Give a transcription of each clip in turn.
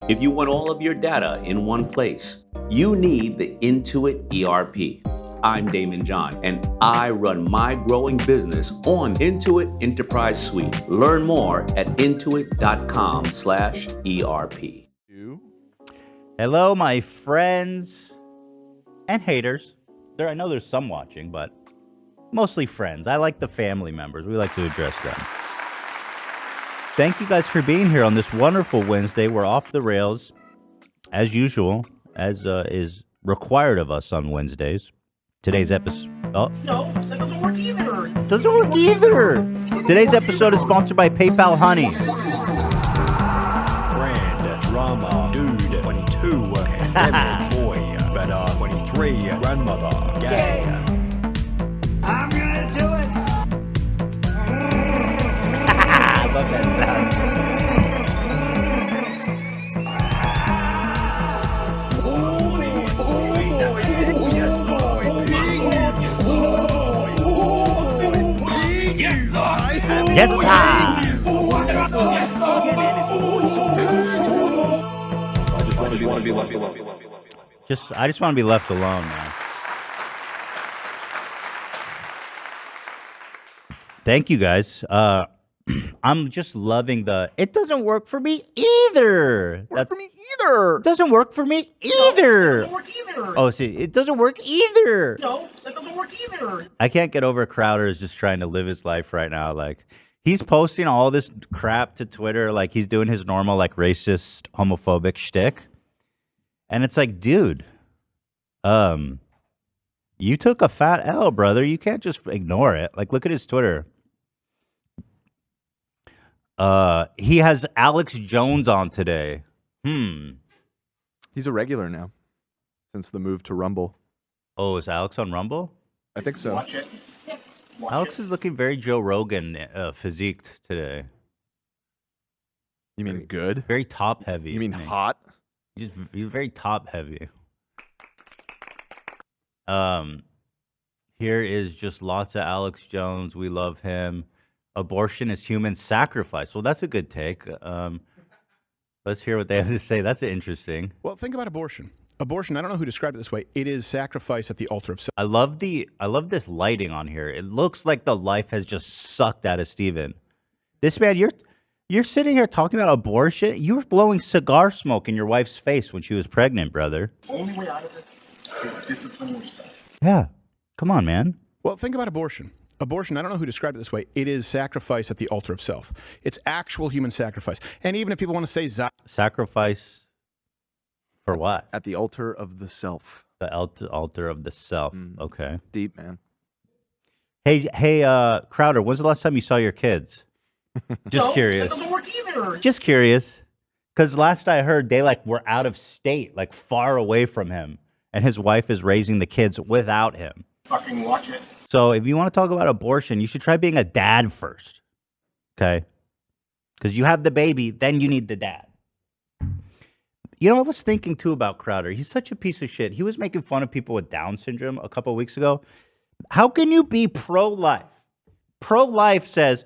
If you want all of your data in one place, you need the Intuit ERP. I'm Damon John, and I run my growing business on Intuit Enterprise Suite. Learn more at intuit.com/ERP. Hello, my friends and haters. I know there's some watching, but mostly friends. I like the family members. We like to address them. Thank you guys for being here on this wonderful Wednesday. We're off the rails, as usual, as is required of us on Wednesdays. Today's episode... Oh. No, that doesn't work either. Doesn't work either. Today's episode is sponsored by PayPal Honey. Brand, drama, dude, 22, boy, better, 23, grandmother, gay. I'm gonna do it. I love that sound. Yes, sir. I just want to be left alone, man. Thank you, guys. I'm just loving the. It doesn't work for me either. Work for me either. It doesn't work for me either. No, that doesn't work either. Oh, see, it doesn't work either. No, that doesn't work either. I can't get over Crowder is just trying to live his life right now. Like, he's posting all this crap to Twitter, like he's doing his normal, like, racist, homophobic shtick. And it's like, dude, you took a fat L, brother. You can't just ignore it. Like, look at his Twitter. He has Alex Jones on today. He's a regular now, since the move to Rumble. Oh, is Alex on Rumble? I think so. Watch it. Watch Alex it. is looking very Joe Rogan physiqued today. You mean good? Very top heavy. You mean hot? He's very top heavy. Here is just lots of Alex Jones. We love him. Abortion is human sacrifice. Well, that's a good take. Let's hear what they have to say. That's interesting. Well, think about abortion. Abortion, I don't know who described it this way. It is sacrifice at the altar of self. I love this lighting on here. It looks like the life has just sucked out of Steven. This man, you're sitting here talking about abortion. You were blowing cigar smoke in your wife's face when she was pregnant, brother. Only way out of it is discipline. Yeah. Come on, man. Well, think about abortion. Abortion, I don't know who described it this way. It is sacrifice at the altar of self. It's actual human sacrifice. And even if people want to say sacrifice for what? At the altar of the self. The altar of the self. Okay. Deep, man. Hey, Crowder, when's the last time you saw your kids? Just curious. That doesn't work either. Just curious. Because last I heard, they were out of state, far away from him. And his wife is raising the kids without him. Fucking watch it. So if you want to talk about abortion, you should try being a dad first. Okay? Because you have the baby, then you need the dad. You know, I was thinking too about Crowder. He's such a piece of shit. He was making fun of people with Down syndrome a couple of weeks ago. How can you be pro-life? Pro-life says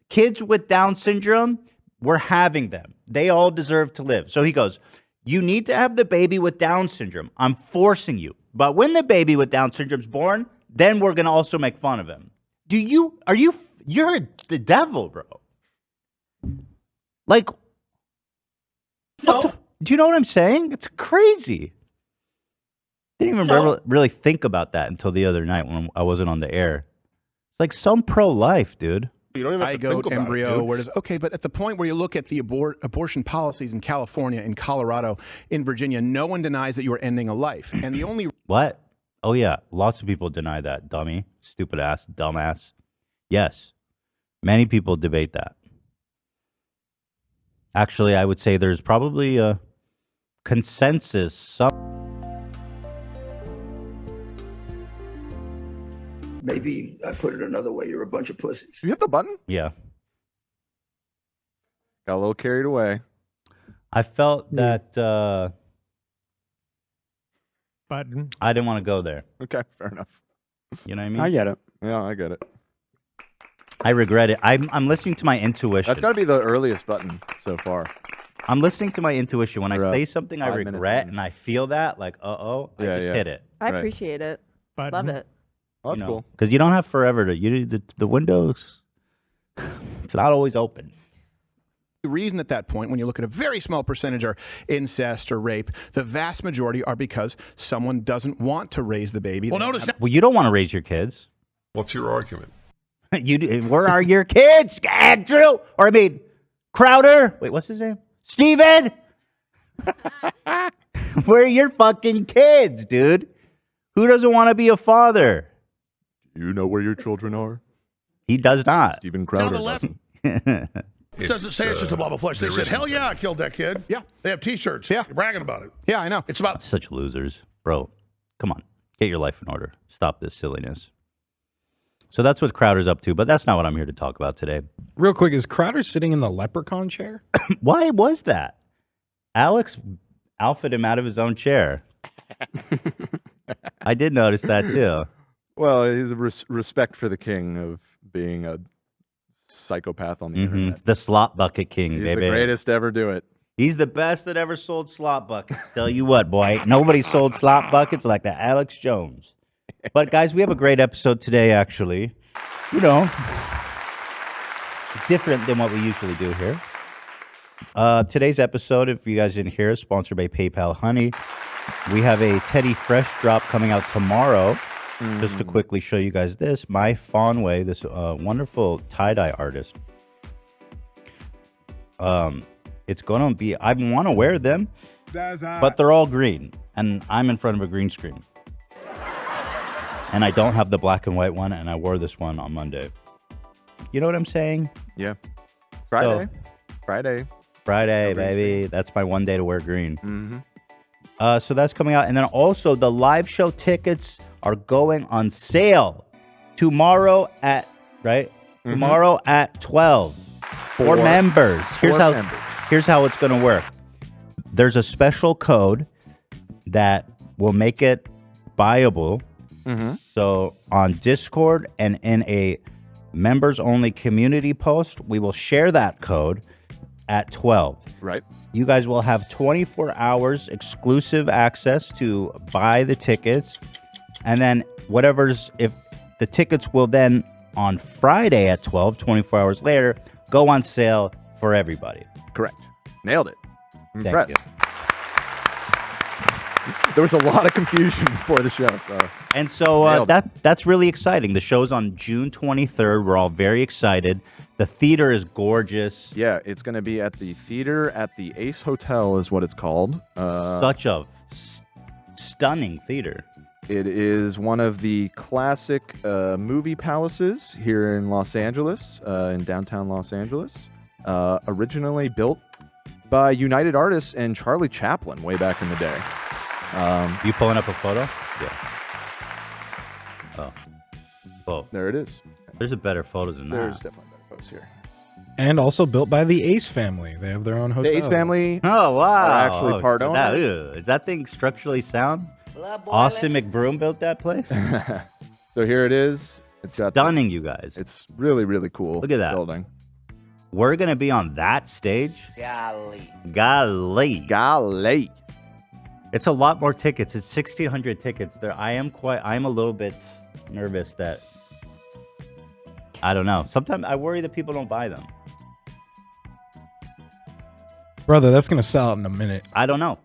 kids with Down syndrome, we're having them. They all deserve to live. So he goes, you need to have the baby with Down syndrome. I'm forcing you. But when the baby with Down syndrome's born, then we're going to also make fun of him. You're the devil, bro. No. Do you know what I'm saying? It's crazy. Didn't even really think about that until the other night when I wasn't on the air. It's like some pro-life, dude. You don't even have to think about embryo, it, where does okay, but at the point where you look at the abortion policies in California, in Colorado, in Virginia, no one denies that you are ending a life. And the only What? Oh yeah, lots of people deny that, dummy, stupid ass, dumbass. Yes, many people debate that. Actually, I would say there's probably a consensus. Maybe I put it another way. You're a bunch of pussies. You hit the button? Yeah. Got a little carried away. I felt that button. I didn't want to go there. Okay, fair enough. You know what I mean? I get it. Yeah, I get it. I regret it. I'm listening to my intuition. That's got to be the earliest button so far. I'm listening to my intuition. When I We're say up something I 5 minutes regret in. and I feel that, like, I Yeah, just yeah. hit it. I Right. appreciate it. But Love it. Oh, that's cool. Because you don't have forever to. The windows. It's not always open. The reason at that point, when you look at a very small percentage are incest or rape, the vast majority are because someone doesn't want to raise the baby. Well, They notice have- Well, you don't want to raise your kids. What's your argument? Where are your kids, Andrew? Or I mean, Crowder. Wait, what's his name? Steven? Where are your fucking kids, dude? Who doesn't want to be a father? You know where your children are? He does not. Stephen Tell Crowder the left. doesn't. It doesn't say it's just a blob of flesh. They there said, isn't hell yeah, I killed that kid. Yeah. They have T-shirts. Yeah. They're bragging about it. Yeah, I know. It's about Such losers. Bro, come on. Get your life in order. Stop this silliness. So that's what Crowder's up to, but that's not what I'm here to talk about today. Real quick, is Crowder sitting in the leprechaun chair? Why was that? Alex alphaed him out of his own chair. I did notice that too. Well, he's a respect for the king of being a psychopath on the internet. The slot bucket king, He's baby. the greatest to ever do it. He's the best that ever sold slot buckets. Tell you what, boy, nobody sold slot buckets like that Alex Jones. But guys, we have a great episode today, actually. You know, different than what we usually do here. Today's episode, if you guys didn't hear, is sponsored by PayPal Honey. We have a Teddy Fresh drop coming out tomorrow. Just to quickly show you guys this, my Fawnway, this wonderful tie-dye artist. It's going to be, I want to wear them, but they're all green, and I'm in front of a green screen. And I don't have the black and white one, and I wore this one on Monday. You know what I'm saying? Yeah. Friday, Friday, green baby. That's my one day to wear green. Mm-hmm. So that's coming out. And then also the live show tickets are going on sale tomorrow at, Tomorrow at 12 for members. Here's how it's going to work. There's a special code that will make it buyable. So on Discord and in a members only community post, we will share that code at 12. Right. You guys will have 24 hours exclusive access to buy the tickets. And then if the tickets will then on Friday at 12, 24 hours later, go on sale for everybody. Correct. Nailed it. I'm Thank impressed. There was a lot of confusion before the show. So that's really exciting. The show's on June 23rd. We're all very excited. The theater is gorgeous. Yeah, it's going to be at the theater at the Ace Hotel is what it's called. Such a stunning theater. It is one of the classic movie palaces here in Los Angeles, in downtown Los Angeles. Originally built by United Artists and Charlie Chaplin way back in the day. You pulling up a photo? Yeah. Oh. There it is. There's a better photos than There's that. definitely better photos here. And also built by the Ace family. They have their own hotel. The Ace family Oh, wow. are actually part owner. Is that thing structurally sound? Austin McBroom built that place? So here it is. It's got Stunning, you guys. It's really, really cool. Look at that. Building. We're going to be on that stage? Golly. It's a lot more tickets. It's 1,600 tickets. I'm a little bit nervous that, I don't know. Sometimes I worry that people don't buy them. Brother, that's going to sell out in a minute. I don't know.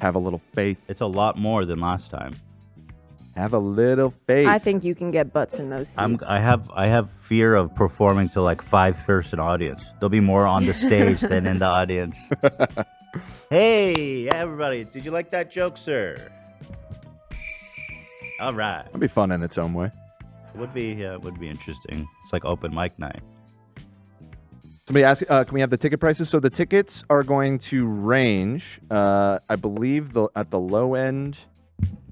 Have a little faith. It's a lot more than last time. Have a little faith. I think you can get butts in those seats. I have fear of performing to like 5-person audience. There'll be more on the stage than in the audience. Hey, everybody. Did you like that joke, sir? All right. That'd be fun in its own way. It would be interesting. It's like open mic night. Somebody asked, can we have the ticket prices? So the tickets are going to range, I believe, at the low end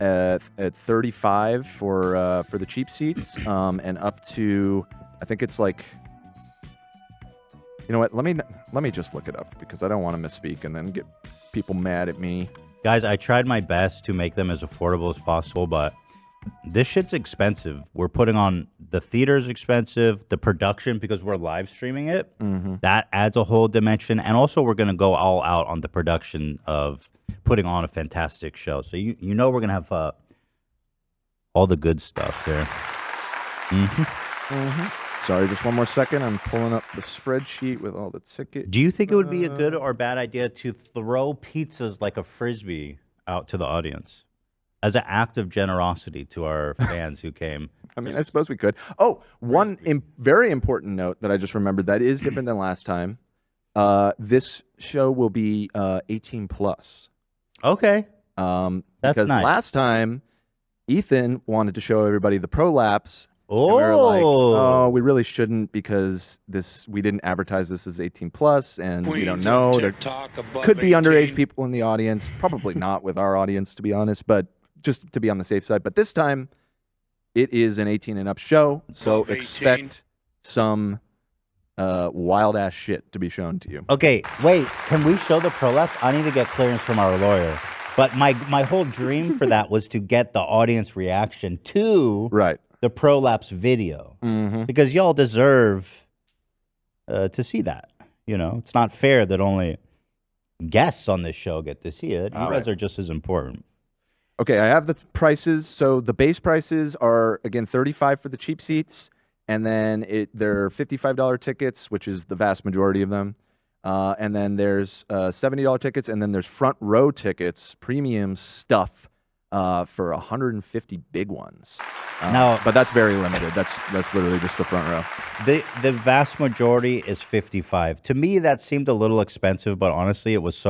at 35 for the cheap seats, and up to, I think it's like, you know what? Let me just look it up because I don't want to misspeak and then get people mad at me. Guys, I tried my best to make them as affordable as possible, but this shit's expensive. We're putting on the theater's expensive, the production because we're live streaming it. Mm-hmm. That adds a whole dimension, and also we're gonna go all out on the production of putting on a fantastic show. So you know we're gonna have all the good stuff there. Sorry, just one more second. I'm pulling up the spreadsheet with all the tickets. Do you think it would be a good or bad idea to throw pizzas like a frisbee out to the audience as an act of generosity to our fans who came? I mean, I suppose we could. Oh, one very important note that I just remembered that is different than last time. This show will be 18 plus. Okay. That's That's nice. Last time, Ethan wanted to show everybody the prolapse. Oh, and we were like, oh, we really shouldn't because we didn't advertise this as 18 plus, and we don't know. There could be underage people in the audience. Probably not with our audience, to be honest, but just to be on the safe side. But this time, it is an 18 and up show, so expect some wild ass shit to be shown to you. Okay, wait. Can we show the prolapse? I need to get clearance from our lawyer. But my whole dream for that was to get the audience reaction to the prolapse video, because y'all deserve to see that. You know, it's not fair that only guests on this show get to see it. You guys are just as important. Okay, I have the prices. So the base prices are again $35 for the cheap seats, and then they're $55 tickets, which is the vast majority of them. And then there's $70 tickets, and then there's front row tickets, premium stuff for 150 big ones. But that's very limited. That's literally just the front row. The vast majority is 55. To me, that seemed a little expensive, but honestly, it was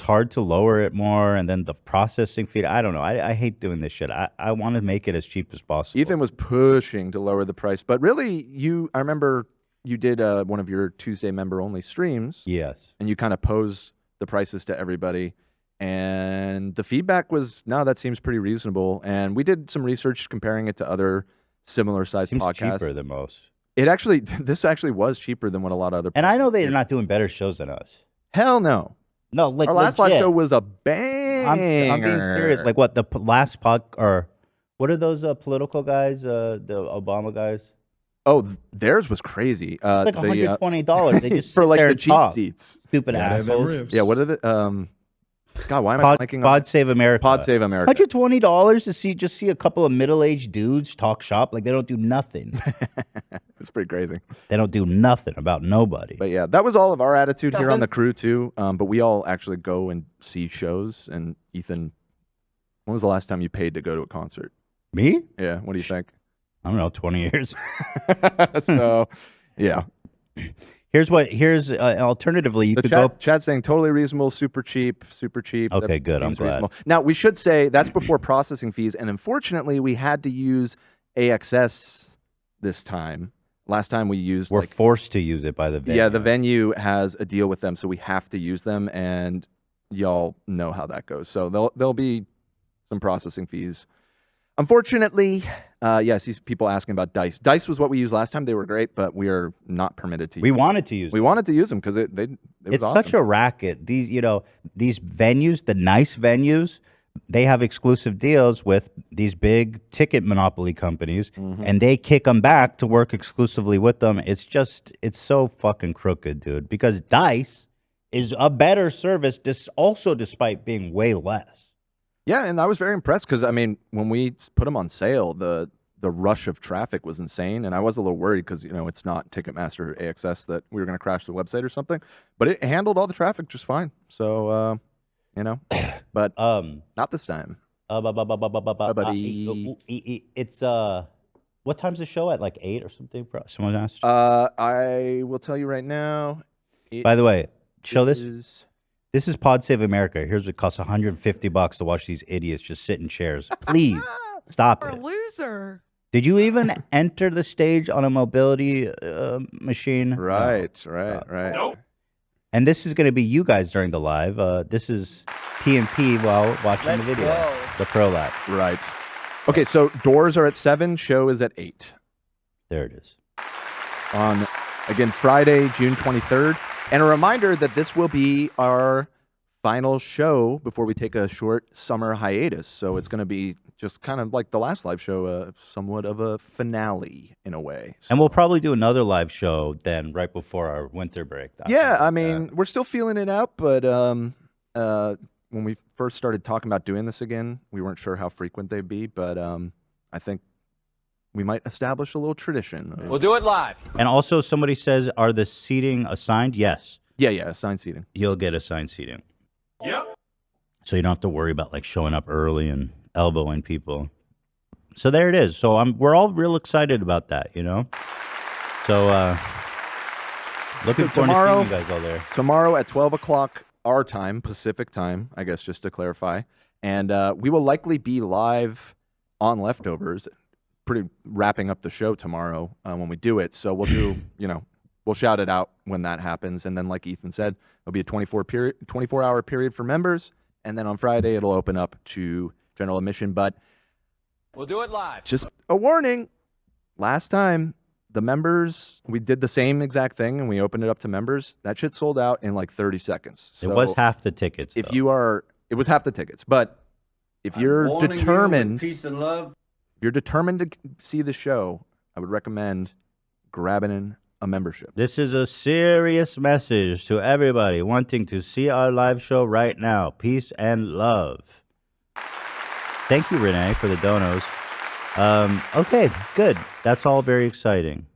hard to lower it more, and then the processing fee. I don't know. I hate doing this shit. I want to make it as cheap as possible. Ethan was pushing to lower the price, but really, I remember you did one of your Tuesday member-only streams. Yes. And you kind of posed the prices to everybody. And the feedback was, no, that seems pretty reasonable. And we did some research comparing it to other similar-sized podcasts. Cheaper than most. This actually was cheaper than what a lot of other. And I know they're not doing better shows than us. Hell no. No, like our last live show was a banger. I'm being serious. Like what the last or what are those political guys? The Obama guys. Oh, theirs was crazy. It's like $120. They just for sit like there the and cheap talk. seats. Stupid assholes. Yeah. What are the God? Why am I blanking on Pod Save America? Pod Save America. $120 to see a couple of middle-aged dudes talk shop. Like they don't do nothing. It's pretty crazy. They don't do nothing about nobody. But yeah, that was all of our attitude here on the crew too. But we all actually go and see shows. And Ethan, when was the last time you paid to go to a concert? Me? Yeah. What do you think? I don't know. 20 years. So, yeah. Here's alternatively you could go. Chat's saying totally reasonable, super cheap. Okay, that good. I'm seems glad. reasonable. Now we should say that's before processing fees, and unfortunately we had to use AXS this time. Last time we used. We're forced to use it by the venue. Yeah, the venue has a deal with them, so we have to use them, and y'all know how that goes. So there'll be some processing fees. Unfortunately, I see people asking about Dice. Dice was what we used last time. They were great, but we are not permitted to use them. We wanted to use them because it was it's awesome. such a racket. These venues, the nice venues, they have exclusive deals with these big ticket monopoly companies, and they kick them back to work exclusively with them. It's so fucking crooked, dude, because Dice is a better service, also despite being way less. Yeah, and I was very impressed because, I mean, when we put them on sale, the rush of traffic was insane, and I was a little worried because, it's not Ticketmaster or AXS that we were going to crash the website or something, but it handled all the traffic just fine. So, but not this time. It's what time's the show at? Like 8 or something? Someone asked. I will tell you right now. By the way, show this. This is Pod Save America. Here's what it costs $150 to watch these idiots just sit in chairs. Please stop it. Loser. Did you even enter the stage on a mobility machine? Right. Nope. And this is going to be you guys during the live. This is P&P while watching the video. The prolapse. Right. Okay, so doors are at 7. Show is at 8. There it is. On, again, Friday, June 23rd. And a reminder that this will be our final show before we take a short summer hiatus. So it's going to be just kind of like the last live show, somewhat of a finale in a way. And we'll probably do another live show then right before our winter break. Yeah, I mean, we're still feeling it out, but when we first started talking about doing this again, we weren't sure how frequent they'd be, but I think we might establish a little tradition. We'll do it live. And also, somebody says, are the seating assigned? Yes. Yeah, assigned seating. You'll get assigned seating. Yep. So you don't have to worry about like showing up early and elbowing people. So there it is. So we're all real excited about that, you know? So looking forward to seeing you guys all there. Tomorrow at 12 o'clock our time, Pacific time, I guess, just to clarify. And we will likely be live on Leftovers, pretty wrapping up the show tomorrow when we do it. So we'll do, we'll shout it out when that happens. And then like Ethan said, it'll be a 24-hour period for members. And then on Friday, it'll open up to general admission. But we'll do it live. Just a warning. Last time, the members, we did the same exact thing and we opened it up to members. That shit sold out in like 30 seconds. So it was half the tickets. If you are, it was half the tickets. But if you're determined, peace and love. If you're determined to see the show, I would recommend grabbing a membership. This is a serious message to everybody wanting to see our live show right now. Peace and love. Thank you, Renee, for the donos. Okay, good. That's all very exciting.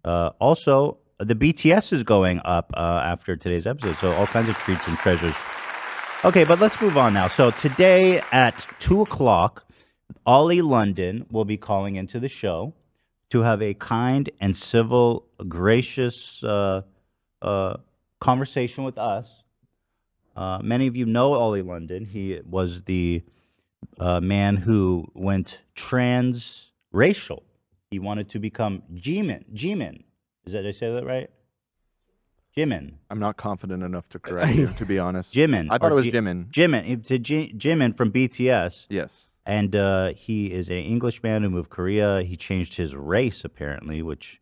Also, the BTS is going up after today's episode, so all kinds of treats and treasures. Okay, but let's move on now. So today at 2 o'clock, Ollie London will be calling into the show to have a kind and civil, gracious conversation with us. Many of you know Ollie London. He was the man who went transracial. He wanted to become Jimin. Did I say that right? Jimin. I'm not confident enough to correct you, to be honest. Jimin. I thought it was Jimin. Jimin from BTS. Yes. And he is an Englishman who moved to Korea. He changed his race, apparently, which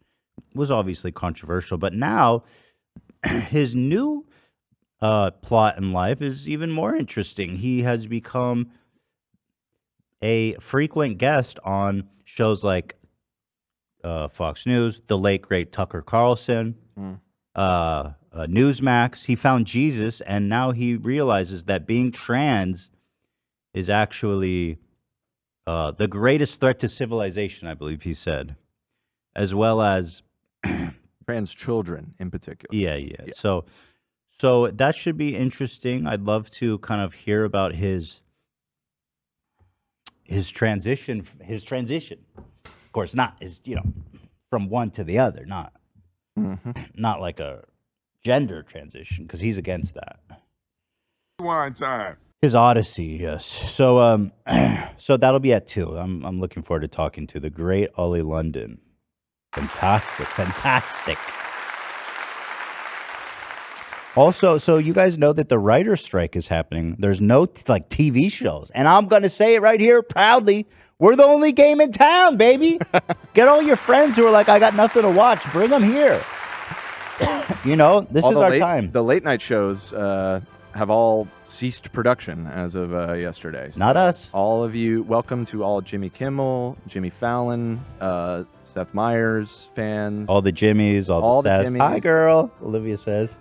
was obviously controversial. But now, his new plot in life is even more interesting. He has become a frequent guest on shows like Fox News, the late, great Tucker Carlson, Newsmax. He found Jesus, and now he realizes that being trans is actually the greatest threat to civilization, I believe he said, as well as trans children in particular. Yeah. So that should be interesting. I'd love to kind of hear about his transition. Of course, not from one to the other, not like a gender transition, because he's against that. Wine time. His Odyssey, yes. So so that'll be at 2. I'm looking forward to talking to the great Ollie London. Fantastic. Also, so you guys know that the writer's strike is happening. There's no TV shows, and I'm gonna say it right here proudly. We're the only game in town, baby. Get all your friends who are like, I got nothing to watch. Bring them here. This is our time. The late night shows have all ceased production as of yesterday. So not us. All of you, welcome to all Jimmy Kimmel, Jimmy Fallon, Seth Meyers fans. All the Jimmys, all the Seths. Hi, girl, Olivia says.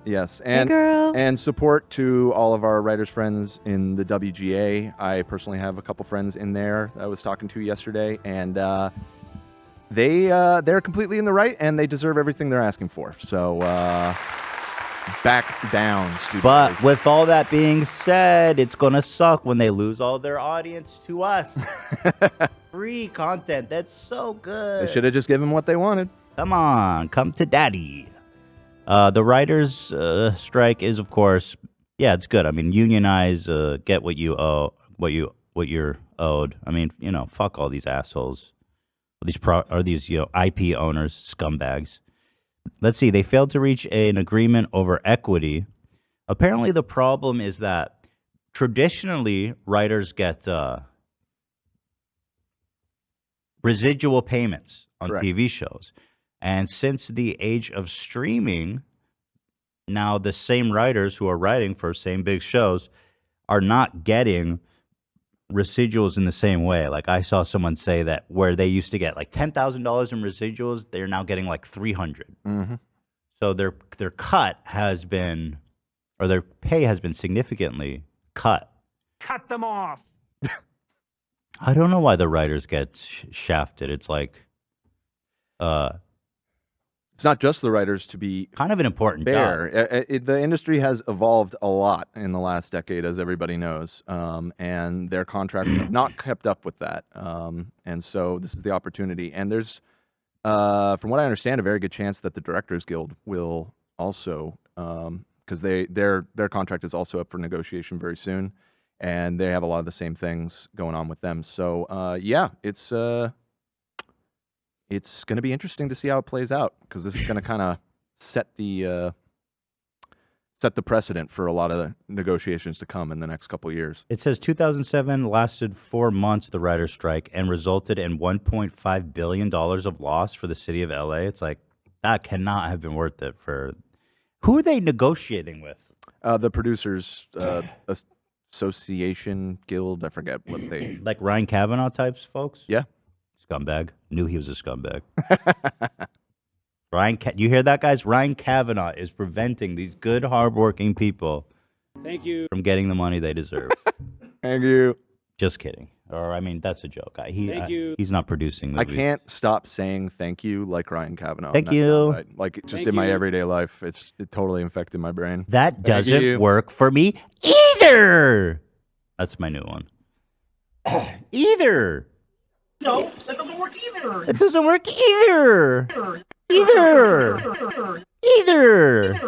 Yes, and hey, girl. And support to all of our writers friends in the WGA. I personally have a couple friends in there that I was talking to yesterday, and they're completely in the right, and they deserve everything they're asking for. So back down, studios. But with all that being said, it's gonna suck when they lose all their audience to us. Free content, that's so good. They should have just given what they wanted. Come on, come to daddy. The writers' strike is, of course, it's good. I mean, unionize, get what you owe, what you're owed. I mean, fuck all these assholes, these IP owners, scumbags. Let's see. They failed to reach an agreement over equity. Apparently, the problem is that traditionally writers get residual payments on Correct. TV shows. And since the age of streaming, Now, the same writers who are writing for same big shows are not getting residuals in the same way. Like I saw someone say that where they used to get like $10,000 in residuals, they're now getting like 300. Mm-hmm. So their cut has been, or their pay has been significantly cut. Cut them off. I don't know why the writers get shafted. It's like, it's not just the writers to be kind of an important fair. The industry has evolved a lot in the last decade, as everybody knows, and their contracts have not kept up with that. And so this is the opportunity. And there's, from what I understand, a very good chance that the Directors Guild will also, because their contract is also up for negotiation very soon, and they have a lot of the same things going on with them. So yeah, it's going to be interesting to see how it plays out, because this is going to kind of set the precedent for a lot of the negotiations to come in the next couple of years. It says 2007 lasted 4 months, the writer's strike, and resulted in $1.5 billion of loss for the city of LA. It's like, that cannot have been worth it for... Who are they negotiating with? The Producers Association Guild, I forget what they... Like Ryan Kavanaugh types, folks? Yeah. Scumbag. Knew he was a scumbag. You hear that, guys? Ryan Kavanaugh is preventing these good, hardworking people from getting the money they deserve. Thank you. Just kidding. Or, I mean, that's a joke. Thank you. He's not producing movies. I can't stop saying thank you like Ryan Kavanaugh. Thank you. Like, just Thank in my you. everyday life, it totally infected my brain. That Thank doesn't you. work for me either. That's my new one. Either. No, that doesn't work either. It doesn't work either. Either. Either.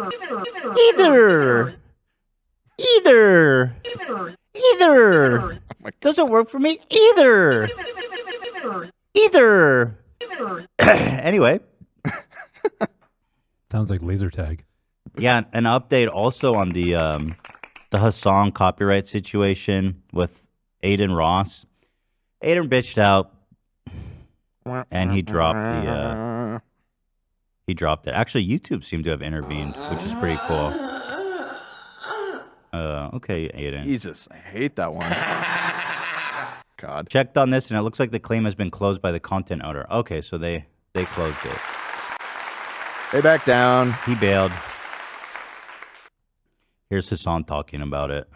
Either. Either. Doesn't work for me either. Either. Anyway. Sounds like laser tag. Yeah, an update also on the Hassan copyright situation with Aiden Ross. Aiden bitched out, and he dropped it. Actually, YouTube seemed to have intervened, which is pretty cool. Okay, Aiden. Jesus, I hate that one. God. Checked on this, and it looks like the claim has been closed by the content owner. Okay, so they closed it. They back down. He bailed. Here's Hassan talking about it.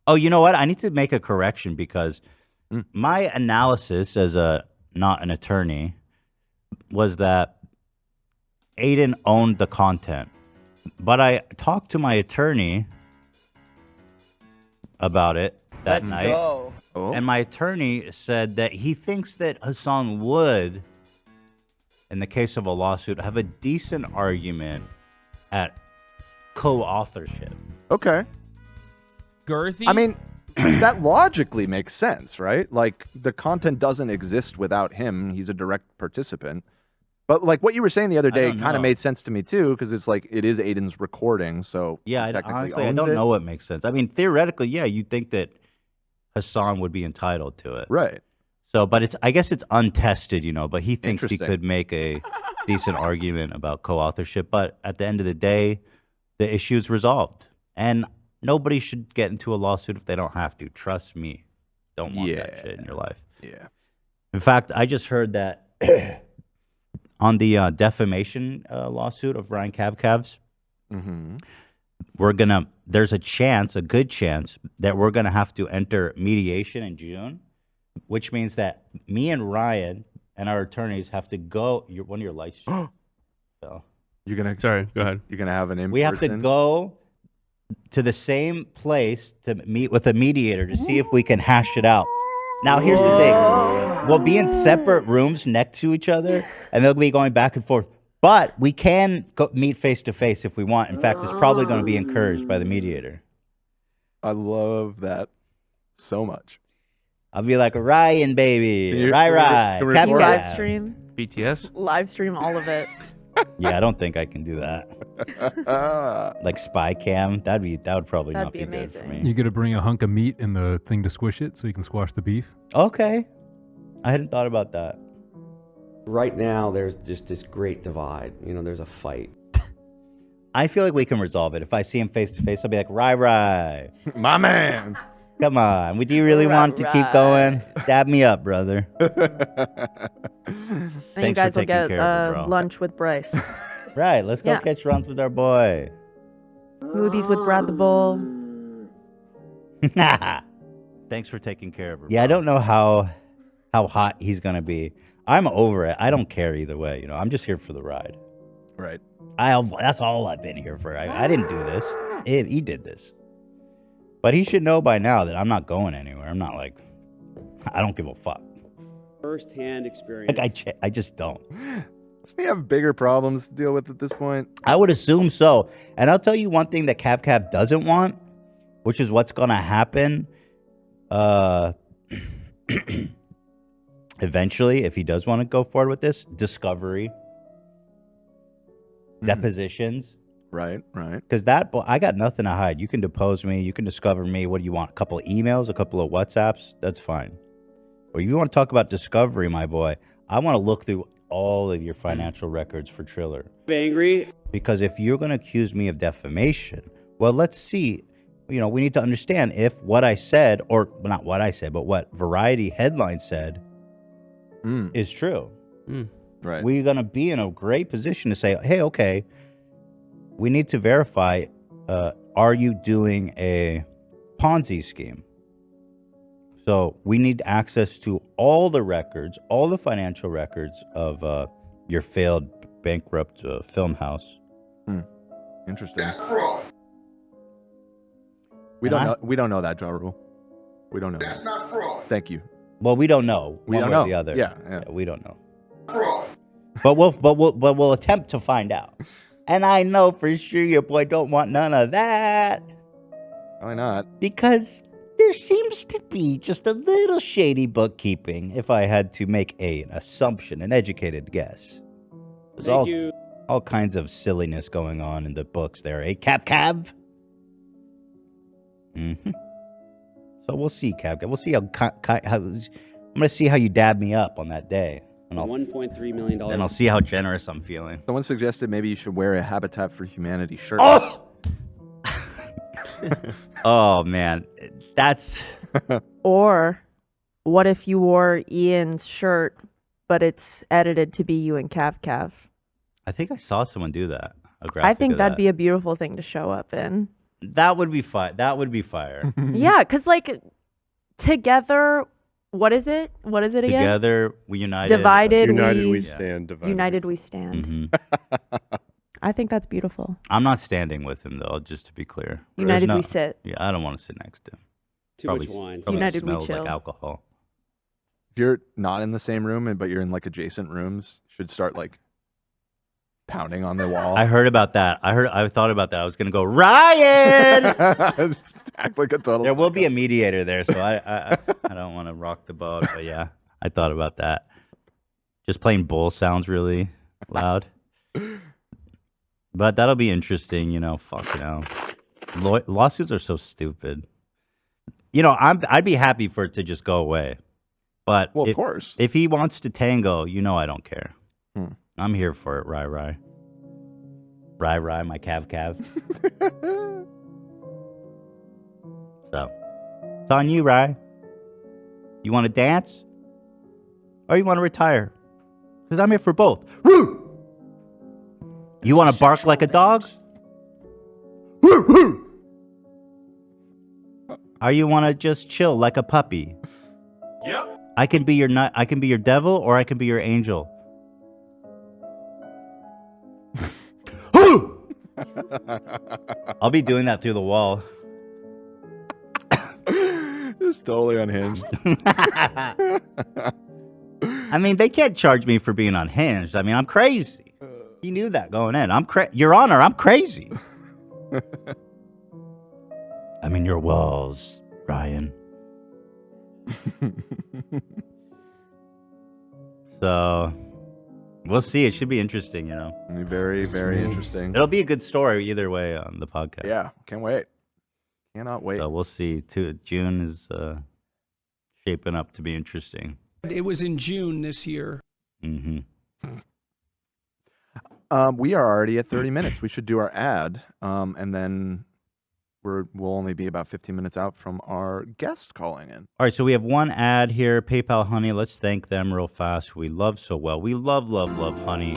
Oh, you know what? I need to make a correction because my analysis as not an attorney was that Aiden owned the content. But I talked to my attorney about it that night. Go. Oh. And my attorney said that he thinks that Hassan would, in the case of a lawsuit, have a decent argument at co-authorship. Okay. Girthy? I mean, that logically makes sense, right? Like, the content doesn't exist without him. He's a direct participant. But like what you were saying the other day kind of made sense to me too, because it's like it is Aiden's recording, so yeah, honestly, I owns don't it. know what makes sense. I mean, theoretically, yeah, you'd think that Hassan would be entitled to it, right? So, but I guess it's untested, you know. But he thinks he Interesting. could make a decent argument about co-authorship. But at the end of the day, the issue's resolved, and nobody should get into a lawsuit if they don't have to. Trust me, don't want that shit in your life. Yeah. In fact, I just heard that. On the defamation lawsuit of Ryan Cavcavs, there's a good chance that we're going to have to enter mediation in June, which means that me and Ryan and our attorneys have to go, one of your lights. So. You're going to, sorry, go ahead. You're going to have an in-person. We have to go to the same place to meet with a mediator to see if we can hash it out. Now, here's the thing. We'll be in separate rooms next to each other, and they'll be going back and forth. But we can meet face-to-face if we want. In fact, it's probably going to be encouraged by the mediator. I love that so much. I'll be like, Ryan, baby. Can we Can you live stream? BTS? Live stream all of it. Yeah, I don't think I can do that. Like spy cam, that would probably That'd not be be good amazing. for me. You got to bring a hunk of meat in the thing to squish it so you can squash the beef. Okay. I hadn't thought about that. Right now, there's just this great divide. You know, there's a fight. I feel like we can resolve it. If I see him face to face, I'll be like, Rai. My man. Come on. Do you really want to keep going? Dab me up, brother. And you Thanks guys for will taking get care of it, bro. lunch with Bryce. Right. Let's go Yeah. catch runs with our boy. Smoothies with Brad the Bull. Thanks for taking care of her. Yeah, I don't know how hot he's gonna be. I'm over it. I don't care either way. You know, I'm just here for the ride. Right. That's all I've been here for. I didn't do this. He did this. But he should know by now that I'm not going anywhere. I'm not like, I don't give a fuck. First-hand experience. Like I just don't. Does he have bigger problems to deal with at this point? I would assume so. And I'll tell you one thing that Cav doesn't want, which is what's going to happen eventually, if he does want to go forward with this, discovery, depositions. Right. Because I got nothing to hide. You can depose me. You can discover me. What do you want? A couple of emails, a couple of WhatsApps? That's fine. Or if you want to talk about discovery, my boy, I want to look through all of your financial records for Triller. Angry? Because if you're going to accuse me of defamation, well, let's see. You know, we need to understand if what I said, or not what I said, but what Variety headline said is true. Right. We're going to be in a great position to say, hey, okay, we need to verify, are you doing a Ponzi scheme? So we need access to all the records, all the financial records of your failed, bankrupt film house. Interesting. That's fraud. We don't know that, Ja Rule. We don't know. That's not fraud. Thank you. Well, we don't know. We one don't way or know. the other. Yeah. We don't know. Fraud. But we'll attempt to find out. And I know for sure your boy don't want none of that. Why not? Because there seems to be just a little shady bookkeeping, if I had to make an assumption, an educated guess. There's all kinds of silliness going on in the books there, eh, Cav? Mm-hmm. So we'll see, Cav. We'll see how I'm going to see how you dab me up on that day. And $1.3 million. And I'll see how generous I'm feeling. Someone suggested maybe you should wear a Habitat for Humanity shirt. Oh! Oh, man. That's... Or what if you wore Ian's shirt, but it's edited to be you and Cav? I think I saw someone do that. I think that'd be a beautiful thing to show up in. That would be fine. That would be fire. Yeah, because like together, what is it? What is it again? Together we united. Divided we stand. Divided. United we stand. Mm-hmm. I think that's beautiful. I'm not standing with him though, just to be clear. United we sit. Yeah, I don't want to sit next to him. Too much wine. United we smells chill. like alcohol. If you're not in the same room, but you're in like adjacent rooms, you should start like pounding on the wall. I heard about that. I thought about that. I was gonna go, Ryan. Just act like a total. There will be a mediator there, so I don't want to rock the boat. But yeah, I thought about that. Just plain bull sounds really loud. But that'll be interesting, you know. Fuck, you know, lawsuits are so stupid. You know, I'd be happy for it to just go away. But well, of course, if he wants to tango, you know, I don't care. I'm here for it, Rai. Rai, my Cav. So, it's on you, Rai. You want to dance? Or you want to retire? Because I'm here for both. You want to bark like a dog? Or you want to just chill like a puppy? Yep. I can be your devil, or I can be your angel. I'll be doing that through the wall. Just totally unhinged. I mean, they can't charge me for being unhinged. I mean, I'm crazy. You knew that going in. Your Honor, I'm crazy. I'm in your walls, Ryan. So, we'll see. It should be interesting, you know. Very, very interesting. It'll be a good story either way on the podcast. Yeah, can't wait. Cannot wait. So we'll see. June is shaping up to be interesting. It was in June this year. Mm-hmm. We are already at 30 minutes. We should do our ad, and then we'll only be about 15 minutes out from our guest calling in. All right, so we have one ad here, PayPal Honey. Let's thank them real fast. We love so well. We love Honey.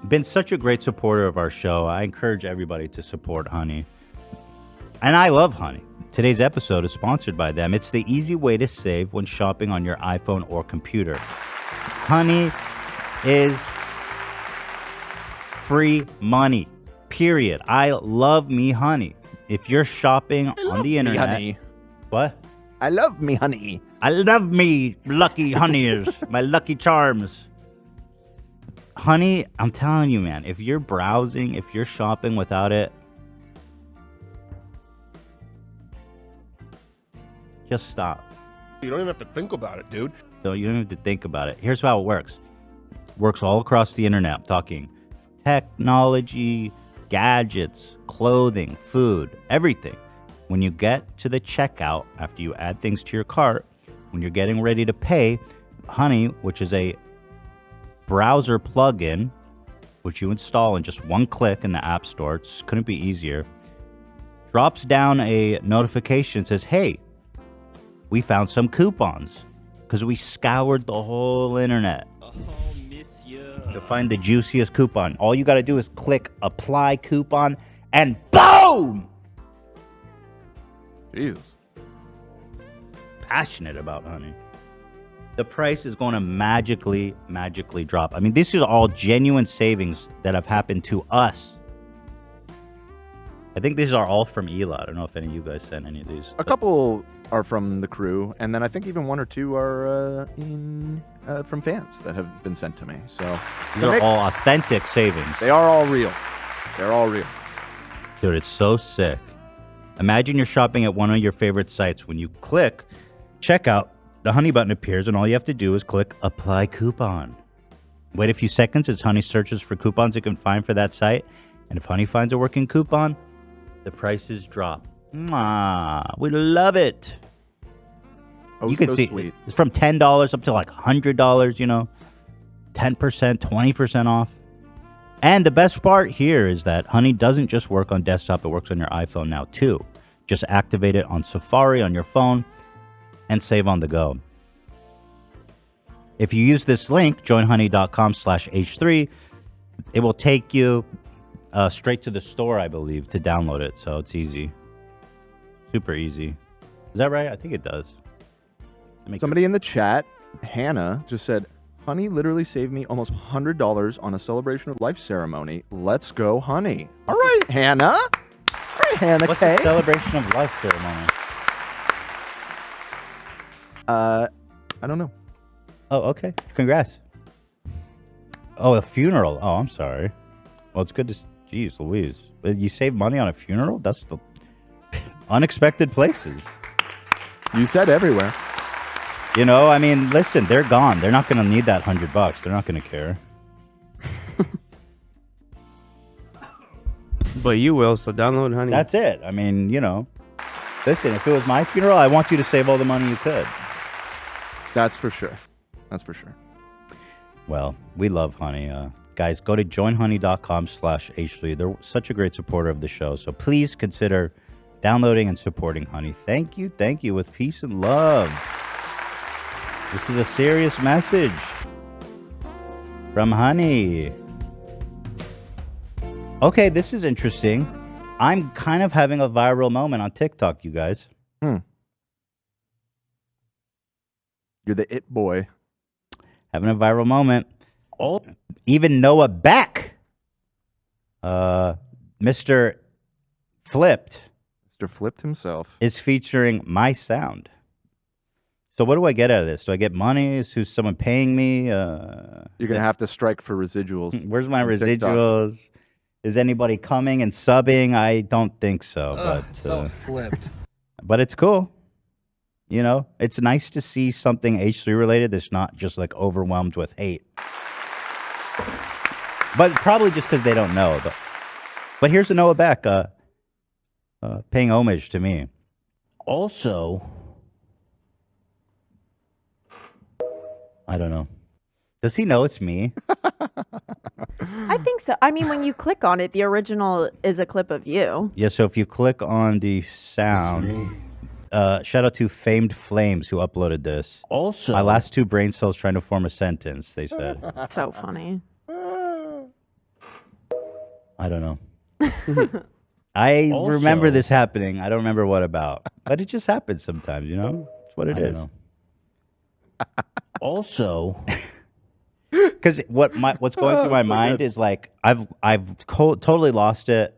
Been such a great supporter of our show. I encourage everybody to support Honey. And I love Honey. Today's episode is sponsored by them. It's the easy way to save when shopping on your iPhone or computer. Honey is free money, period. I love me Honey. If you're shopping on the internet... Honey. What? I love me Honey. I love me lucky honeys, my lucky charms. Honey, I'm telling you, man, if you're browsing, if you're shopping without it, just stop. You don't even have to think about it, dude. So you don't have to think about it. Here's how it works. Works all across the internet. I'm talking technology, gadgets, clothing, food, everything. When you get to the checkout, after you add things to your cart, when you're getting ready to pay, Honey, which is a browser plugin, which you install in just one click in the App Store, it couldn't be easier, drops down a notification, says, hey, we found some coupons, because we scoured the whole internet to find the juiciest coupon. All you got to do is click apply coupon, and boom! Jesus. Passionate about Honey. The price is going to magically drop. I mean, this is all genuine savings that have happened to us. I think these are all from Eli. I don't know if any of you guys sent any of these. A couple are from the crew, and then I think even one or two are from fans that have been sent to me. So these are all authentic savings. They are all real. They're all real. Dude, it's so sick. Imagine you're shopping at one of your favorite sites. When you click checkout, the Honey button appears, and all you have to do is click apply coupon. Wait a few seconds as Honey searches for coupons it can find for that site. And if Honey finds a working coupon, the prices drop. Mwah, we love it. Oh, you can so see sweet. it's from $10 up to like $100, 10%, 20% off. And the best part here is that Honey doesn't just work on desktop, it works on your iPhone now too. Just activate it on Safari on your phone and save on the go. If you use this link, joinhoney.com/H3, it will take you straight to the store, I believe, to download it. So it's easy. Super easy. Is that right? I think it does. Somebody in the chat, Hannah, just said, Honey literally saved me almost $100 on a celebration of life ceremony. Let's go, Honey. All right, Hannah. All right, Hannah. What's K. a celebration of life ceremony? I don't know. Oh, okay. Congrats. Oh, a funeral. Oh, I'm sorry. Well, it's good to... Jeez Louise. You save money on a funeral? That's the unexpected places. You said everywhere. I mean, listen, they're gone. They're not going to need that $100. They're not going to care. But you will, so download Honey. That's it. I mean, listen, if it was my funeral, I want you to save all the money you could. That's for sure. That's for sure. Well, we love Honey. Guys, go to joinhoney.com/H3. They're such a great supporter of the show. So please consider downloading and supporting Honey. Thank you. Thank you. With peace and love. This is a serious message from Honey. Okay, this is interesting. I'm kind of having a viral moment on TikTok, you guys. You're the it boy. Having a viral moment. Even Noah Beck, Mr. Flipped. Mr. Flipped himself. Is featuring my sound. So what do I get out of this? Do I get money? Is someone paying me? You're going to have to strike for residuals. Where's my residuals? Is anybody coming and subbing? I don't think so. But so flipped. But it's cool. It's nice to see something H3 related that's not just like overwhelmed with hate. But probably just because they don't know. But here's a Noah Beck paying homage to me. Also, I don't know. Does he know it's me? I think so. I mean, when you click on it, the original is a clip of you. Yeah, so if you click on the sound, shout out to Famed Flames who uploaded this. Also, my last two brain cells trying to form a sentence, they said. So funny. I don't know. I remember this happening. I don't remember what about. But it just happens sometimes, you know? It's what it is. Also, because what's going through my mind is like I've totally lost it.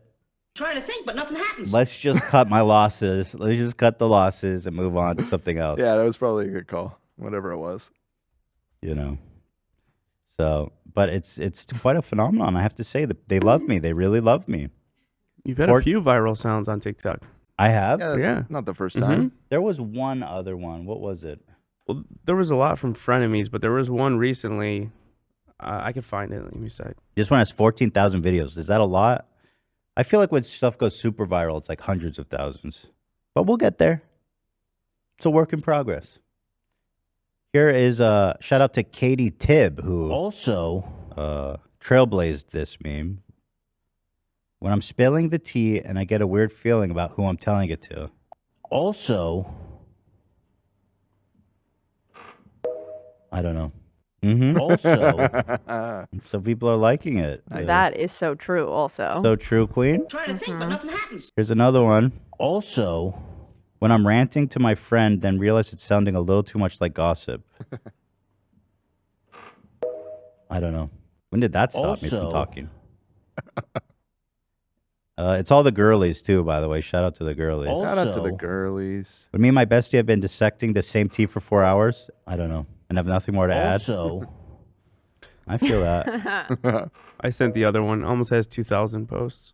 Trying to think, but nothing happens. Let's just cut my losses. Let's just cut the losses and move on to something else. Yeah, that was probably a good call. Whatever it was. You know. So, but it's quite a phenomenon. I have to say that they love me. They really love me. You've had a few viral sounds on TikTok. I have. Yeah, that's not the first time. There was one other one. What was it? Well, there was a lot from frenemies, but there was one recently. I could find it. Let me see. This one has 14,000 videos. Is that a lot? I feel like when stuff goes super viral, it's like hundreds of thousands. But we'll get there. It's a work in progress. Here is a shout out to Katie Tibb, who also trailblazed this meme. When I'm spilling the tea and I get a weird feeling about who I'm telling it to. Also, I don't know. Also, so people are liking it. That is so true. Also, So true, Queen. Trying to think, but nothing happens. Here's another one. Also, when I'm ranting to my friend, then realize it's sounding a little too much like gossip. I don't know. When did that stop me from Also- talking? It's all the girlies too, by the way. Shout out to the girlies. Shout out to the Also- girlies. When me and my bestie have been dissecting the same tea for 4 hours, I don't know, and have nothing more to also, add. I feel that. I sent the other one. Almost has 2,000 posts.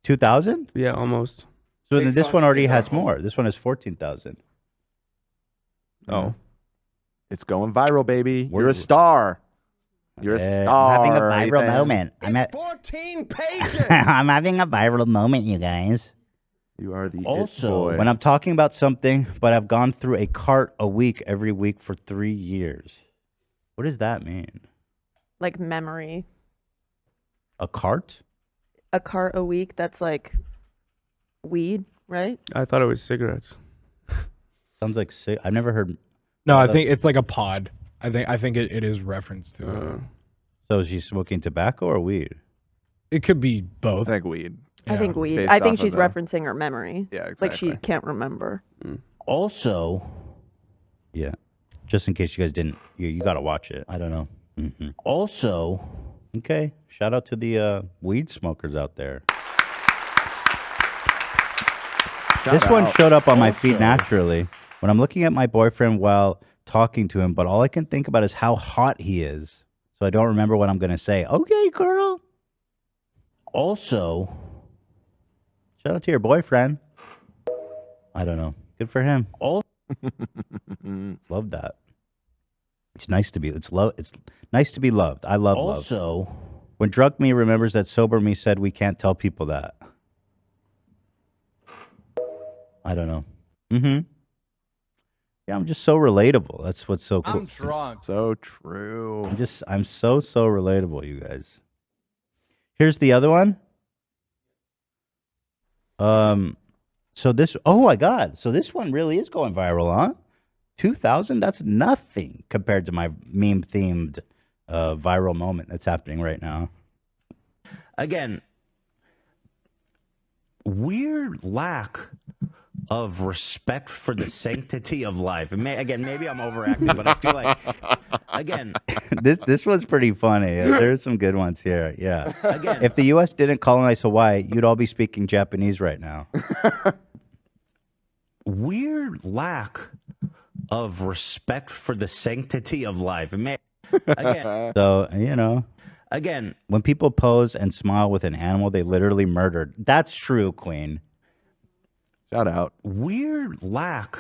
2,000? Yeah, almost. So then this TikTok one already is our has home. more. This one has 14,000. Oh. It's going viral, baby. You're We're- a star. You're a star. I'm having a viral Ethan. moment. I'm 14 pages. I'm having a viral moment, you guys. You are the Also, it boy. When I'm talking about something, but I've gone through a cart a week every week for 3 years. What does that mean? like memory. A cart? A cart a week. That's like weed, right? I thought it was cigarettes. Sounds like I've never heard. No, I think it's like a pod. I think it is reference to it. So is she smoking tobacco or weed? It could be both. I think weed. I think weed. Based I think off of she's the- referencing her memory. Yeah, Like exactly. she can't remember. also, Yeah. Just in case you guys didn't, you got to watch it. I don't know. also, Okay. Shout out to the weed smokers out there. This one out. showed up on my feed Also- naturally when I'm looking at my boyfriend while talking to him, but all I can think about is how hot he is. So I don't remember what I'm going to say. Okay, girl. also, Shout out to your boyfriend. I don't know. Good for him. also, Love that. It's nice to be. It's nice to be loved. I love love. also, When drunk me remembers that sober me said we can't tell people that. I don't know. Yeah, I'm just so relatable. That's what's so cool. drunk. So true. I'm so relatable, you guys. Here's the other one. So this, oh my God. So this one really is going viral, huh? 2,000? That's nothing compared to my meme-themed viral moment that's happening right now. again, weird lack of respect for the sanctity of life. And maybe I'm overacting, but I feel like, again, This was pretty funny. There's some good ones here. Yeah. Again. If the U.S. didn't colonize Hawaii, you'd all be speaking Japanese right now. weird lack of respect for the sanctity of life. Again, So, you know, again, when people pose and smile with an animal, they literally murdered. That's true, Queen. Shout out. weird lack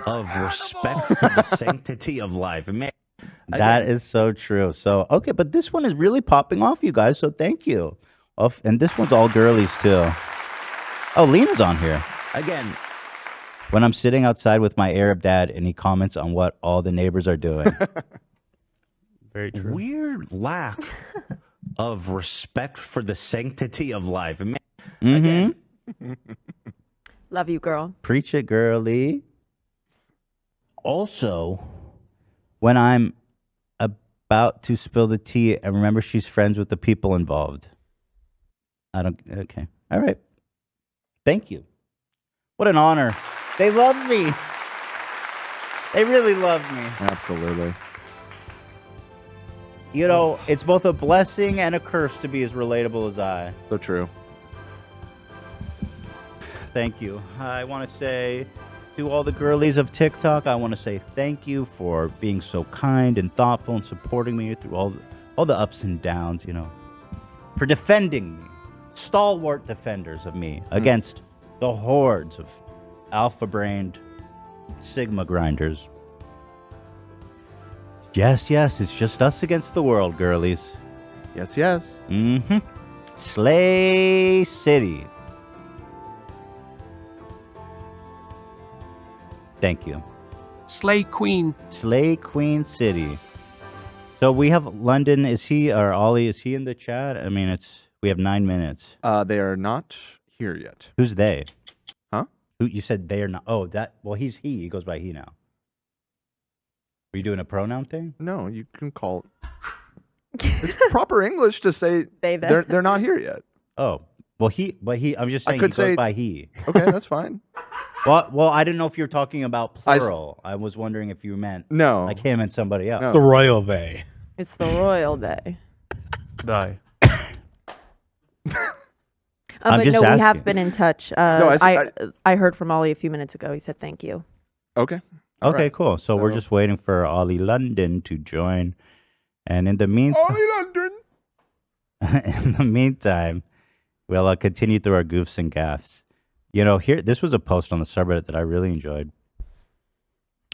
of respect for the sanctity of life. That is so true. So, okay, but this one is really popping off, you guys. So thank you. And this one's all girlies, too. Oh, Lena's on here. Again, When I'm sitting outside with my Arab dad and he comments on what all the neighbors are doing. Very true. weird lack of respect for the sanctity of life. Love you, girl. Preach it, girly. Also, when I'm about to spill the tea, and remember she's friends with the people involved. Okay. All right. Thank you. What an honor. They love me. They really love me. Absolutely. You know, it's both a blessing and a curse to be as relatable as I. So true. Thank you. I want to say to all the girlies of TikTok, I want to say thank you for being so kind and thoughtful and supporting me through all the ups and downs, you know, for defending me, stalwart defenders of me against the hordes of alpha-brained Sigma grinders. Yes, it's just us against the world, girlies. Yes. Mm-hmm. Slay City. Thank you. Slay Queen. Slay Queen City. So we have London. Is he or Ollie? Is he in the chat? I mean, we have 9 minutes. They are not here yet. Who's they? Huh? Who you said they are not? Oh, that. Well, he's he. He goes by he now. Are you doing a pronoun thing? No, you can call. It's proper English to say they're not here yet. Oh, well, I'm just saying he goes by he. Okay, that's fine. Well, I didn't know if you were talking about plural. I was wondering if you meant like him and somebody else. It's the royal they. It's the royal day. Die. I'm just no, we asking. have been in touch. I heard from Ollie a few minutes ago. He said thank you. Okay. Okay, right. cool. So we're just waiting for Ollie London to join. And in the meantime, Ollie London. in the meantime, we'll continue through our goofs and gaffs. You know, this was a post on the subreddit that I really enjoyed.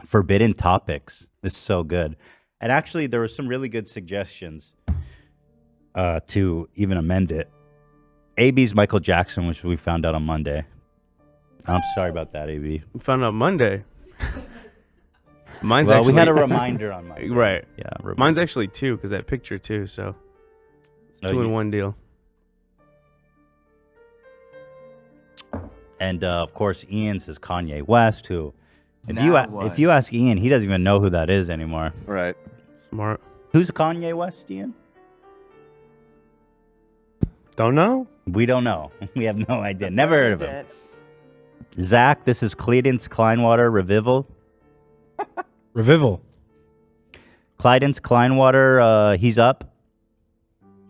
Forbidden topics. This is so good. And actually, there were some really good suggestions to even amend it. AB's Michael Jackson, which we found out on Monday. I'm sorry about that, AB. We found out Monday. Mine's well, actually... we had a reminder on Monday. Right. Yeah. Mine's actually 2 because that picture too. So it's 2 in 1 deal. And of course, Ian's is Kanye West, who, if you ask Ian, he doesn't even know who that is anymore. Right. Smart. Who's Kanye West, Ian? Don't know. We don't know. We have no idea. Never heard of him. Zach, this is Cledence Kleinwater Revival. Revival. Cledence Kleinwater, he's up.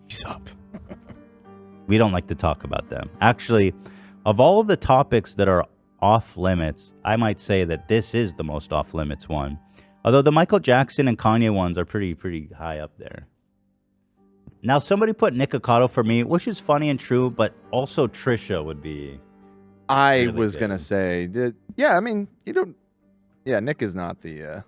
He's up. We don't like to talk about them. Actually, of all of the topics that are off limits, I might say that this is the most off limits one. Although the Michael Jackson and Kanye ones are pretty high up there. Now, somebody put Nick Ocado for me, which is funny and true, but also Trisha would be. I was going to say, yeah, I mean, you don't. Yeah, Nick is not the.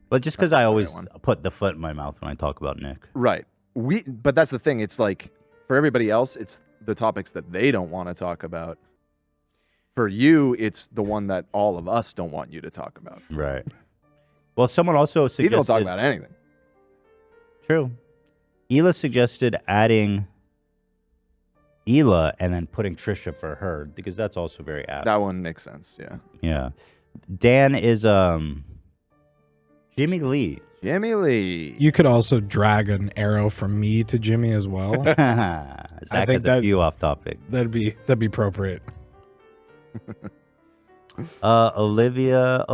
But just because I always put the foot in my mouth when I talk about Nick. Right. But that's the thing. It's like, for everybody else, it's the topics that they don't want to talk about. For you, it's the one that all of us don't want you to talk about. Right. Well, someone also suggested... You don't talk about anything. True. Hila suggested adding Hila and then putting Trisha for her, because that's also very apt. That one makes sense, yeah. Yeah. Dan is Jimmy Lee. Jimmy Lee. You could also drag an arrow from me to Jimmy as well. Zach has a few off topic. That'd be appropriate. Olivia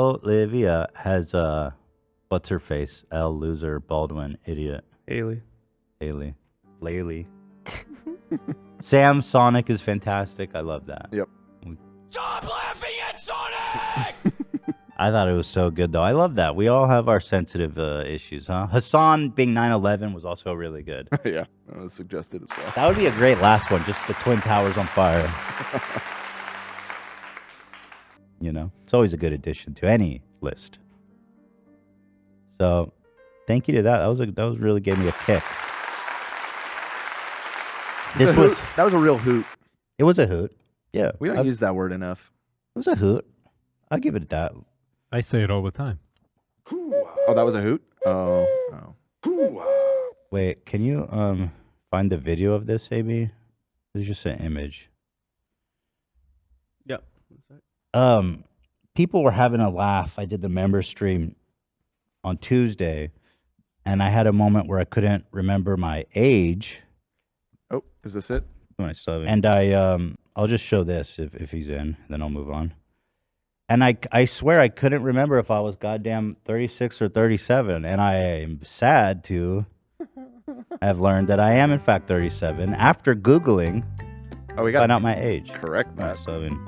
has what's her face? L loser Baldwin idiot. Haley. Laylee. Sam Sonic is fantastic. I love that. Yep. Stop laughing at Sonic! I thought it was so good though. I love that. We all have our sensitive issues, huh? Hassan being 9/11 was also really good. Yeah, that was suggested as well. That would be a great last one. Just the Twin Towers on fire. You know, it's always a good addition to any list. So, thank you to that. That was really gave me a kick. That was a real hoot. It was a hoot. Yeah, we don't use that word enough. It was a hoot. I'll give it that. I say it all the time. Oh, that was a hoot? Oh. Wait, can you find the video of this, AB? It's just an image. Yep. People were having a laugh. I did the member stream on Tuesday, and I had a moment where I couldn't remember my age. Oh, is this it? And I'll just show this if he's in, then I'll move on. And I swear I couldn't remember if I was goddamn 36 or 37, and I am sad to have learned that I am in fact 37 after Googling. Oh, we got find out my age. Correct that. So am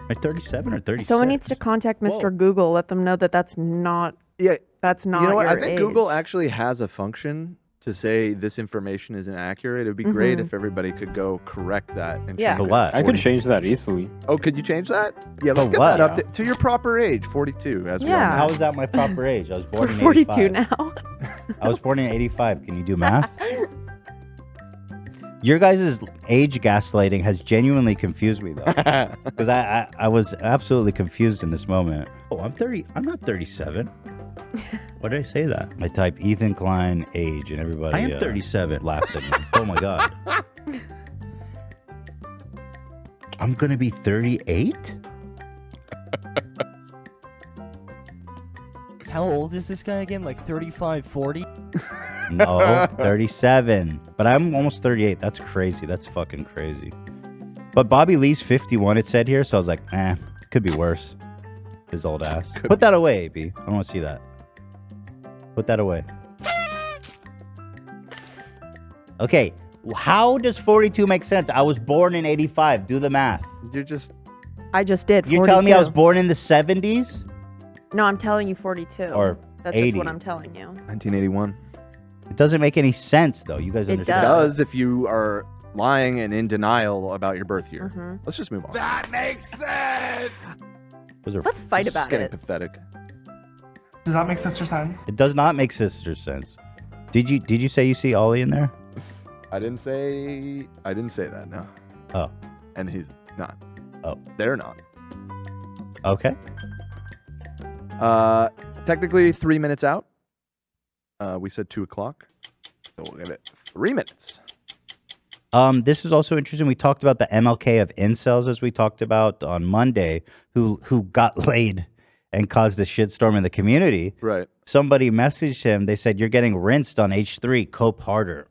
I 37 or 36? Someone needs to contact Mr. Google. Let them know that that's not. Yeah, that's not. You know what? I your think age. Google actually has a function to say this information is inaccurate. It would be great if everybody could go correct that. And Yeah. change it. I could change that easily. Oh, could you change that? Yeah, let's get that up to your proper age, 42. As we all know. How is that my proper age? I was born in 42 85. now. I was born in 85. Can you do math? Your guys' age gaslighting has genuinely confused me, though. Because I was absolutely confused in this moment. Oh, I'm 30. I'm not 37. Why did I say that? I type Ethan Klein age, and everybody. I am 37. Laughed at me. Oh my god. I'm gonna be 38. How old is this guy again? Like 35, 40? No, 37. But I'm almost 38. That's crazy. That's fucking crazy. But Bobby Lee's 51, it said here, so I was like, it could be worse. His old ass. Put that away, AB. I don't want to see that. Put that away. Okay, how does 42 make sense? I was born in 85. Do the math. You're just... I just did. You're telling me I was born in the 70s? No, I'm telling you 42. Or That's 80. just what I'm telling you. 1981. It doesn't make any sense, though. You guys It understand? It does if you are lying and in denial about your birth year. Mhm. Let's just move on. That makes sense. Let's fight This is about getting it. pathetic. Does that make sister sense? It does not make sister sense. Did you say you see Ollie in there? I didn't say that, no. Oh. And he's not. Oh. They're not. Okay. Technically 3 minutes out. We said 2 o'clock. So we'll give it 3 minutes. This is also interesting. We talked about the MLK of incels, as we talked about on Monday, who got laid and caused a shitstorm in the community. Right. Somebody messaged him. They said, "You're getting rinsed on H3. Cope harder."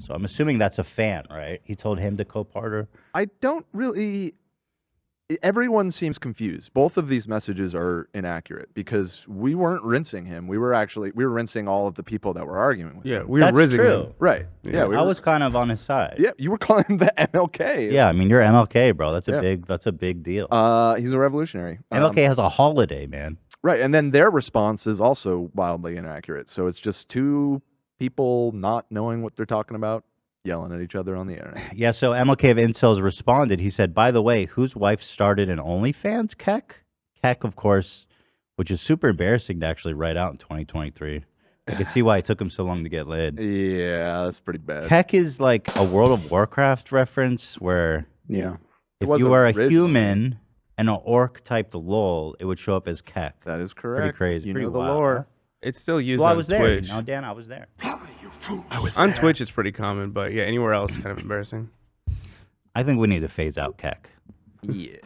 So I'm assuming that's a fan, right? He told him to cope harder. I don't really... Everyone seems confused. Both of these messages are inaccurate because we weren't rinsing him. We were rinsing all of the people that were arguing with him. we were That's rizzing true. him. Right. Yeah, I was kind of on his side. Yeah, you were calling him the MLK. Yeah, I mean, you're MLK, bro. That's a Yeah. big deal. He's a revolutionary. MLK has a holiday, man. Right, and then their response is also wildly inaccurate. So it's just two people not knowing what they're talking about, yelling at each other on the internet. Yeah, so MLK of Incels responded. He said, "By the way, whose wife started an OnlyFans? Keck? Keck, of course, which is super embarrassing to actually write out in 2023. I can see why it took him so long to get laid. Yeah, that's pretty bad. Keck is like a World of Warcraft reference where Yeah. It if was you were a originally. human and an orc typed lol, it would show up as Keck. That is Pretty correct. crazy. You Pretty know the wild, lore. huh? It's still used Well, I on was there. Twitch. Now, Dan, I was there. On Twitch, it's pretty common, but yeah, anywhere else, kind of embarrassing. I think we need to phase out Keck. Yeah.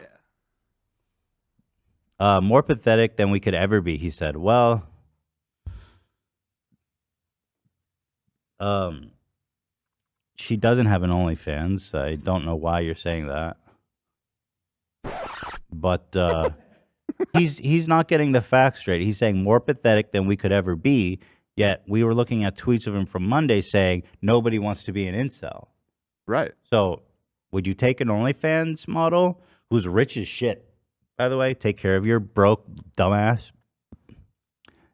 More pathetic than we could ever be, he said. Well, she doesn't have an OnlyFans. I don't know why you're saying that. But he's not getting the facts straight. He's saying more pathetic than we could ever be, yet we were looking at tweets of him from Monday saying nobody wants to be an incel. Right. So would you take an OnlyFans model who's rich as shit, by the way, take care of your broke dumbass,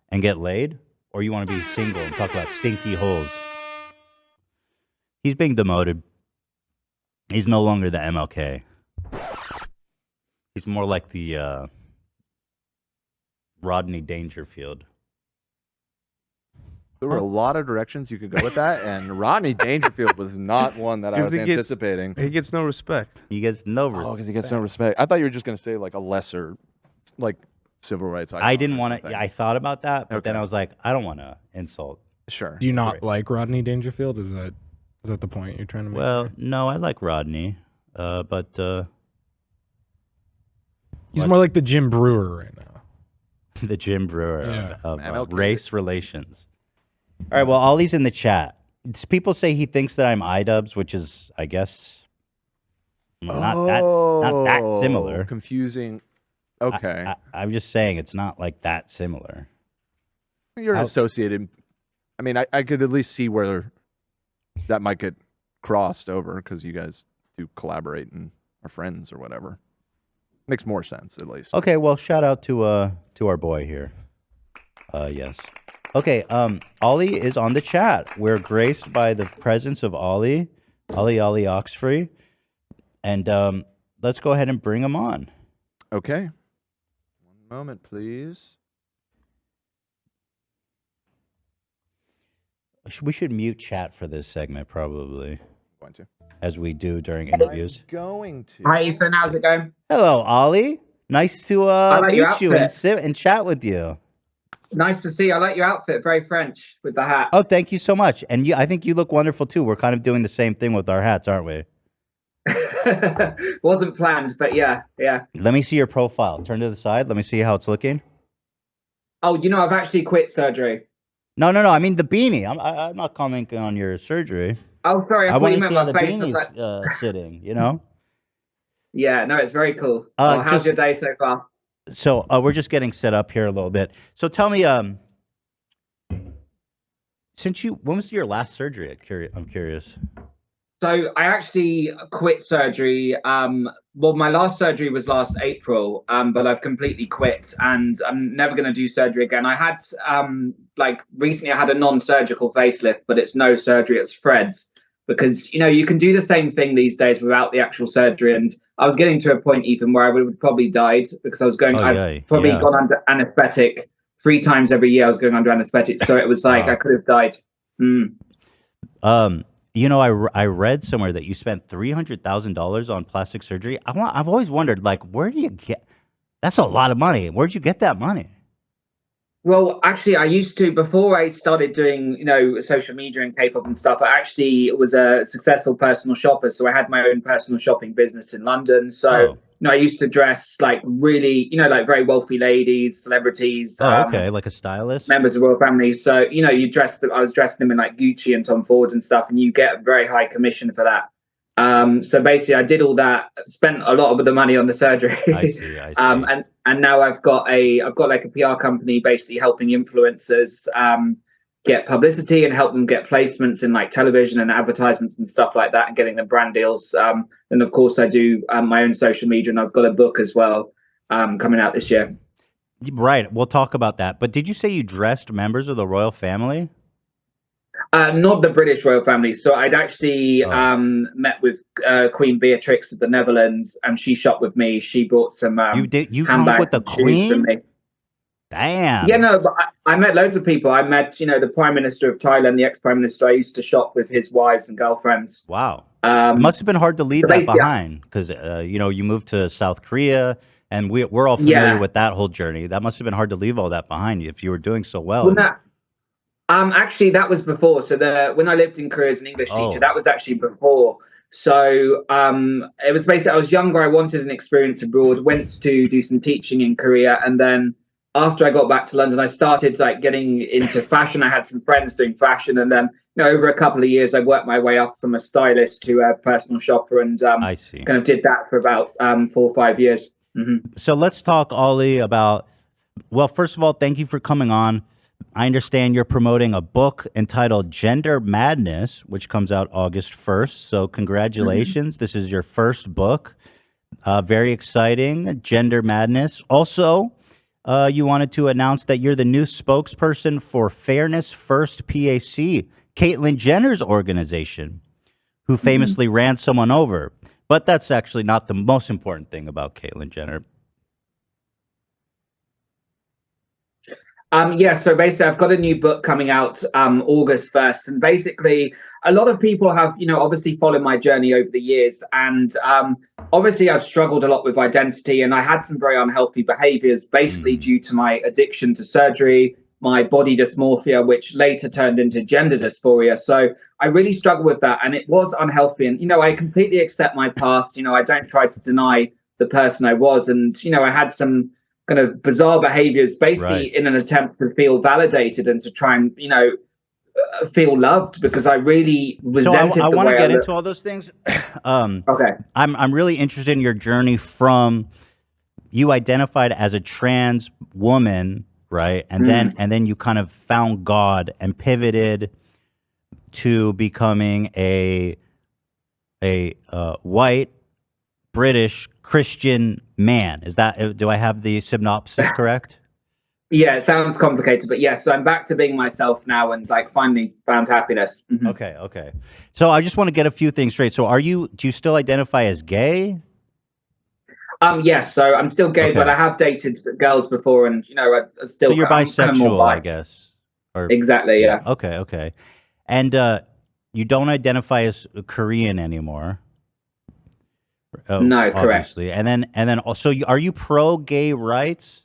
and get laid? Or you want to be single and talk about stinky holes? He's being demoted. He's no longer the MLK. He's more like the Rodney Dangerfield. There were a lot of directions you could go with that, and Rodney Dangerfield was not one that I 'Cause was he gets- anticipating. He gets no respect. He gets no respect. Oh, because he gets no respect. I thought you were just going to say like a lesser, like civil rights icon. I didn't or want to. something. I thought about that, but then Okay. I was like, I don't want to insult Sure. Do you not like Rodney Dangerfield? Is that the point you're trying to make? Well, no, I like Rodney, but he's more like the Jim Brewer right now. the Jim Brewer Yeah. of race relations. All right, well, Ollie's in the chat. People say he thinks that I'm iDubbbz, which is, I guess, not that similar. Confusing. Okay. I'm just saying it's not like that similar. You're associated. I mean, I could at least see where that might get crossed over because you guys do collaborate and are friends or whatever. Makes more sense, at least. Okay, well, shout out to our boy here. Yes. Okay, Ollie is on the chat. We're graced by the presence of Ollie Oxfrey. And let's go ahead and bring him on. Okay. One moment, please. We should mute chat for this segment, probably. Going to. As we do during interviews. Going to. Hi, Ethan. How's it going? Hello, Ollie. Nice to like your meet you and outfit. sit and chat with you. Nice to see you. I like your outfit. Very French with the hat. Oh, thank you so much. And I think you look wonderful too. We're kind of doing the same thing with our hats, aren't we? Wasn't planned, but yeah. Let me see your profile. Turn to the side. Let me see how it's looking. Oh, I've actually quit surgery. No. I mean the beanie. I'm not commenting on your surgery. Oh, sorry. I thought want you to meant see how my the face. I was beanie's like... sitting. You know. Yeah. No, it's very cool. Well, how's your day so far? So we're just getting set up here a little bit. So tell me, when was your last surgery? I'm curious. So I actually quit surgery. Well, my last surgery was last April, but I've completely quit, and I'm never going to do surgery again. I had recently I had a non-surgical facelift, but it's no surgery. It's Fred's, because you can do the same thing these days without the actual surgery. And I was getting to a point, Ethan, where I would have probably died because I was going. I've probably gone under anesthetic 3 times every year. I was going under anesthetic, so it was like I could have died. I read somewhere that you spent $300,000 on plastic surgery. I've always wondered, like, where do you get? That's a lot of money. Where'd you get that money? Well, actually, I used to, before I started doing, social media and K-pop and stuff, I actually was a successful personal shopper. So I had my own personal shopping business in London. So, I used to dress like really, like very wealthy ladies, celebrities. Okay, like a stylist? Members of royal family. So, I was dressing them in like Gucci and Tom Ford and stuff, and you get a very high commission for that. So basically I did all that, spent a lot of the money on the surgery. I see. And now I've got like a PR company basically helping influencers get publicity and help them get placements in like television and advertisements and stuff like that, and getting them brand deals. And of course I do my own social media, and I've got a book as well coming out this year. Right. We'll talk about that. But did you say you dressed members of the royal family? Not the British royal family. So I'd actually met with Queen Beatrix of the Netherlands, and she shopped with me. She brought some you hung with the Queen? Damn. Yeah, no, but I met loads of people. I met, the Prime Minister of Thailand, the ex-Prime Minister. I used to shop with his wives and girlfriends. Wow. It must have been hard to leave that behind because, you moved to South Korea, and we're all familiar with that whole journey. That must have been hard to leave all that behind if you were doing so well. Actually, that was before. So when I lived in Korea as an English teacher, that was actually before. So it was basically, I was younger. I wanted an experience abroad, went to do some teaching in Korea. And then after I got back to London, I started like getting into fashion. I had some friends doing fashion. And then over a couple of years, I worked my way up from a stylist to a personal shopper, and I see. Kind of did that for about 4 or 5 years. Mm-hmm. So let's talk, Ollie, about, well, first of all, thank you for coming on. I understand you're promoting a book entitled Gender Madness, which comes out August 1st. So congratulations. This is your first book. Very exciting. Gender Madness. Also, you wanted to announce that you're the new spokesperson for Fairness First PAC, Caitlyn Jenner's organization, who famously ran someone over. But that's actually not the most important thing about Caitlyn Jenner. So basically I've got a new book coming out August 1st, and basically a lot of people have, obviously followed my journey over the years, and obviously I've struggled a lot with identity, and I had some very unhealthy behaviors basically due to my addiction to surgery, my body dysmorphia, which later turned into gender dysphoria. So I really struggled with that, and it was unhealthy. And I completely accept my past. I don't try to deny the person I was, and I had some kind of bizarre behaviors, basically in an attempt to feel validated and to try and feel loved, because I really resented. So I the want to way get I into all those things. Okay. I'm really interested in your journey from you identified as a trans woman, right? And then you kind of found God and pivoted to becoming a white British Christian man. Is that, do I have the synopsis correct? Yeah, it sounds complicated, but yes, so I'm back to being myself now and like finally found happiness. Mhm. Okay. So I just want to get a few things straight. So do you still identify as gay? Yes, so I'm still gay, but Okay. I have dated girls before, and I still. So you're I'm kind of more bisexual, bi. I guess. Or Exactly, yeah. Okay. And you don't identify as Korean anymore. No, correct. Obviously. And then also, are you pro gay rights?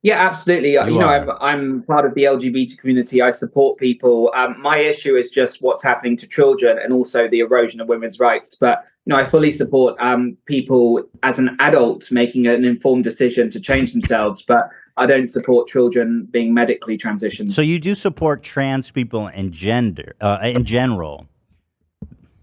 Yeah, absolutely. You I'm part of the LGBT community. I support people. My issue is just what's happening to children and also the erosion of women's rights. But I fully support people as an adult making an informed decision to change themselves. But I don't support children being medically transitioned. So you do support trans people in general.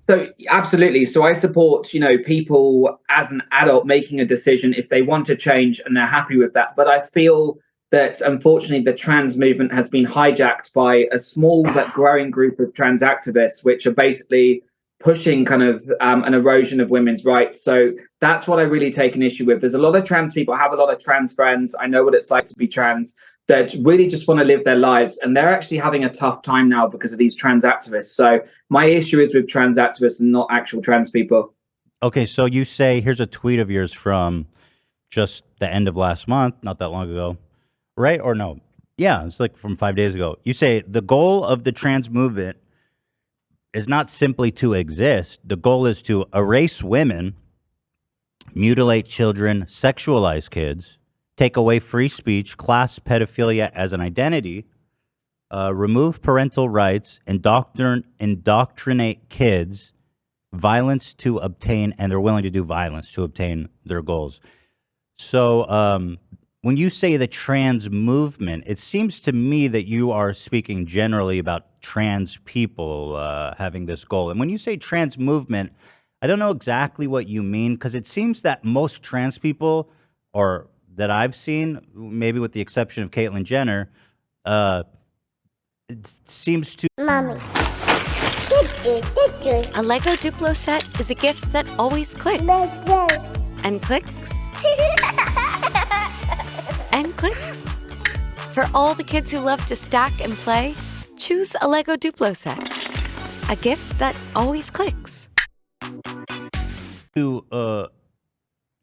So absolutely. So I support, people as an adult making a decision if they want to change and they're happy with that. But I feel that unfortunately the trans movement has been hijacked by a small but growing group of trans activists, which are basically pushing kind of an erosion of women's rights. So that's what I really take an issue with. There's a lot of trans people. I have a lot of trans friends. I know what it's like to be trans, that really just want to live their lives, and they're actually having a tough time now because of these trans activists. So my issue is with trans activists and not actual trans people. Okay, so you say, here's a tweet of yours from just the end of last month, not that long ago, right? Or no? Yeah, it's like from 5 days ago. You say, the goal of the trans movement is not simply to exist. The goal is to erase women, mutilate children, sexualize kids, take away free speech, class pedophilia as an identity, remove parental rights, indoctrinate kids, violence to obtain, and they're willing to do violence to obtain their goals. So when you say the trans movement, it seems to me that you are speaking generally about trans people having this goal. And when you say trans movement, I don't know exactly what you mean, because it seems that most trans people, or that I've seen, maybe with the exception of Caitlyn Jenner, it seems to... Mommy. A Lego Duplo set is a gift that always clicks. And clicks. And clicks. For all the kids who love to stack and play, choose a Lego Duplo set. A gift that always clicks. To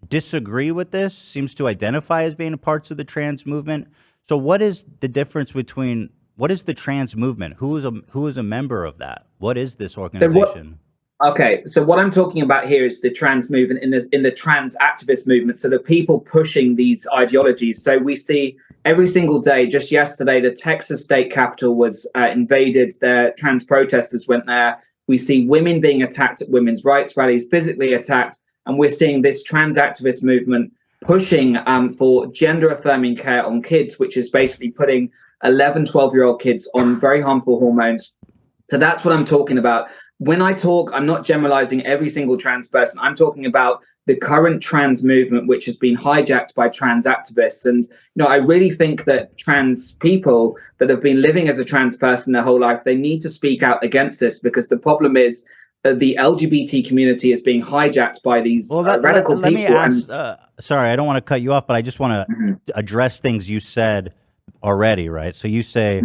disagree with this, seems to identify as being parts of the trans movement. So what is the difference between, what is the trans movement? Who is a member of that? What is this organization? Okay, so what I'm talking about here is the trans movement in the trans activist movement. So the people pushing these ideologies. So we see every single day, just yesterday, the Texas state capitol was invaded. The trans protesters went there. We see women being attacked at women's rights rallies, physically attacked. And we're seeing this trans activist movement pushing for gender affirming care on kids, which is basically putting 11, 12-year-old kids on very harmful hormones. So that's what I'm talking about. When I talk, I'm not generalizing every single trans person. I'm talking about the current trans movement, which has been hijacked by trans activists. And, I really think that trans people that have been living as a trans person their whole life, they need to speak out against this, because the problem is that the LGBT community is being hijacked by these radical let people. me ask, sorry, I don't want to cut you off, but I just want to address things you said already, right? So you say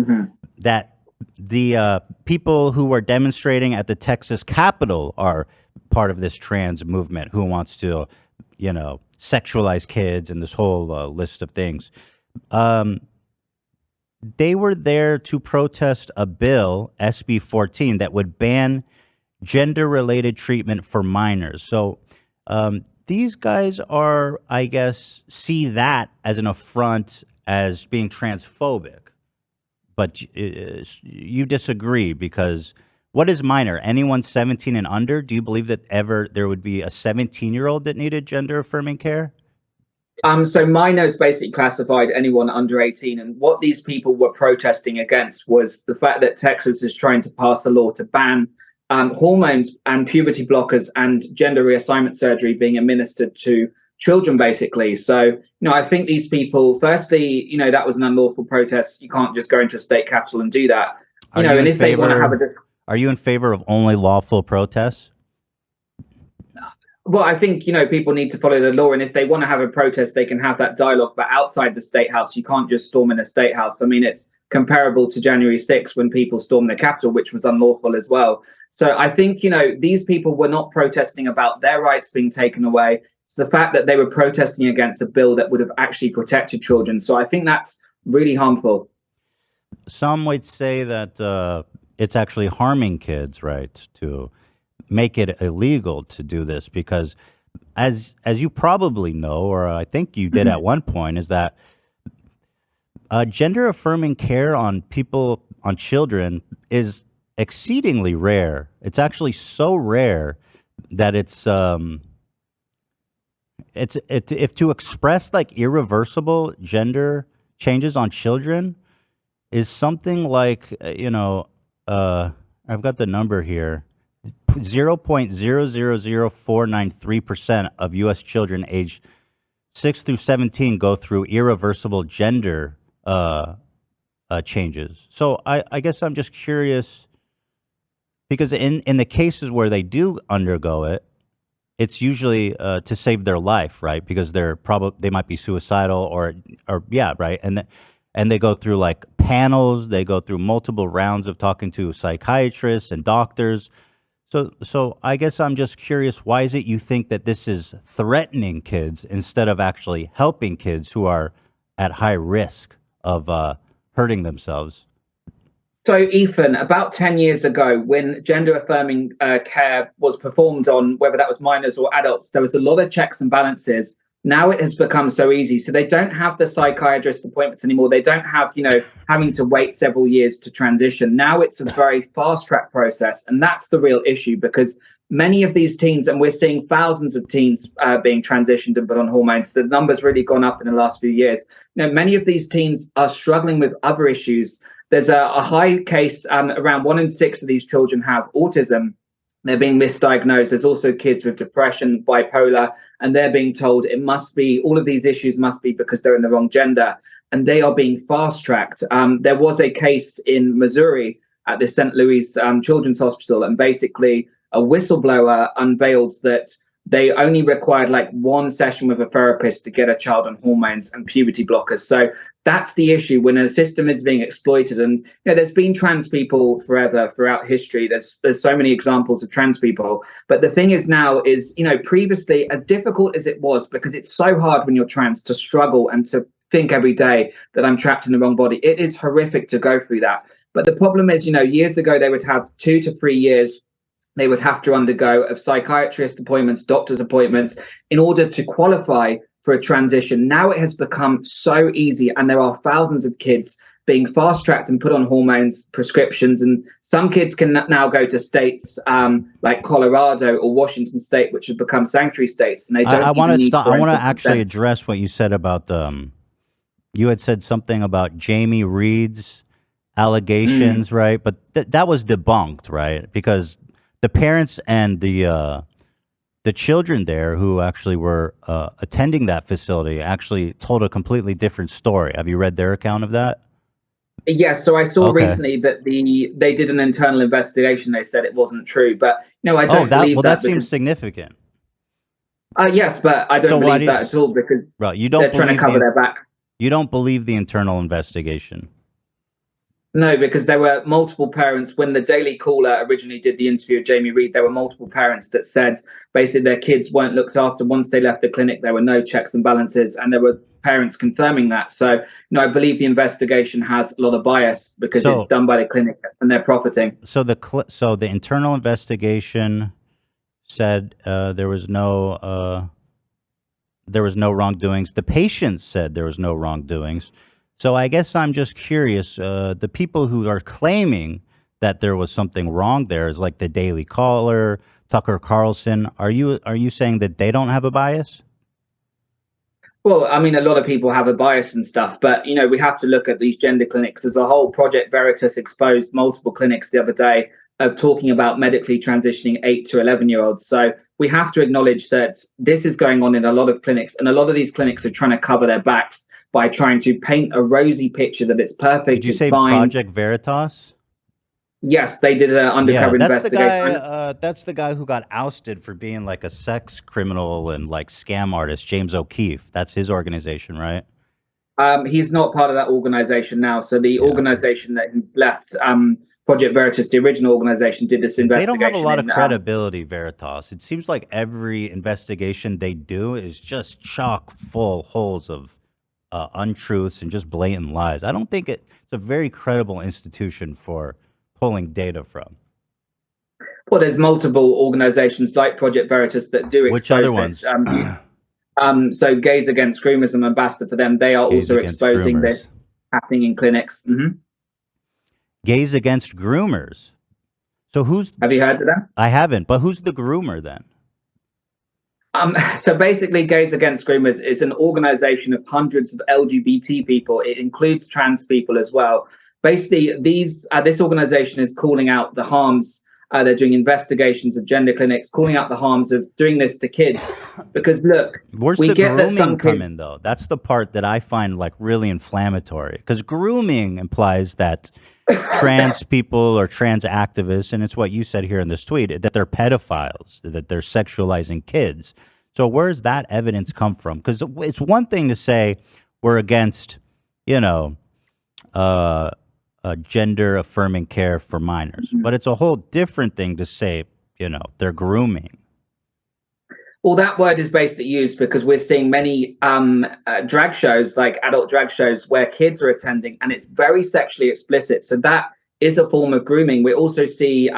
that the people who are demonstrating at the Texas Capitol are part of this trans movement who wants to, sexualize kids and this whole list of things. They were there to protest a bill, SB 14, that would ban gender-related treatment for minors. So these guys are, I guess, see that as an affront, as being transphobic. but you disagree because what is minor? Anyone 17 and under? Do you believe that ever there would be a 17-year-old that needed gender affirming care? So minors basically classified anyone under 18, and what these people were protesting against was the fact that Texas is trying to pass a law to ban hormones and puberty blockers and gender reassignment surgery being administered to children, basically. So, I think these people, firstly, that was an unlawful protest. You can't just go into a state capitol and do that. Are you And in if they want to have favor? Are you in favor of only lawful protests? Well, I think, people need to follow the law. And if they want to have a protest, they can have that dialogue. But outside the State House, you can't just storm in a State House. I mean, it's comparable to January 6th when people stormed the Capitol, which was unlawful as well. So I think, these people were not protesting about their rights being taken away. It's the fact that they were protesting against a bill that would have actually protected children. So I think that's really harmful. Some would say that it's actually harming kids, right, to make it illegal to do this because as you probably know, or I think you did at one point, is that gender affirming care on children is exceedingly rare. It's actually so rare that if to express like irreversible gender changes on children is something like, I've got the number here. 0.000493% of U.S. children aged 6 through 17 go through irreversible gender changes. So I guess I'm just curious because in the cases where they do undergo it, it's usually to save their life, right? Because they might be suicidal or yeah, right, and they go through like panels, they go through multiple rounds of talking to psychiatrists and doctors. So I guess I'm just curious, why is it you think that this is threatening kids instead of actually helping kids who are at high risk of hurting themselves? So, Ethan, about 10 years ago, when gender affirming care was performed on whether that was minors or adults, there was a lot of checks and balances. Now it has become so easy. So they don't have the psychiatrist appointments anymore. They don't have, having to wait several years to transition. Now it's a very fast track process. And that's the real issue because many of these teens, and we're seeing thousands of teens being transitioned and put on hormones. The number's really gone up in the last few years. Many of these teens are struggling with other issues. There's a high case, around 1 in 6 of these children have autism. They're being misdiagnosed. There's also kids with depression, bipolar, and they're being told all of these issues must be because they're in the wrong gender. And they are being fast-tracked. There was a case in Missouri at the St. Louis Children's Hospital, and basically a whistleblower unveiled that they only required like one session with a therapist to get a child on hormones and puberty blockers. So that's the issue when a system is being exploited. And there's been trans people forever throughout history. There's so many examples of trans people. But the thing is now is, previously, as difficult as it was, because it's so hard when you're trans to struggle and to think every day that I'm trapped in the wrong body. It is horrific to go through that. But the problem is, years ago, they would have 2 to 3 years they would have to undergo of psychiatrist appointments, doctor's appointments in order to qualify for a transition. Now it has become so easy, and there are thousands of kids being fast-tracked and put on hormones, prescriptions, and some kids can now go to states like Colorado or Washington State, which have become sanctuary states, and they don't. I want to actually address what you said about you had said something about Jamie Reed's allegations, right? But that was debunked, right? Because the parents and the children there who actually were attending that facility actually told a completely different story. Have you read their account of that? Yes, so I saw recently that they did an internal investigation. They said it wasn't true, but I don't believe that. That seems significant. Yes, but I don't believe that at all because they're trying to cover their back. You don't believe the internal investigation? No, because there were multiple parents. When the Daily Caller originally did the interview with Jamie Reed, there were multiple parents that said basically their kids weren't looked after. Once they left the clinic, there were no checks and balances, and there were parents confirming that. So, I believe the investigation has a lot of bias because it's done by the clinic and they're profiting. So the internal investigation said there was no wrongdoings. The patients said there was no wrongdoings. So I guess I'm just curious. The people who are claiming that there was something wrong there is like the Daily Caller, Tucker Carlson. Are you saying that they don't have a bias? Well, I mean, a lot of people have a bias and stuff, but we have to look at these gender clinics as a whole. Project Veritas exposed multiple clinics the other day of talking about medically transitioning 8 to 11-year-olds. So we have to acknowledge that this is going on in a lot of clinics, and a lot of these clinics are trying to cover their backs by trying to paint a rosy picture that it's perfect. Did you it's say fine. Project Veritas? Yes, they did an undercover that's the investigation. guy. That's the guy who got ousted for being like a sex criminal and like scam artist, James O'Keefe. That's his organization, right? He's not part of that organization now. So the organization that he left, Project Veritas, the original organization, did this investigation. They don't have a lot of credibility, Veritas. It seems like every investigation they do is just chock full holes of untruths and just blatant lies. I don't think it's a very credible institution for pulling data from. Well, there's multiple organizations like Project Veritas that do expose Which other ones? So Gays Against Groomers, I'm ambassador for them. They are Gays also Against exposing Groomers. this happening in clinics. Gays Against Groomers. So who's? Have you heard of them? I haven't, but who's the groomer then? So basically, Gays Against Groomers is an organization of hundreds of LGBT people. It includes trans people as well. Basically, this organization is calling out the harms. They're doing investigations of gender clinics, calling out the harms of doing this to kids. Because look, where's we the get that grooming some come kids, in though? That's the part that I find like really inflammatory. Because grooming implies that trans people or trans activists, and it's what you said here in this tweet, that they're pedophiles, that they're sexualizing kids. So where's that evidence come from? Because it's one thing to say we're against, gender affirming care for minors, but it's a whole different thing to say, they're grooming. Well, that word is basically used because we're seeing many drag shows, like adult drag shows, where kids are attending, and it's very sexually explicit. So that is a form of grooming. We also see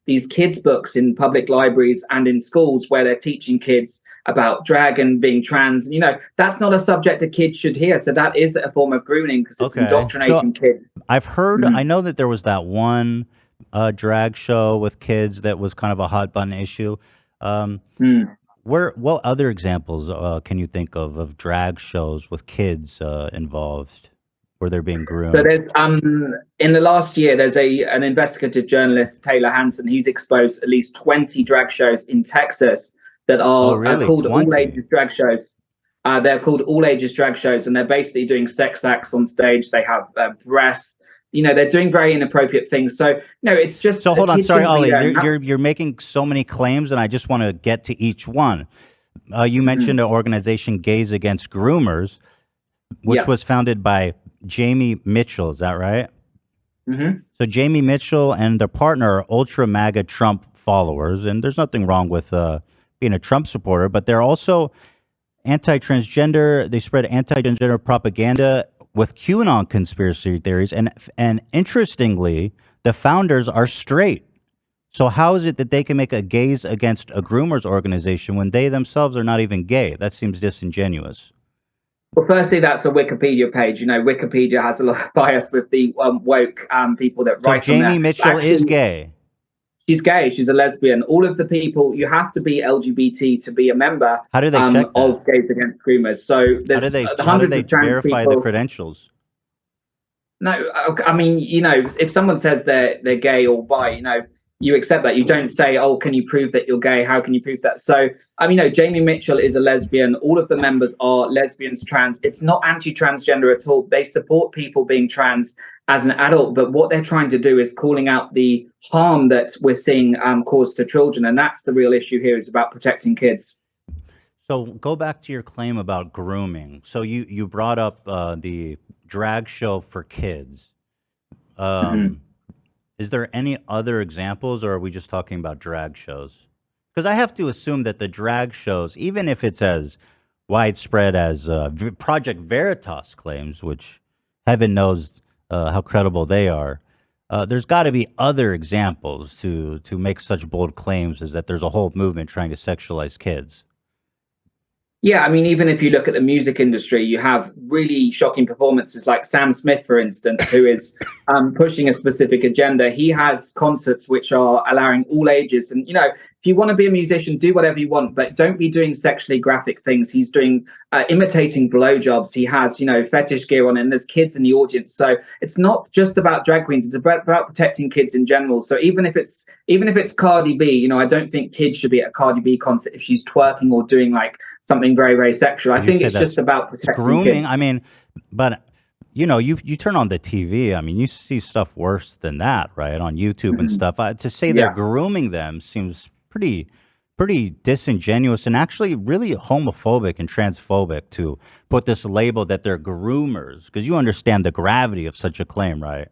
these kids' books in public libraries and in schools where they're teaching kids about drag and being trans. That's not a subject a kid should hear. So that is a form of grooming because it's indoctrinating kids. I've heard, I know that there was that one drag show with kids that was kind of a hot button issue. What other examples can you think of drag shows with kids involved where they're being groomed? So there's in the last year, there's an investigative journalist, Taylor Hansen. He's exposed at least 20 drag shows in Texas that are called 20? all ages drag shows. They're called all ages drag shows, and they're basically doing sex acts on stage. They have breasts. They're doing very inappropriate things. So it's just. So hold on, sorry, Ollie. You're making so many claims, and I just want to get to each one. You mentioned an organization, Gays Against Groomers, which was founded by Jamie Mitchell. Is that right? So Jamie Mitchell and their partner are ultra MAGA Trump followers, and there's nothing wrong with being a Trump supporter, but they're also anti-transgender. They spread anti-transgender propaganda with QAnon conspiracy theories, and interestingly, the founders are straight. So how is it that they can make a Gays Against a Groomers organization when they themselves are not even gay? That seems disingenuous. Well, firstly, that's a Wikipedia page. Wikipedia has a lot of bias with the woke people that write So on there. Jamie Mitchell is gay. She's gay. She's a lesbian. All of the people, you have to be LGBT to be a member. How do they check that? Of Gays Against Groomers? So there's How do they of trans verify people. the credentials? No, I mean, if someone says they're gay or bi, you accept that. You don't say, "Oh, can you prove that you're gay? How can you prove that?" So, Jamie Mitchell is a lesbian. All of the members are lesbians, trans. It's not anti-transgender at all. They support people being trans as an adult, but what they're trying to do is calling out the harm that we're seeing caused to children, and that's the real issue here. Is about protecting kids. So go back to your claim about grooming. So you brought up the drag show for kids. Is there any other examples, or are we just talking about drag shows? Because I have to assume that the drag shows, even if it's as widespread as Project Veritas claims, which heaven knows how credible they are, there's got to be other examples to make such bold claims as that there's a whole movement trying to sexualize kids. Yeah, I mean, even if you look at the music industry, you have really shocking performances like Sam Smith, for instance, who is pushing a specific agenda. He has concerts which are allowing all ages. And, if you want to be a musician, do whatever you want, but don't be doing sexually graphic things. He's doing imitating blowjobs. He has, fetish gear on, and there's kids in the audience. So it's not just about drag queens. It's about protecting kids in general. So even if it's Cardi B, I don't think kids should be at a Cardi B concert if she's twerking or doing like something very, very sexual. I think it's just about protecting grooming. kids. I mean, but you turn on the TV. I mean, you see stuff worse than that, right? On YouTube and stuff. To say they're grooming them seems pretty disingenuous and actually really homophobic and transphobic to put this label that they're groomers, because you understand the gravity of such a claim, right?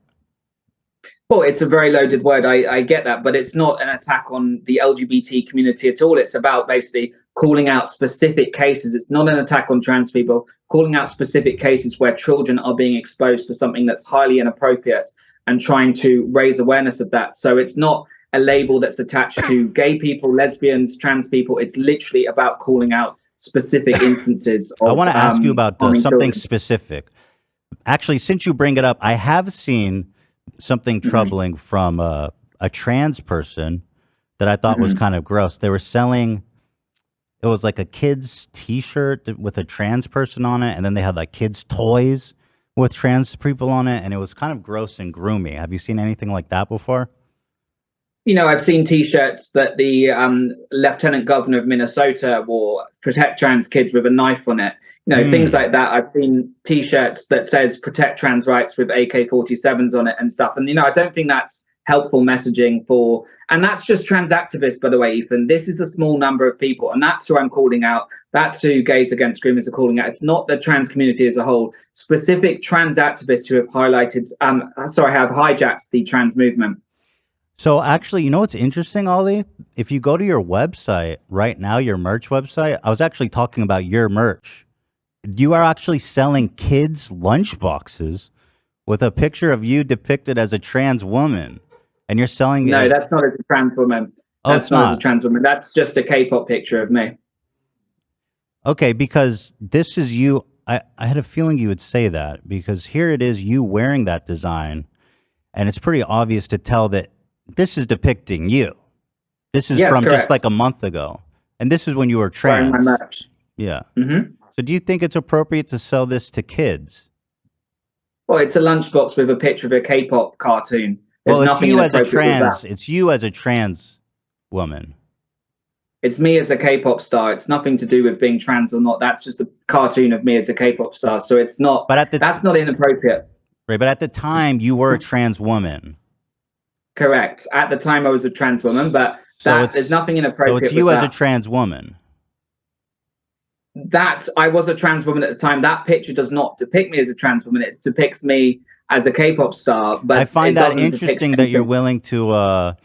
Well, it's a very loaded word. I get that, but it's not an attack on the LGBT community at all. It's about basically calling out specific cases. It's not an attack on trans people, calling out specific cases where children are being exposed to something that's highly inappropriate and trying to raise awareness of that. So it's not a label that's attached to gay people, lesbians, trans people. It's literally about calling out specific instances of I want to ask you about harming something children. specific. Actually, since you bring it up, I have seen something troubling from a trans person that I thought was kind of gross. They were selling, it was like a kid's t-shirt with a trans person on it, and then they had like kids' toys with trans people on it, and it was kind of gross and groomy. Have you seen anything like that before? I've seen T-shirts that the Lieutenant Governor of Minnesota wore, "Protect Trans Kids" with a knife on it. Things like that. I've seen T-shirts that says "Protect Trans Rights" with AK-47s on it and stuff. And I don't think that's helpful messaging for. And that's just trans activists, by the way, Ethan. This is a small number of people, and that's who I'm calling out. That's who Gays Against Groomers are calling out. It's not the trans community as a whole. Specific trans activists who have have hijacked the trans movement. So actually, you know what's interesting, Ollie? If you go to your website right now, your merch website, I was actually talking about your merch. You are actually selling kids' lunch boxes with a picture of you depicted as a trans woman, and you're selling. No, that's not as a trans woman. That's it's not not as a trans woman. That's just a K-pop picture of me. Okay, because this is you. I had a feeling you would say that, because here it is, you wearing that design, and it's pretty obvious to tell that this is depicting you. This is from correct. just like a month ago, and this is when you were Wearing trans. my merch. Yeah. Mm-hmm. So do you think it's appropriate to sell this to kids? Well, it's a lunchbox with a picture of a K-pop cartoon. There's Well, it's nothing you as a inappropriate with trans. that. It's you as a trans woman. It's me as a K-pop star. It's nothing to do with being trans or not. That's just a cartoon of me as a K-pop star. So it's not. But that's not inappropriate. Right, but at the time you were a trans woman. Correct. At the time, I was a trans woman, but there's nothing inappropriate. So it's you with as that. a trans woman. That I was a trans woman at the time. That picture does not depict me as a trans woman. It depicts me as a K-pop star. But I find it that doesn't interesting depict that you're anything. willing to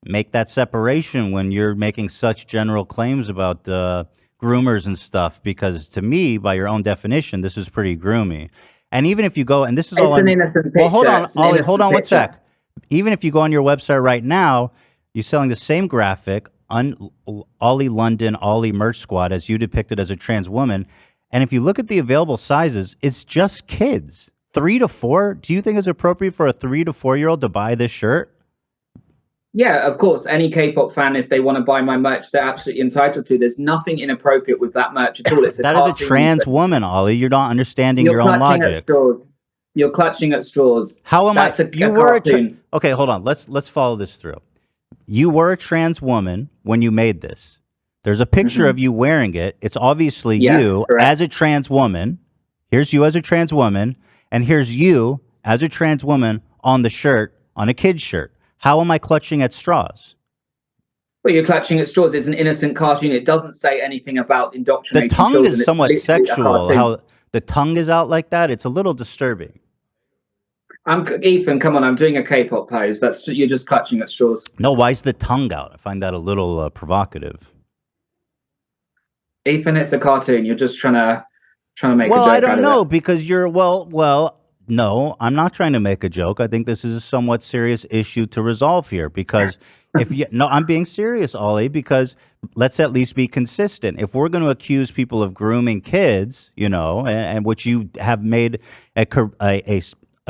make that separation when you're making such general claims about groomers and stuff. Because to me, by your own definition, this is pretty groomy. And even if you go, and this is It's an innocent well, hold picture. on, It's an Ollie, hold innocent on one picture. sec. Even if you go on your website right now, you're selling the same graphic, Ollie London, Ollie Merch Squad, as you depicted as a trans woman. And if you look at the available sizes, it's just kids. 3 to 4. Do you think it's appropriate for a 3 to 4-year-old to buy this shirt? Yeah, of course. Any K-pop fan, if they want to buy my merch, they're absolutely entitled to. There's nothing inappropriate with that merch at all. It's That is a trans woman, Ollie. You're not understanding You're your own clutching at logic. straws. You're clutching at straws. How am That's I? You a were cartoon. okay. Hold on. Let's follow this through. You were a trans woman when you made this. There's a picture of you wearing it. It's obviously you as a trans woman. Here's you as a trans woman, and here's you as a trans woman on the shirt, on a kid's shirt. How am I clutching at straws? Well, you're clutching at straws. It's an innocent cartoon. It doesn't say anything about The indoctrinating tongue children. is It's somewhat literally a sexual. cartoon. How the tongue is out like that. It's a little disturbing. Ethan, come on. I'm doing a K-pop pose. You're just clutching at straws. No, why is the tongue out? I find that a little provocative. Ethan, it's a cartoon. You're just trying to make Well, a joke I out don't of know it. because you're no, I'm not trying to make a joke. I think this is a somewhat serious issue to resolve here because if you no, I'm being serious, Ollie, because let's at least be consistent. If we're going to accuse people of grooming kids, and which you have made a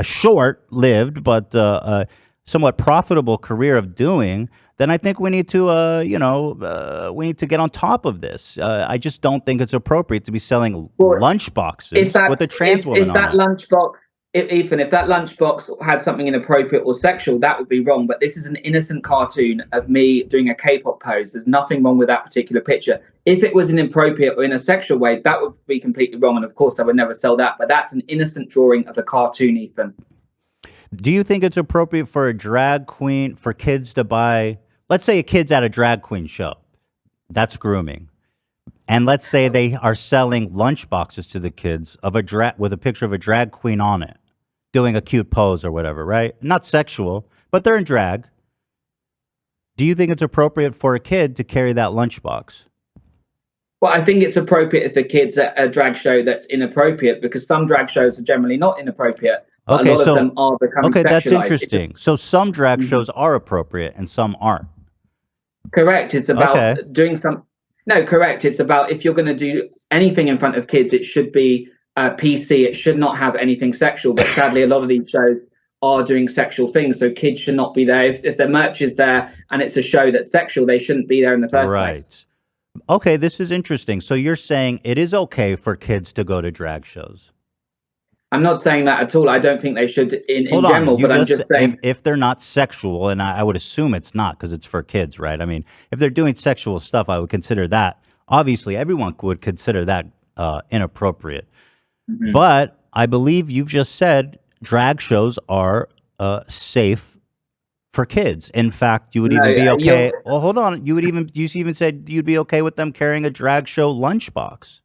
short-lived but somewhat profitable career of doing, then I think we need to, we need to get on top of this. I just don't think it's appropriate to be selling lunch boxes with a trans woman if that on it. lunchbox, Ethan, if that lunchbox had something inappropriate or sexual, that would be wrong. But this is an innocent cartoon of me doing a K-pop pose. There's nothing wrong with that particular picture. If it was inappropriate or in a sexual way, that would be completely wrong. And of course, I would never sell that. But that's an innocent drawing of a cartoon, Ethan. Do you think it's appropriate for a drag queen, for kids to buy, let's say a kid's at a drag queen show, that's grooming. And let's say they are selling lunch boxes to the kids of with a picture of a drag queen on it, doing a cute pose or whatever, right? Not sexual, but they're in drag. Do you think it's appropriate for a kid to carry that lunchbox? Well, I think it's appropriate if the kid's at a drag show that's inappropriate, because some drag shows are generally not inappropriate. But a lot of them are becoming sexualized. That's interesting. So some drag shows are appropriate and some aren't. Correct. It's about doing some. No, correct. It's about if you're going to do anything in front of kids, it should be PC. It should not have anything sexual. But sadly, a lot of these shows are doing sexual things, so kids should not be there. If the merch is there and it's a show that's sexual, they shouldn't be there in the first place. Okay, this is interesting. So you're saying it is okay for kids to go to drag shows? I'm not saying that at all. I don't think they should in general, but I'm just saying if they're not sexual, and I would assume it's not because it's for kids, right? I mean, if they're doing sexual stuff, I would consider that. Obviously, everyone would consider that inappropriate. Mm-hmm. But I believe you've just said drag shows are safe for kids. In fact, you would even be okay. Well, hold on. You even said you'd be okay with them carrying a drag show lunchbox.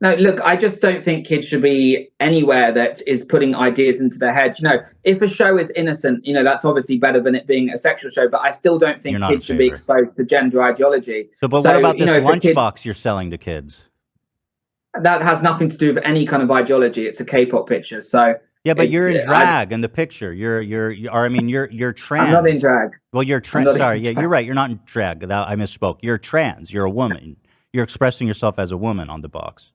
No, look, I just don't think kids should be anywhere that is putting ideas into their heads. If a show is innocent, that's obviously better than it being a sexual show, but I still don't think kids should be exposed to gender ideology. But what about this lunchbox you're selling to kids? That has nothing to do with any kind of ideology. It's a K-pop picture. So yeah, but you're in drag in the picture. You're trans. I'm not in drag. Well, you're trans. Sorry, yeah, you're right. You're not in drag. I misspoke. You're trans. You're a woman. You're expressing yourself as a woman on the box.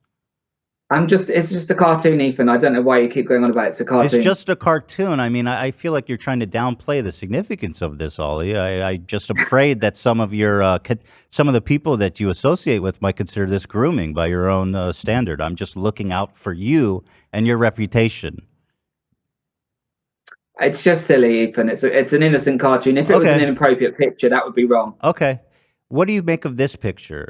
It's just a cartoon, Ethan. I don't know why you keep going on about it's a cartoon. It's just a cartoon. I mean, I feel like you're trying to downplay the significance of this, Ollie. I'm just afraid that some of the people that you associate with might consider this grooming by your own standard. I'm just looking out for you and your reputation. It's just silly, Ethan. It's an innocent cartoon. If it was an inappropriate picture, that would be wrong. Okay. What do you make of this picture?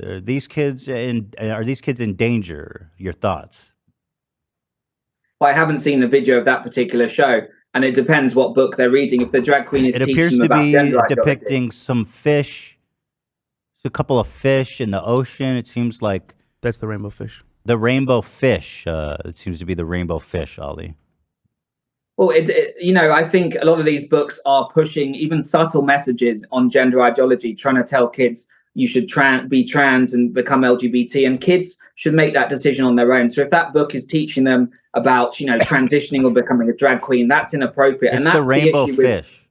Are these kids in danger? Your thoughts? Well, I haven't seen the video of that particular show, and it depends what book they're reading. If the drag queen is teaching them about gender ideology. It appears to be depicting some fish, a couple of fish in the ocean. It seems like that's the rainbow fish. The rainbow fish. It seems to be the rainbow fish, Ollie. Well, I think a lot of these books are pushing even subtle messages on gender ideology, trying to tell kids you should be trans and become LGBT, and kids should make that decision on their own. So if that book is teaching them about, transitioning or becoming a drag queen, that's inappropriate. It's and that's the rainbow fish.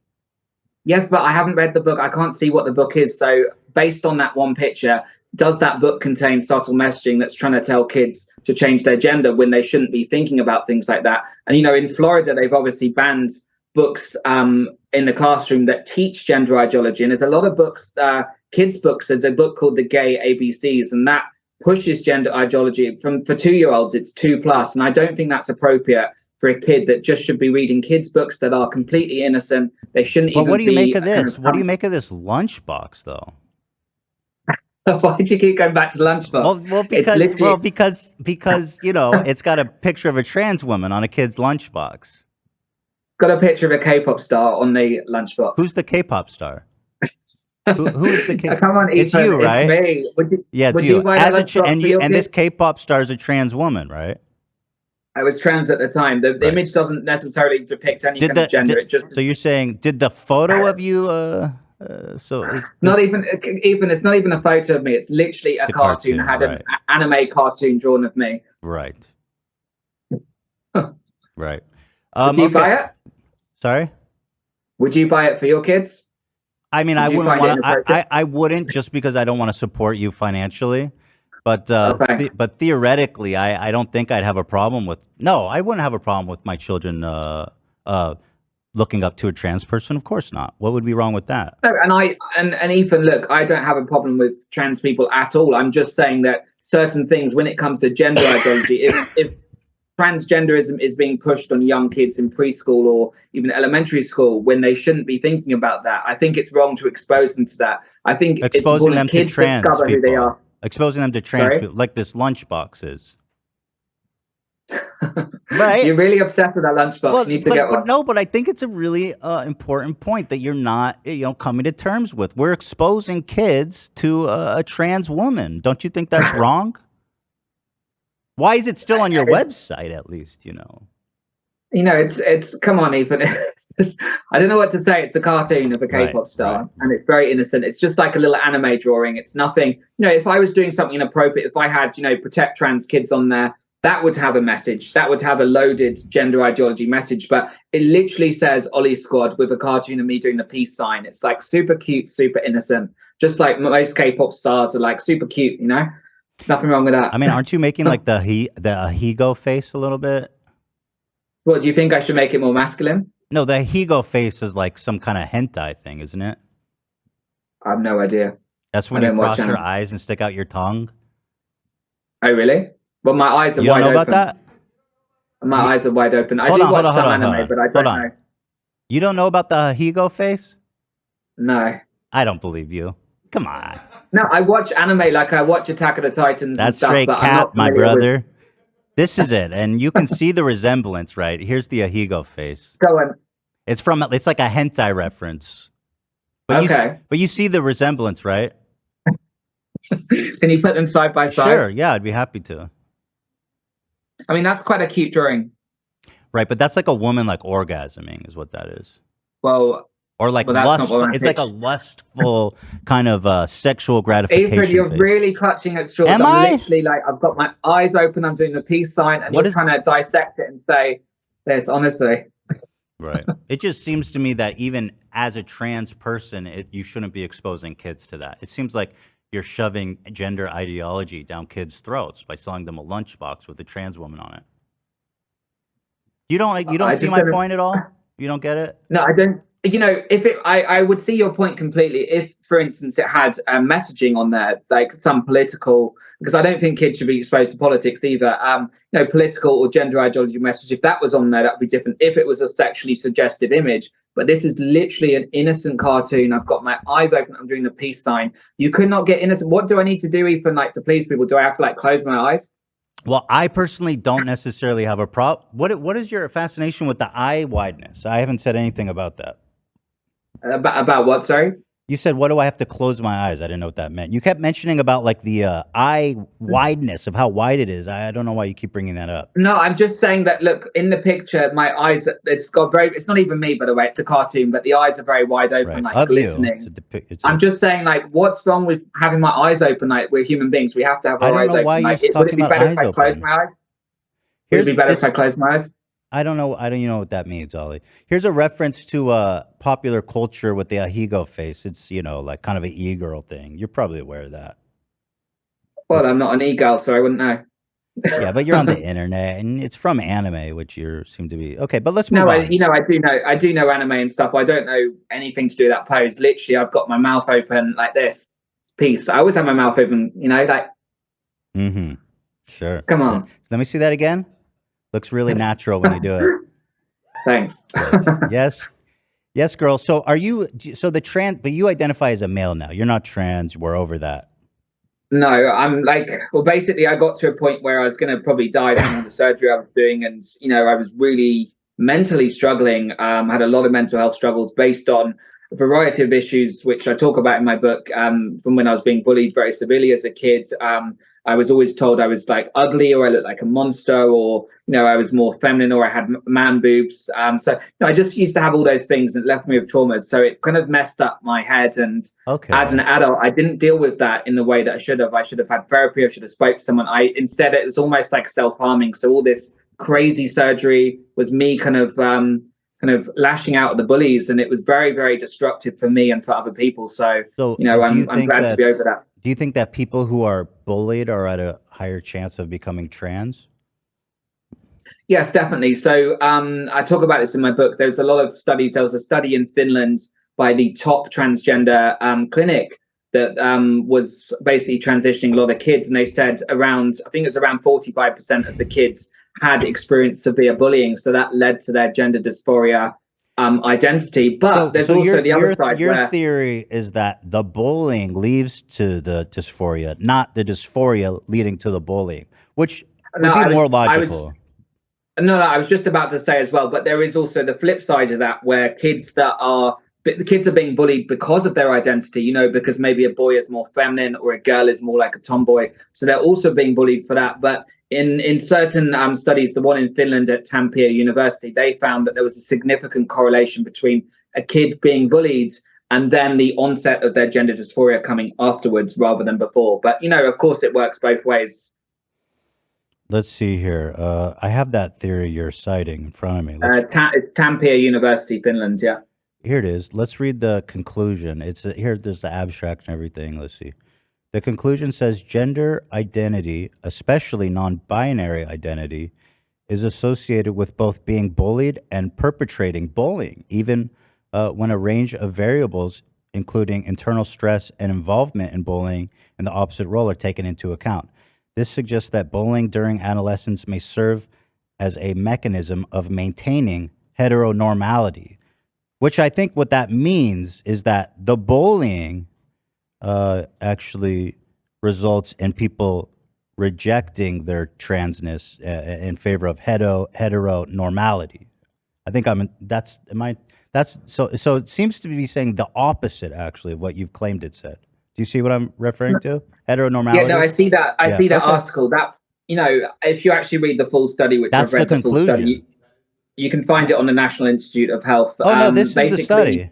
Yes, but I haven't read the book. I can't see what the book is. So based on that one picture, does that book contain subtle messaging that's trying to tell kids to change their gender when they shouldn't be thinking about things like that? And, in Florida, they've obviously banned books in the classroom that teach gender ideology. And there's a lot of books, kids' books. There's a book called The Gay ABCs, and that pushes gender ideology. For 2-year-olds, it's 2+. And I don't think that's appropriate for a kid that just should be reading kids' books that are completely innocent. They shouldn't even be... But what do you make of this? What do you make of this lunchbox, though? Why did you keep going back to the lunchbox? Because it's got a picture of a trans woman on a kid's lunchbox. Got a picture of a K-pop star on the lunchbox. Who's the K-pop star? Who's the K-pop? Come on, Ethan, it's you, right? It's me. It's you. And this K-pop star is a trans woman, right? I was trans at the time. The image doesn't necessarily depict any kind of gender. So you're saying, did the photo of you? Not even it's not even a photo of me. It's literally a cartoon. I had an anime cartoon drawn of me. Right. Right. Would you buy it? Sorry? Would you buy it for your kids? I mean, Did I you wouldn't find it want to. inappropriate? I wouldn't just because I don't want to support you financially. But thanks. but theoretically, I don't think I'd have a problem with. No, I wouldn't have a problem with my children looking up to a trans person. Of course not. What would be wrong with that? No, and Ethan, look, I don't have a problem with trans people at all. I'm just saying that certain things, when it comes to gender ideology, if transgenderism is being pushed on young kids in preschool or even elementary school when they shouldn't be thinking about that, I think it's wrong to expose them to that. I think Exposing them it's to important kids trans discover who they people. are. Exposing them to trans Sorry? people, like this lunchbox is. Right? You're really obsessed with that lunchbox. You need to get one. But I think it's a really important point that you're not, coming to terms with. We're exposing kids to a trans woman. Don't you think that's wrong? Why is it still on your website, at least, It's come on, Ethan. I don't know what to say. It's a cartoon of a K-pop star, and it's very innocent. It's just like a little anime drawing. It's nothing. If I was doing something inappropriate, if I had, protect trans kids on there, that would have a message. That would have a loaded gender ideology message. But it literally says Ollie Squad with a cartoon of me doing the peace sign. It's like super cute, super innocent. Just like most K-pop stars are like super cute, Nothing wrong with that. I mean, aren't you making like the Higo face a little bit? What, do you think I should make it more masculine? No, the Higo face is like some kind of hentai thing, isn't it? I have no idea. That's when you cross your eyes and stick out your tongue. Oh, really? Well, my eyes are You don't wide know open. about that? My eyes are wide open. I Hold do on, watch hold on, some hold on, anime, hold on. but I don't Hold on. know. You don't know about the Higo face? No. I don't believe you. Come on. No, I watch anime like I watch Attack of the Titans and That's stuff, straight but I'm cap, not my familiar brother. with... This is it, and you can see the resemblance, right? Here's the Ahigo face. Go on. It's like a hentai reference. Okay. But you see the resemblance, right? Can you put them side by side? Sure, yeah, I'd be happy to. I mean, that's quite a cute drawing. Right, but that's like a woman like orgasming is what that is. Well, or like that's not lustful. what I It's like a lustful kind of sexual gratification. Adrian, you're face. really clutching at straws. Am I'm I? literally like, I've got my eyes open, I'm doing the peace sign, and you're trying to dissect it and say this, honestly. Right. It just seems to me that even as a trans person, you shouldn't be exposing kids to that. It seems like you're shoving gender ideology down kids' throats by selling them a lunchbox with a trans woman on it. You don't see my point at all? You don't get it? No, I don't. I would see your point completely if, for instance, it had messaging on there, like some political, because I don't think kids should be exposed to politics either. Political or gender ideology message. If that was on there, that'd be different. If it was a sexually suggestive image, but this is literally an innocent cartoon. I've got my eyes open. I'm doing the peace sign. You could not get innocent. What do I need to do, Ethan, to please people? Do I have to close my eyes? Well, I personally don't necessarily have a problem. What is your fascination with the eye wideness? I haven't said anything about that. About what, sorry? You said, what do I have to close my eyes? I didn't know what that meant. You kept mentioning about the eye wideness of how wide it is. I don't know why you keep bringing that up. No, I'm just saying that, look, in the picture, my eyes, it's not even me, by the way, it's a cartoon, but the eyes are very wide open, glistening. I'm just saying, what's wrong with having my eyes open? We're human beings. We have to have our eyes open. Why you're would it talking be about better eyes if I close my eyes? Would it be better if I close my eyes? I don't know. I don't know what that means, Ollie. Here's a reference to popular culture with the Ahigo face. It's, kind of an e-girl thing. You're probably aware of that. Well, I'm not an e-girl, so I wouldn't know. Yeah, but you're on the internet, and it's from anime, which you seem to be. Okay, but let's move on. I do know anime and stuff. I don't know anything to do with that pose. Literally, I've got my mouth open like this. Peace. I always have my mouth open, Mm-hmm. Sure. Come on. Let me see that again. Looks really natural when you do it. Thanks. Yes, girl. So but you identify as a male now. You're not trans. We're over that. No, I'm basically I got to a point where I was going to probably die from all the surgery I was doing. And, I was really mentally struggling. Had a lot of mental health struggles based on a variety of issues, which I talk about in my book, from when I was being bullied very severely as a kid. I was always told I was ugly, or I looked like a monster, or I was more feminine, or I had man boobs. So I just used to have all those things, and it left me with traumas. So it kind of messed up my head. And as an adult, I didn't deal with that in the way that I should have. I should have had therapy. I should have spoke to someone. Instead, it was almost like self-harming. So all this crazy surgery was me kind of kind of lashing out at the bullies, and it was very, very destructive for me and for other people. So, So, you know, do you I'm think glad to be that over that. do you think that people who are bullied are at a higher chance of becoming trans? Yes, definitely. So I talk about this in my book. There's a lot of studies. There was a study in Finland by the top transgender clinic that was basically transitioning a lot of kids. And they said I think it's around 45% of the kids had experienced severe bullying. So that led to their gender dysphoria identity. But there's also the other side your where theory is that the bullying leads to the dysphoria, not the dysphoria leading to the bullying, which would be more logical. No, I was just about to say as well, but there is also the flip side of that, where the kids are being bullied because of their identity, you know, because maybe a boy is more feminine or a girl is more like a tomboy. So they're also being bullied for that. But in certain studies, the one in Finland at Tampere University, they found that there was a significant correlation between a kid being bullied and then the onset of their gender dysphoria coming afterwards rather than before. But, you know, of course, it works both ways. Let's see here. I have that theory you're citing in front of me. Tampere University, Finland, yeah. Here it is. Let's read the conclusion. Here. There's the abstract and everything. Let's see. The conclusion says gender identity, especially non-binary identity, is associated with both being bullied and perpetrating bullying, even when a range of variables, including internal stress and involvement in bullying and the opposite role, are taken into account. This suggests that bullying during adolescence may serve as a mechanism of maintaining heteronormality, which I think what that means is that the bullying actually results in people rejecting their transness in favor of heteronormality. I think so it seems to be saying the opposite actually of what you've claimed it said. Do you see what I'm referring to? Heteronormality? Yeah, no, I see that. I see that okay. article. That, you know, if you actually read the full study, which That's I've read the the full conclusion. study, you can find it on the National Institute of Health. Oh no, this is the study.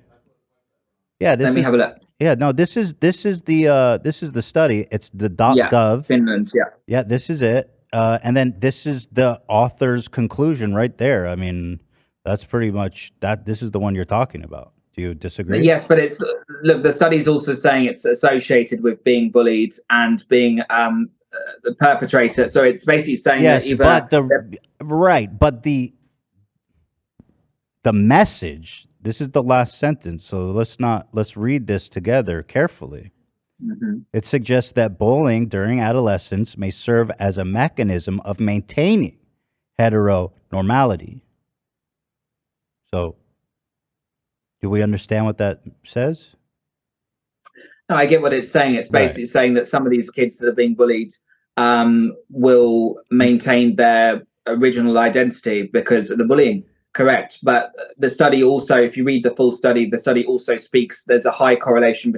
Yeah, let me have a look. Yeah, no, this is the study. It's the .gov. Finland, yeah. Yeah, this is it. And then this is the author's conclusion right there. I mean, that's pretty much that. This is the one you're talking about. Do you disagree? Yes, but the study's also saying it's associated with being bullied and being the perpetrator. So it's basically saying that either but the message. This is the last sentence. So let's read this together carefully. Mm-hmm. It suggests that bullying during adolescence may serve as a mechanism of maintaining heteronormality. So, do we understand what that says? No, I get what it's saying. It's basically saying that some of these kids that are being bullied will maintain their original identity because of the bullying. Correct. But the study also, if you read the full study, the study also speaks, there's a high correlation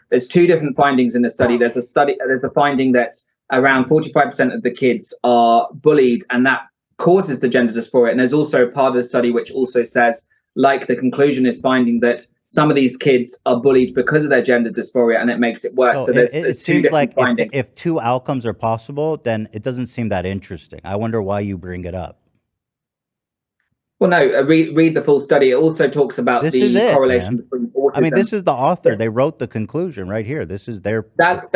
there's two different findings in the study. There's a finding that around 45% of the kids are bullied, and that causes the gender dysphoria. And there's also a part of the study which also says, like the conclusion is finding that some of these kids are bullied because of their gender dysphoria, and it makes it worse. So there's it two seems like findings. if two outcomes are possible, then it doesn't seem that interesting. I wonder why you bring it up. Well, no, read the full study. It also talks about the correlation between autism. I mean, this is the author. They wrote the conclusion right here. This is their. That's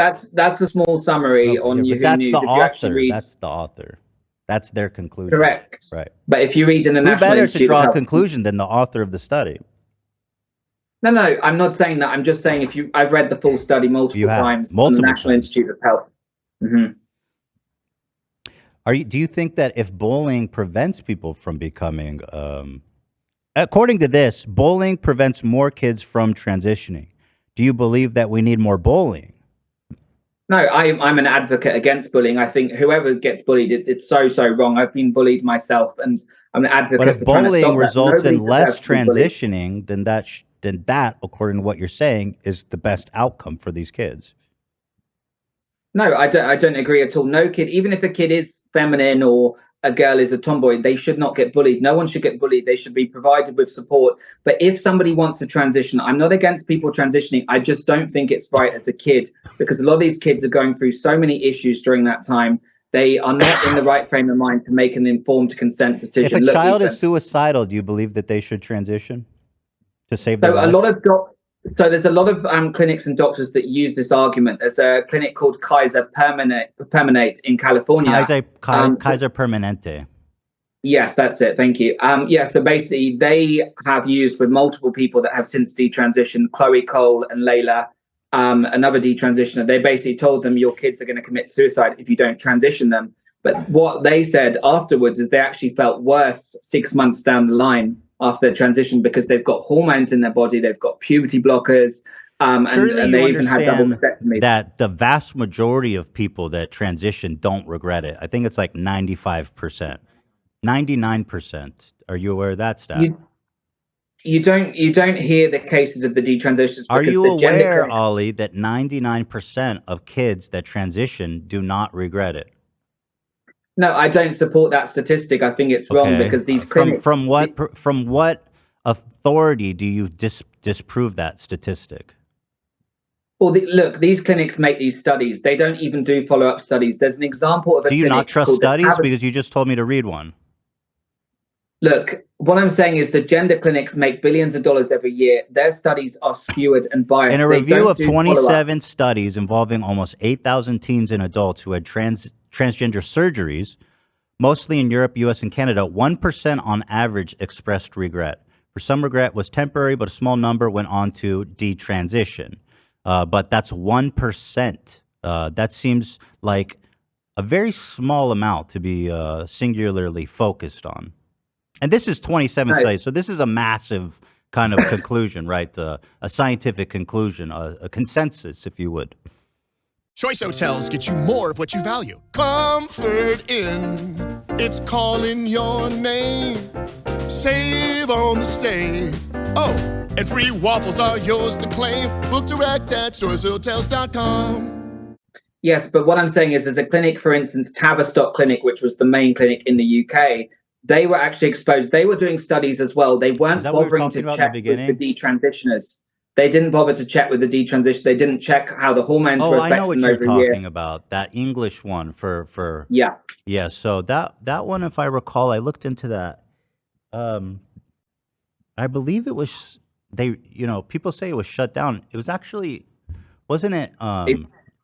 a small summary on Yahoo that's News. The author. That's the author. That's their conclusion. Correct. Right. But if you read in the Who National better Institute to draw of a Health, conclusion than the author of the study? No, I'm not saying that. I'm just saying I've read the full study multiple times on the National Institute of Health. Mm-hmm. Do you think that if bullying prevents people from becoming, according to this, bullying prevents more kids from transitioning? Do you believe that we need more bullying? No, I'm an advocate against bullying. I think whoever gets bullied, it's so wrong. I've been bullied myself, and I'm an advocate. But if for trying to bullying stop results that. in less transitioning, then that, according to what you're saying, is the best outcome for these kids. No, I don't agree at all. No kid, even if a kid is feminine or a girl is a tomboy, they should not get bullied. No one should get bullied. They should be provided with support. But if somebody wants to transition, I'm not against people transitioning. I just don't think it's right as a kid, because a lot of these kids are going through so many issues during that time. they are not in the right frame of mind to make an informed consent If decision. a Look, child Ethan, is suicidal, do you believe that they should transition to save their so a life? lot of so there's a lot of clinics and doctors that use this argument. There's a clinic called Kaiser Permanente in California. Kaiser Permanente. Yes, that's it. Thank you. Yeah, so basically, they have used with multiple people that have since detransitioned, Chloe Cole and Layla, another detransitioner. They basically told them your kids are going to commit suicide if you don't transition them. But what they said afterwards is they actually felt worse 6 months down the line after their transition because they've got hormones in their body, they've got puberty blockers, and they even had double mastectomy. That the vast majority of people that transition don't regret it. I think it's like 95%. 99%. Are you aware of that stat? You don't hear the cases of the detransitions. Are because you the gender aware, clinic- Ollie, that 99% of kids that transition do not regret it? No, I don't support that statistic. I think it's wrong because these clinics. From what authority do you disprove that statistic? Well, look, these clinics make these studies. They don't even do follow-up studies. There's an example of a Do you clinic not trust called the studies? Tabitha- Because you just told me to read one. Look, what I'm saying is the gender clinics make billions of dollars every year. Their studies are skewed and biased. In a They review don't of do follow-up. 27 studies involving almost 8,000 teens and adults who had transgender surgeries, mostly in Europe, US, and Canada, 1% on average expressed regret. For some, regret was temporary, but a small number went on to detransition. But that's 1%. That seems like a very small amount to be singularly focused on. And this is 27 Right. studies, so this is a massive kind of conclusion, right? A scientific conclusion, a consensus, if you would. Choice Hotels get you more of what you value. Comfort Inn, it's calling your name. Save on the stay. Oh, and free waffles are yours to claim. Book direct at choicehotels.com. Yes, but what I'm saying is there's a clinic, for instance, Tavistock Clinic, which was the main clinic in the UK. They were actually exposed. They were doing studies as well. They weren't bothering to check with the detransitioners. They didn't bother to check with the detransition. They didn't check how the hormones were I know affecting what them you're over a year. talking about. That English one for Yeah. Yeah, so that one, if I recall, I looked into that. I believe it was people say it was shut down. It was actually, wasn't it?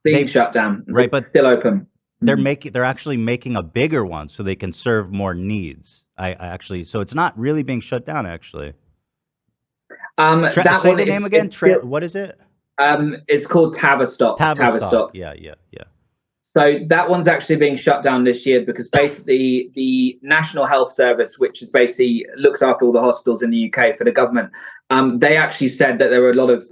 Being shut down, right? But still open. They're actually making a bigger one so they can serve more needs. I actually, so it's not really being shut down. Actually, that say one the name again. What is it? It's called Tavistock. Tavistock. Yeah. So that one's actually being shut down this year because basically the National Health Service, which is basically looks after all the hospitals in the UK for the government, they actually said that there were a lot of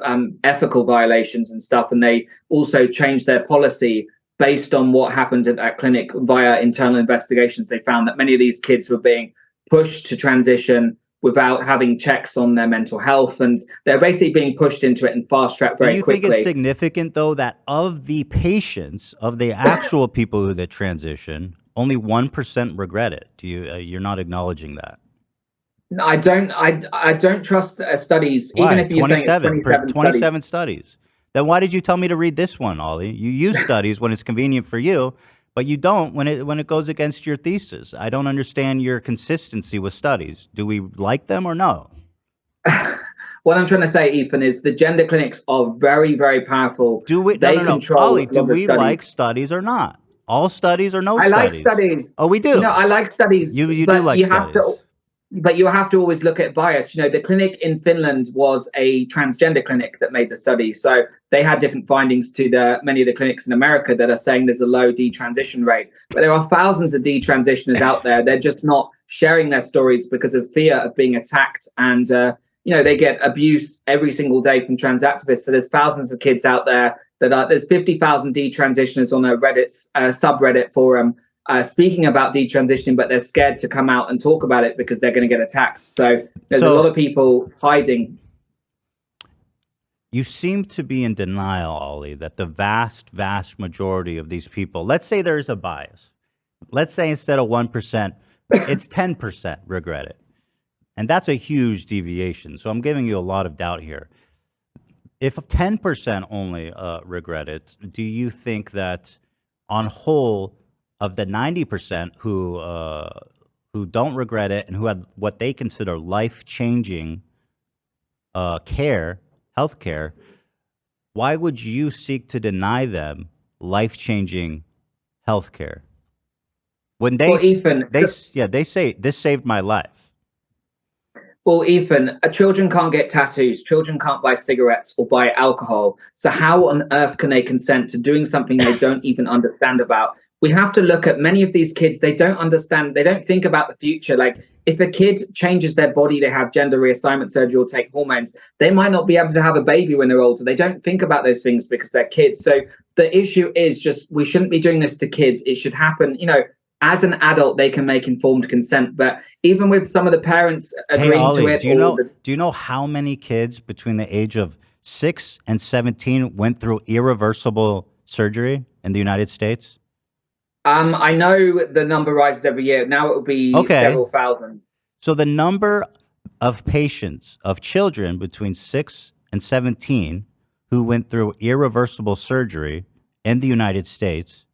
ethical violations and stuff, and they also changed their policy based on what happened at that clinic via internal investigations. They found that many of these kids were being pushed to transition without having checks on their mental health, and they're basically being pushed into it and fast tracked very quickly. Do you think it's significant, though, that of the patients, of the actual people that transition, only 1% regret it? You're not acknowledging that? No, I don't trust studies. Why? Even if you're saying it's 27 studies. Then why did you tell me to read this one, Ollie? You use studies when it's convenient for you, but you don't when it goes against your thesis. I don't understand your consistency with studies. Do we like them or no? What I'm trying to say, Ethan, is the gender clinics are very, very powerful. Do we? They No. control Ollie, a lot do of we studies. like studies or not? All studies or no I studies? like studies. Oh, we do. You know, I like studies. You do but like you studies. have to. But you have to always look at bias. You know, the clinic in Finland was a transgender clinic that made the study. So they had different findings to many of the clinics in America that are saying there's a low detransition rate. But there are thousands of detransitioners out there. They're just not sharing their stories because of fear of being attacked. And, they get abuse every single day from trans activists. So there's thousands of kids out there there's 50,000 detransitioners on a Reddit subreddit forum speaking about detransitioning, but they're scared to come out and talk about it because they're going to get attacked. So there's a lot of people hiding. You seem to be in denial, Ollie, that the vast, vast majority of these people, let's say there's a bias. Let's say instead of 1%, it's 10% regret it. And that's a huge deviation. So I'm giving you a lot of doubt here. If 10% only regret it, do you think that on whole, of the 90% who don't regret it and who had what they consider life-changing health care, why would you seek to deny them life-changing health care? When they, Well, Ethan, they say, this saved my life. Well, Ethan, children can't get tattoos. Children can't buy cigarettes or buy alcohol. So how on earth can they consent to doing something they don't even understand about? We have to look at many of these kids. They don't understand. They don't think about the future. Like if a kid changes their body, they have gender reassignment surgery or take hormones, they might not be able to have a baby when they're older. They don't think about those things because they're kids. So the issue is just we shouldn't be doing this to kids. It should happen, as an adult, they can make informed consent. But even with some of the parents agreeing Ollie, to it, do you know how many kids between the age of 6 and 17 went through irreversible surgery in the United States? I know the number rises every year. Now it will be several thousand. So the number of patients, of children between 6 and 17 who went through irreversible surgery in the United States,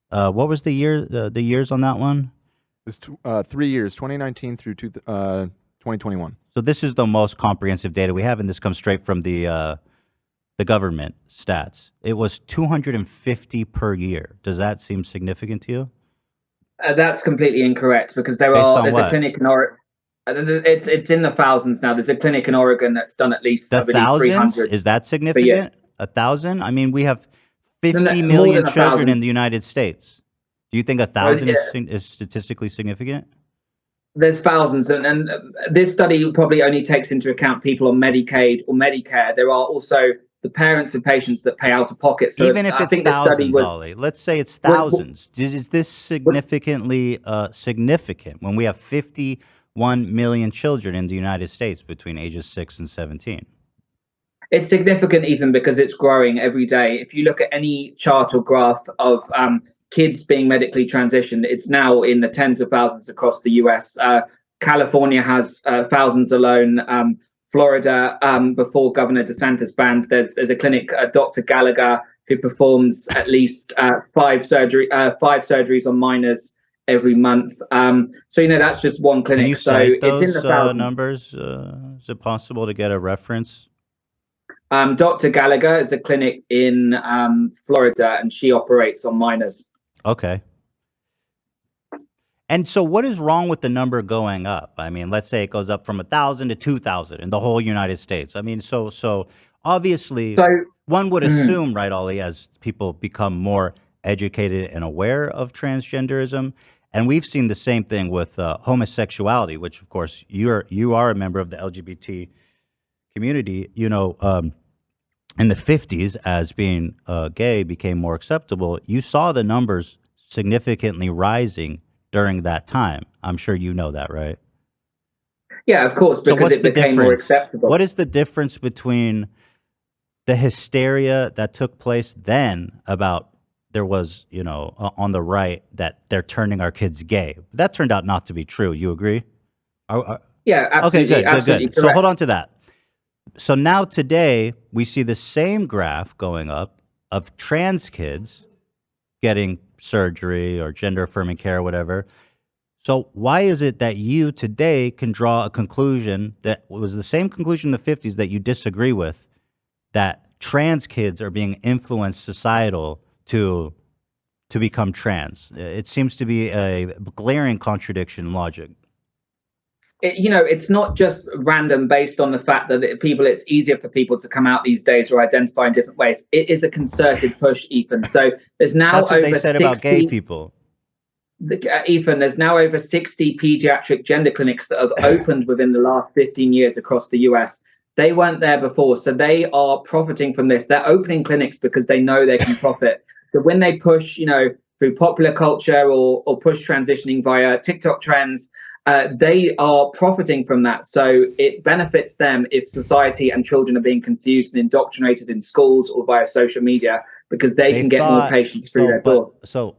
what was the years on that one? It's 3 years, 2019 through 2021. So this is the most comprehensive data we have, and this comes straight from the government stats. It was 250 per year. Does that seem significant to you? That's completely incorrect because there's a clinic in Oregon. It's in the thousands now. There's a clinic in Oregon that's done at least the thousands. Is that significant? 1,000? I mean, we have 50 million children in the United States. Do you think 1,000 is statistically significant? There's thousands, and this study probably only takes into account people on Medicaid or Medicare. There are also the parents of patients that pay out of pocket. So even if it's thousands, Ollie, let's say it's thousands. Is this significantly significant when we have 51 million children in the United States between ages 6 and 17? It's significant even because it's growing every day. If you look at any chart or graph of kids being medically transitioned, it's now in the tens of thousands across the US. California has thousands alone. Florida, before Governor DeSantis banned, there's a clinic, Dr. Gallagher, who performs at least five surgeries on minors every month. So that's just one clinic. Can you cite those numbers? Is it possible to get a reference? Dr. Gallagher is a clinic in Florida, and she operates on minors. Okay. And so what is wrong with the number going up? I mean, let's say it goes up from 1,000 to 2,000 in the whole United States. I mean, so obviously one would assume, right, Ollie, as people become more educated and aware of transgenderism, and we've seen the same thing with homosexuality, which of course you are a member of the LGBT community, in the 50s, as being gay became more acceptable, you saw the numbers significantly rising during that time. I'm sure you know that, right? Yeah, of course, because it became more acceptable. What is the difference between the hysteria that took place then about there was, on the right, that they're turning our kids gay? That turned out not to be true. You agree? Yeah, absolutely. Okay, good. So hold on to that. So now today, we see the same graph going up of trans kids getting surgery or gender affirming care or whatever. So why is it that you today can draw a conclusion that was the same conclusion in the 50s that you disagree with, that trans kids are being influenced societal to become trans? It seems to be a glaring contradiction in logic. It's not just random based on the fact that it's easier for people to come out these days or identify in different ways. It is a concerted push, Ethan. So there's now That's what over they said 60, about gay people. Ethan, there's now over 60 pediatric gender clinics that have opened within the last 15 years across the US. They weren't there before, so they are profiting from this. They're opening clinics because they know they can profit. So when they push, through popular culture or push transitioning via TikTok trends, they are profiting from that. So it benefits them if society and children are being confused and indoctrinated in schools or via social media, because they can get more patients through their door. So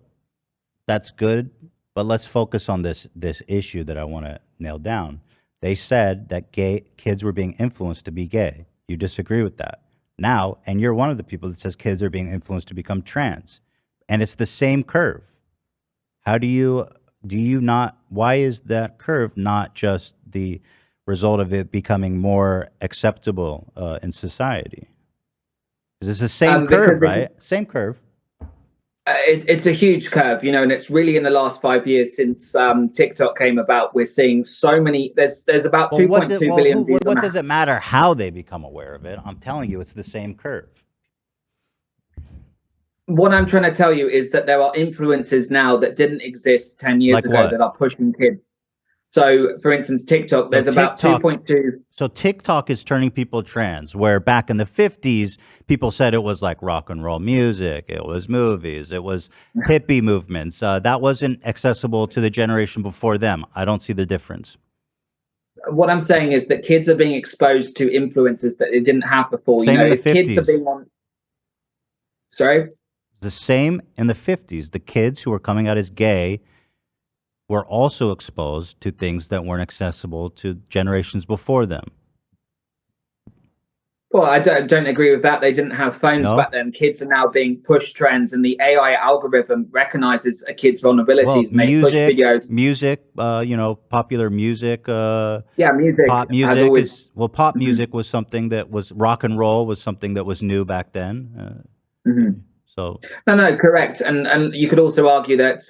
that's good, but let's focus on this issue that I want to nail down. They said that gay kids were being influenced to be gay. You disagree with that now, and you're one of the people that says kids are being influenced to become trans, and it's the same curve. How do you not, why is that curve not just the result of it becoming more acceptable in society? 'Cause it's the same curve, right? Same curve. It's a huge curve, you know, and it's really in the last 5 years since TikTok came about. We're seeing so many. There's about Well, 2.2 billion views. what does it matter how they become aware of it? I'm telling you, it's the same curve. What I'm trying to tell you is that there are influences now that didn't exist 10 years Like ago what? that are pushing kids. So, for instance, TikTok, there's about 2.2. So TikTok is turning people trans, where back in the 50s, people said it was like rock and roll music, it was movies, it was hippie movements. That wasn't accessible to the generation before them. I don't see the difference. What I'm saying is that kids are being exposed to influences that they didn't have before. Same you know, in the if kids are 50s. being on. Sorry? The same in the 50s. The kids who were coming out as gay were also exposed to things that weren't accessible to generations before them. Well, I don't agree with that. They didn't have phones No? back then. Kids are now being pushed trends, and the AI algorithm recognizes a kid's vulnerabilities, Well, and they push videos. music, popular music. Yeah, music Pop has music always. is well. Pop music was something that was rock and roll was something that was new back then. So No, correct. And you could also argue that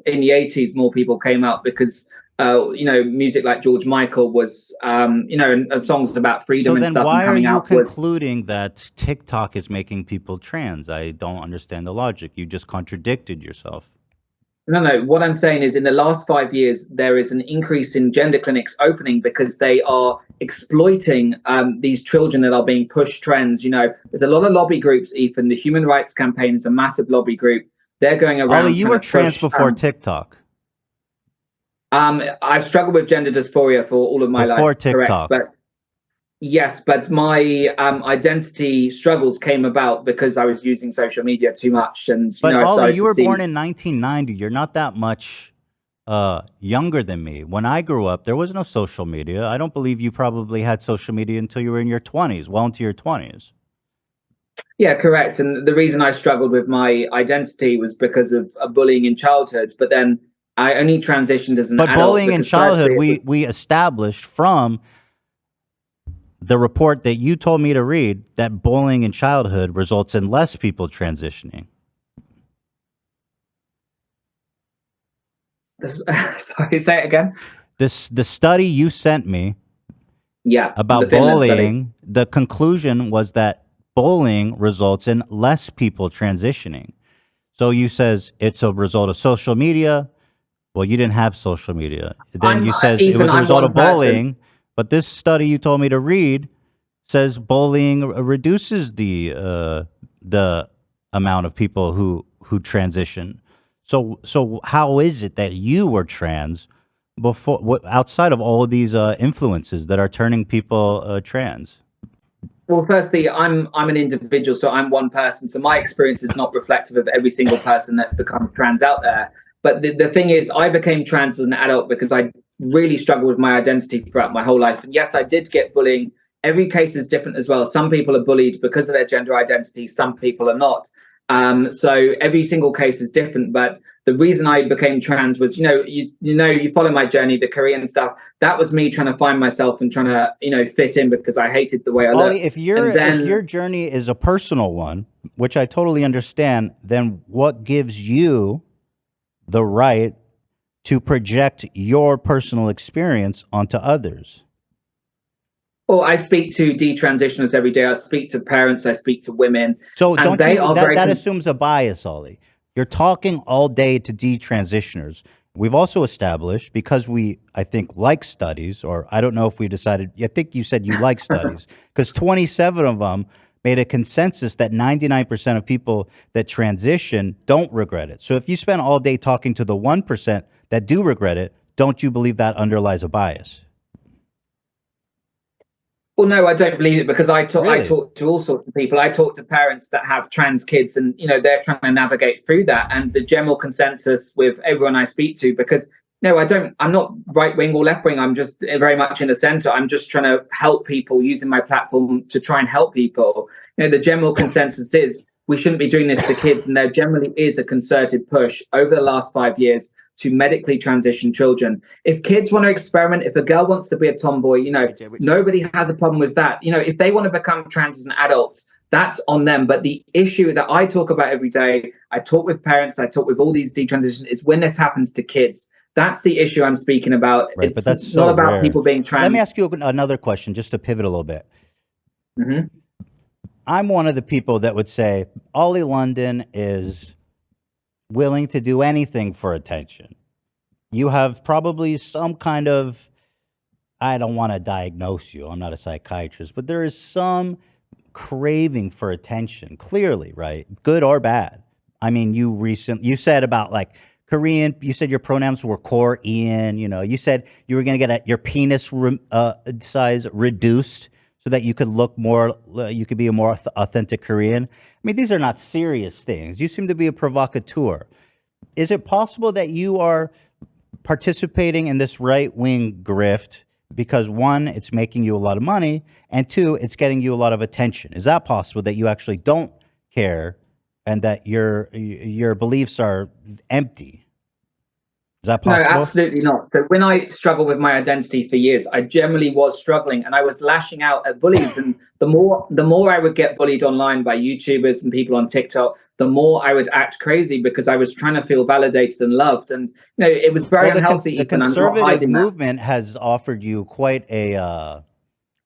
in the 80s, more people came out because, music like George Michael was, and songs about freedom so and then stuff and why are coming you out was. concluding that TikTok is making people trans? I don't understand the logic. You just contradicted yourself. No. What I'm saying is, in the last 5 years, there is an increase in gender clinics opening because they are exploiting these children that are being pushed trends. You know, there's a lot of lobby groups. Ethan, the Human Rights Campaign is a massive lobby group. They're going around. Ollie, you trying were to trans push, before TikTok. I've struggled with gender dysphoria for all of my Before life. TikTok. Correct, but yes, but my identity struggles came about because I was using social media too much, and But I Ollie, started you to were see. born in 1990. You're not that much younger than me. When I grew up, there was no social media. I don't believe you probably had social media until you were in your 20s, well into your 20s. Yeah, correct. And the reason I struggled with my identity was because of bullying in childhood. But then I only transitioned as an But adult. bullying in because childhood, firstly, it we established from the report that you told me to read that bullying in childhood results in less people transitioning. sorry, say it again. The study you sent me Yeah, about the Finland study. bullying, the conclusion was that bullying results in less people transitioning. So you says it's a result of social media. Well, you didn't have social media. Then you says it Ethan, was a I'm result one of bullying. But this study you told me to read says bullying reduces the amount of people who transition. So how is it that you were trans before, outside of all of these influences that are turning people trans? Well, firstly, I'm an individual, so I'm one person. So my experience is not reflective of every single person that becomes trans out there. But the thing is, I became trans as an adult because I really struggled with my identity throughout my whole life. And yes, I did get bullying. Every case is different as well. Some people are bullied because of their gender identity. Some people are not. So every single case is different. But the reason I became trans was, you follow my journey, the Korean stuff. That was me trying to find myself and trying to, fit in because I hated the way I looked. Ollie, if your journey is a personal one, which I totally understand, then what gives you the right to project your personal experience onto others? Well, I speak to detransitioners every day. I speak to parents. I speak to women. So and don't they you are that, very that assumes a bias, Ollie. You're talking all day to detransitioners. We've also established, because we, I think, like studies, or I don't know if we decided, I think you said you like studies, because 27 of them made a consensus that 99% of people that transition don't regret it. So if you spend all day talking to the 1% that do regret it, don't you believe that underlies a bias? Well, no, I don't believe it because I talk Really? to all sorts of people. I talk to parents that have trans kids, and they're trying to navigate through that. And the general consensus with everyone I speak to, because I'm not right wing or left wing. I'm just very much in the center. I'm just trying to help people using my platform to try and help people. The general consensus is we shouldn't be doing this to kids. And there generally is a concerted push over the last 5 years to medically transition children. If kids want to experiment, if a girl wants to be a tomboy, nobody has a problem with that. If they want to become trans as an adult, that's on them. But the issue that I talk about every day, I talk with parents, I talk with all these detransition, is when this happens to kids. That's the issue I'm speaking about. Right, it's but that's so not about rare. people being trans. Let me ask you another question, just to pivot a little bit. I'm one of the people that would say Ollie London is willing to do anything for attention. You have probably some kind of, I don't want to diagnose you, I'm not a psychiatrist, but there is some craving for attention, clearly, right? Good or bad. I mean, you said about like Korean, you said your pronouns were core Ian, you said you were going to get your penis size reduced so that you could look more, you could be a more authentic Korean. I mean, these are not serious things. You seem to be a provocateur. Is it possible that you are participating in this right-wing grift because, one, it's making you a lot of money, and two, it's getting you a lot of attention? Is that possible, that you actually don't care and that your beliefs are empty? Is that possible? No, absolutely not. So when I struggled with my identity for years, I generally was struggling and I was lashing out at bullies. And the more I would get bullied online by YouTubers and people on TikTok, the more I would act crazy because I was trying to feel validated and loved. And it was very unhealthy. The Ethan. I'm not conservative hiding that. movement has offered you quite an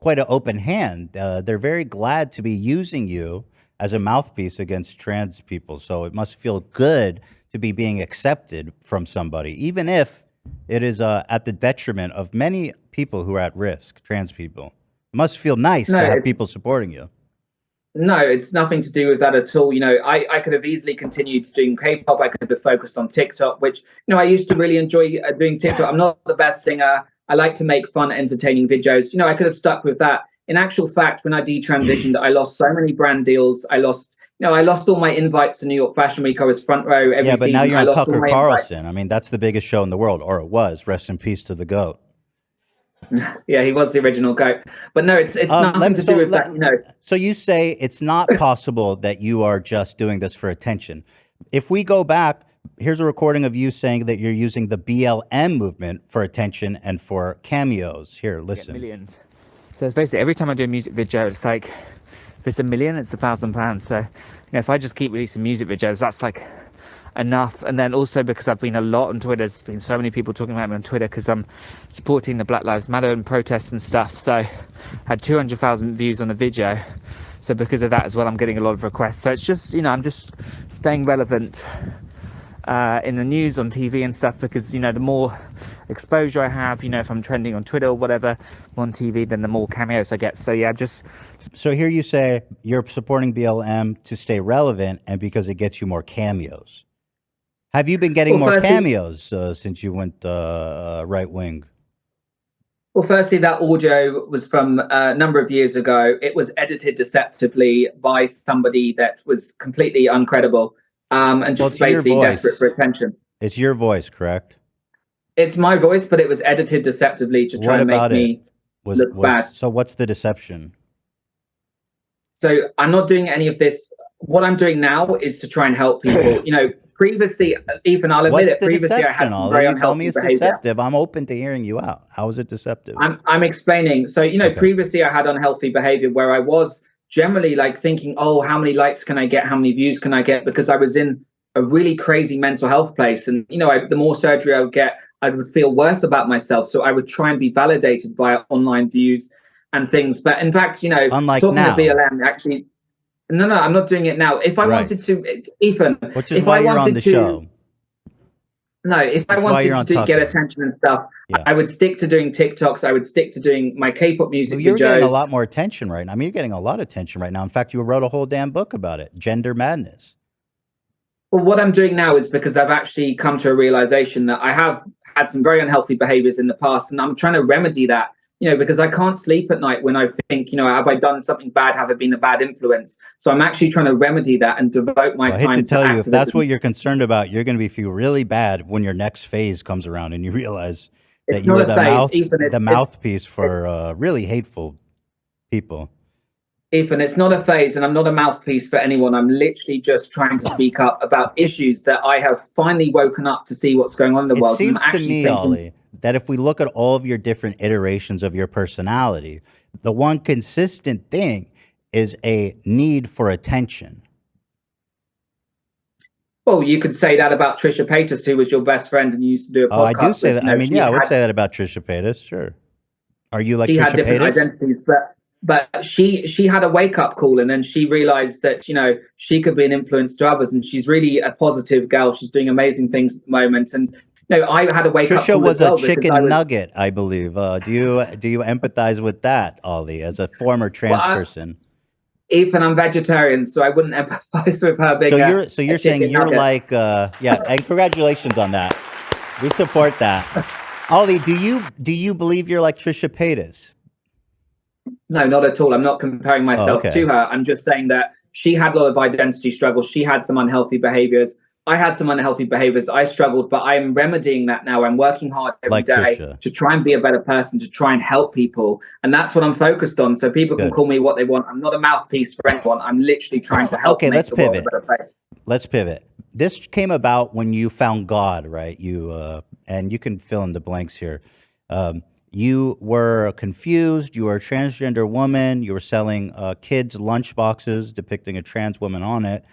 open hand. They're very glad to be using you as a mouthpiece against trans people. So it must feel good to be being accepted from somebody, even if it is at the detriment of many people who are at risk, trans people. It must feel nice to have people supporting you. No, it's nothing to do with that at all. I could have easily continued doing K-pop. I could have focused on TikTok, which, I used to really enjoy doing TikTok. I'm not the best singer. I like to make fun, entertaining videos. I could have stuck with that. In actual fact, when I detransitioned, I lost so many brand deals. I lost all my invites to New York Fashion Week. I was front row every Yeah, but now season. you're I on lost all Tucker my Carlson. I mean, that's the biggest show in the world, or it was. Rest in peace to the GOAT. Yeah, he was the original GOAT. But no, it's nothing to do with that. So you say it's not possible that you are just doing this for attention. If we go back, here's a recording of you saying that you're using the BLM movement for attention and for cameos. Here, listen. Millions. So it's basically every time I do a music video, it's like, if it's 1 million, it's £1,000. So, if I just keep releasing music videos, that's like enough. And then also because I've been a lot on Twitter, there's been so many people talking about me on Twitter because I'm supporting the Black Lives Matter and protests and stuff. So I had 200,000 views on the video. So because of that as well, I'm getting a lot of requests. So it's just, I'm just staying relevant in the news, on TV and stuff, because the more exposure I have, if I'm trending on Twitter or whatever on TV, then the more cameos I get. So yeah, So here you say you're supporting BLM to stay relevant and because it gets you more cameos. Have you been getting more cameos since you went right wing? Well, firstly, that audio was from a number of years ago. It was edited deceptively by somebody that was completely uncredible. And just basically desperate for attention. It's your voice, correct? It's my voice, but it was edited deceptively to try and make me look bad. So what's the deception? So I'm not doing any of this. What I'm doing now is to try and help people. Previously, Ethan, I'll admit it. Previously, I had some very unhealthy tell me it's behavior. deceptive. I'm open to hearing you out. How is it deceptive? I'm explaining. So, previously I had unhealthy behavior where I was generally like thinking, oh, how many likes can I get? How many views can I get? Because I was in a really crazy mental health place. And, the more surgery I would get, I would feel worse about myself. So I would try and be validated via online views and things. But in fact, unlike talking now. to BLM, actually, no, I'm not doing it now. If I wanted to, Ethan, which is why you're on the show. No, if I wanted to get attention and stuff, I would stick to doing TikToks. I would stick to doing my K-pop music videos. You're getting a lot more attention right now. I mean, you're getting a lot of attention right now. In fact, you wrote a whole damn book about it, Gender Madness. Well, what I'm doing now is because I've actually come to a realization that I have had some very unhealthy behaviors in the past, and I'm trying to remedy that. Because I can't sleep at night when I think, have I done something bad? Have I been a bad influence? So I'm actually trying to remedy that and devote my time to I hate to tell you, if activism. that's what you're concerned about, you're going to feel really bad when your next phase comes around and you realize that you were the mouthpiece for really hateful people. Ethan, it's not a phase, and I'm not a mouthpiece for anyone. I'm literally just trying to speak up about issues that I have finally woken up to see what's going on in the It world. And seems I'm to actually me, thinking, Ollie, that if we look at all of your different iterations of your personality, the one consistent thing is a need for attention. well, you could say that about Trisha Paytas, who was your best friend and you used to do a podcast Oh, I do say with. that. You I know, mean, she yeah, I would had- say that about Trisha Paytas. Sure. Are you like she had Trisha different Paytas? identities, but she had a wake up call, and then she realized that she could be an influence to others, and she's really a positive girl. She's doing amazing things at the moment, and I had a wake up Trisha call was as well a chicken because I was, nugget, I believe. Do you empathize with that, Ollie, as a former trans person? Ethan, I'm vegetarian, so I wouldn't empathize with her being So you're saying chicken you're nugget. like yeah, and congratulations on that. We support that. Ollie, do you believe you're like Trisha Paytas? No, not at all. I'm not comparing myself okay. to her. I'm just saying that she had a lot of identity struggles. She had some unhealthy behaviors. I had some unhealthy behaviors. I struggled, but I'm remedying that now. I'm working hard every Like day Trisha. to try and be a better person, to try and help people. And that's what I'm focused on. So people can Good. call me what they want. I'm not a mouthpiece for anyone. I'm literally trying to help Okay, make let's the world a pivot. better place. Let's pivot. This came about when you found God, right? And you can fill in the blanks here. You were confused. You were a transgender woman. You were selling kids' lunch boxes depicting a trans woman on it.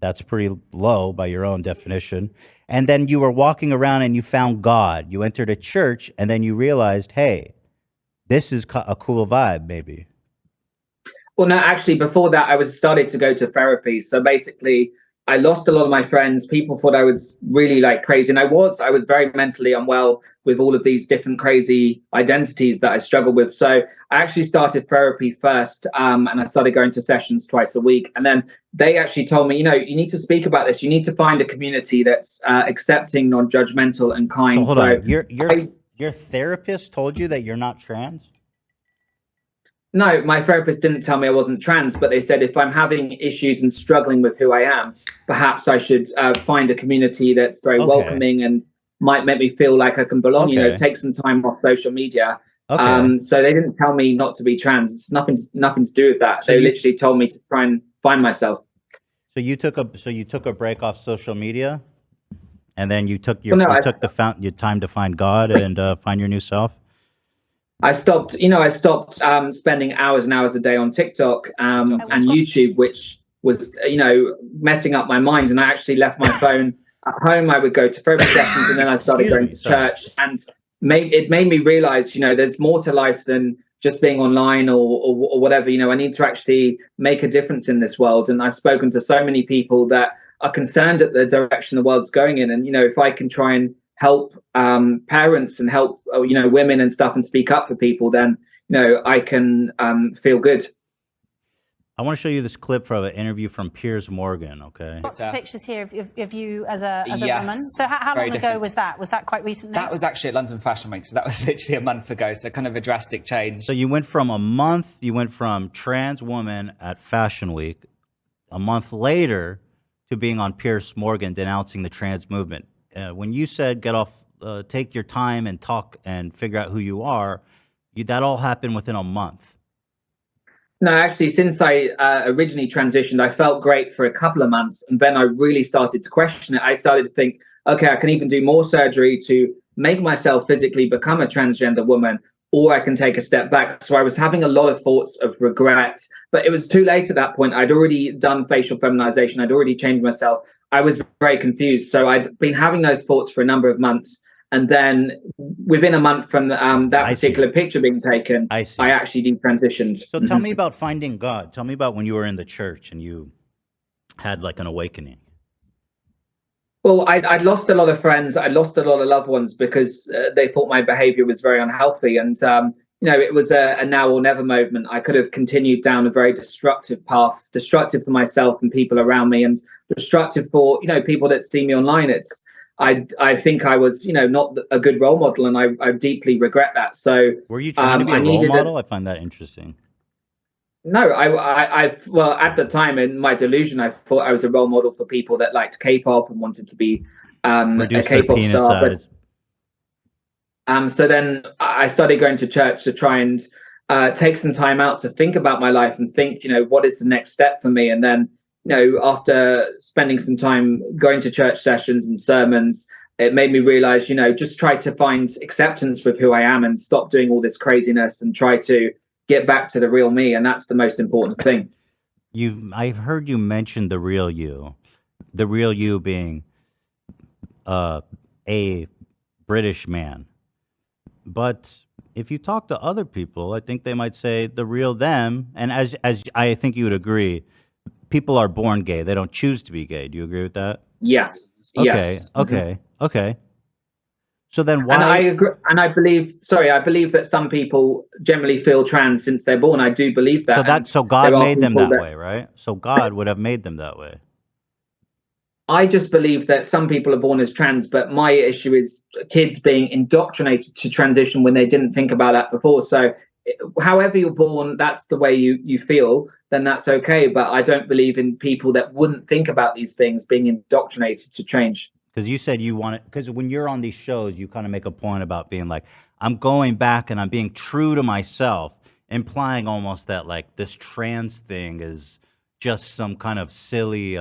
That's pretty low by your own definition. And then you were walking around and you found God. You entered a church and then you realized, hey, this is a cool vibe, maybe. Well, no, actually, before that, I started to go to therapy. So basically, I lost a lot of my friends. People thought I was really like crazy, and I was very mentally unwell with all of these different crazy identities that I struggled with. So I actually started therapy first, and I started going to sessions twice a week. And then they actually told me, you need to speak about this. You need to find a community that's accepting, non-judgmental, and kind. So hold on. Your therapist told you that you're not trans? No, my therapist didn't tell me I wasn't trans, but they said if I'm having issues and struggling with who I am, perhaps I should find a community that's very welcoming and might make me feel like I can belong. Take some time off social media. So they didn't tell me not to be trans. It's nothing to do with that. They literally told me to try and find myself. So you took a break off social media, and then you took your time to find God and find your new self. I stopped spending hours and hours a day on TikTok and YouTube, which was, messing up my mind. And I actually left my phone at home. I would go to therapy sessions, and then I started going to church. And it made me realize, there's more to life than just being online or whatever. I need to actually make a difference in this world. And I've spoken to so many people that are concerned at the direction the world's going in. And, if I can try and help parents and help women and stuff and speak up for people, then I can feel good. I want to show you this clip from an interview from Piers Morgan. Okay. Lots of pictures here of you as a Yes, woman. So how long ago was that? Was that quite recently? That was actually at London Fashion Week, so that was literally a month ago. So kind of a drastic change. So you went from trans woman at Fashion Week, a month later, to being on Piers Morgan denouncing the trans movement. When you said take your time and talk and figure out who you are, that all happened within a month. No, actually, since I originally transitioned, I felt great for a couple of months. And then I really started to question it. I started to think, okay, I can even do more surgery to make myself physically become a transgender woman, or I can take a step back. So I was having a lot of thoughts of regret, but it was too late at that point. I'd already done facial feminization. I'd already changed myself. I was very confused. So I'd been having those thoughts for a number of months. And then within a month from that particular picture being taken, I actually detransitioned. So tell me about finding God. Tell me about when you were in the church and you had like an awakening. Well, I'd lost a lot of friends. I lost a lot of loved ones because they thought my behavior was very unhealthy. And, it was a now or never moment. I could have continued down a very destructive path, destructive for myself and people around me, and destructive for, people that see me online. I think I was, not a good role model, and I deeply regret that. So were you trying to be a role model? I find that interesting. No, well, at the time in my delusion, I thought I was a role model for people that liked K-pop and wanted to be a K-pop star. So then I started going to church to try and take some time out to think about my life and think, what is the next step for me? And then, after spending some time going to church sessions and sermons, it made me realize, just try to find acceptance with who I am and stop doing all this craziness and try to get back to the real me. And that's the most important thing. I've heard you mention the real you being a British man. But if you talk to other people, I think they might say the real them. And as I think you would agree, people are born gay. They don't choose to be gay. Do you agree with that? Yes. Okay. Yes. Okay. Okay. So then why? And I agree, and I believe that some people generally feel trans since they're born. I do believe that. So God made them that way, right? So God would have made them that way. I just believe that some people are born as trans, but my issue is kids being indoctrinated to transition when they didn't think about that before. So however you're born, that's the way you feel, then that's okay. But I don't believe in people that wouldn't think about these things being indoctrinated to change. Because you said you want it, because when you're on these shows, you kind of make a point about being like, I'm going back and I'm being true to myself, implying almost that like this trans thing is just some kind of silly,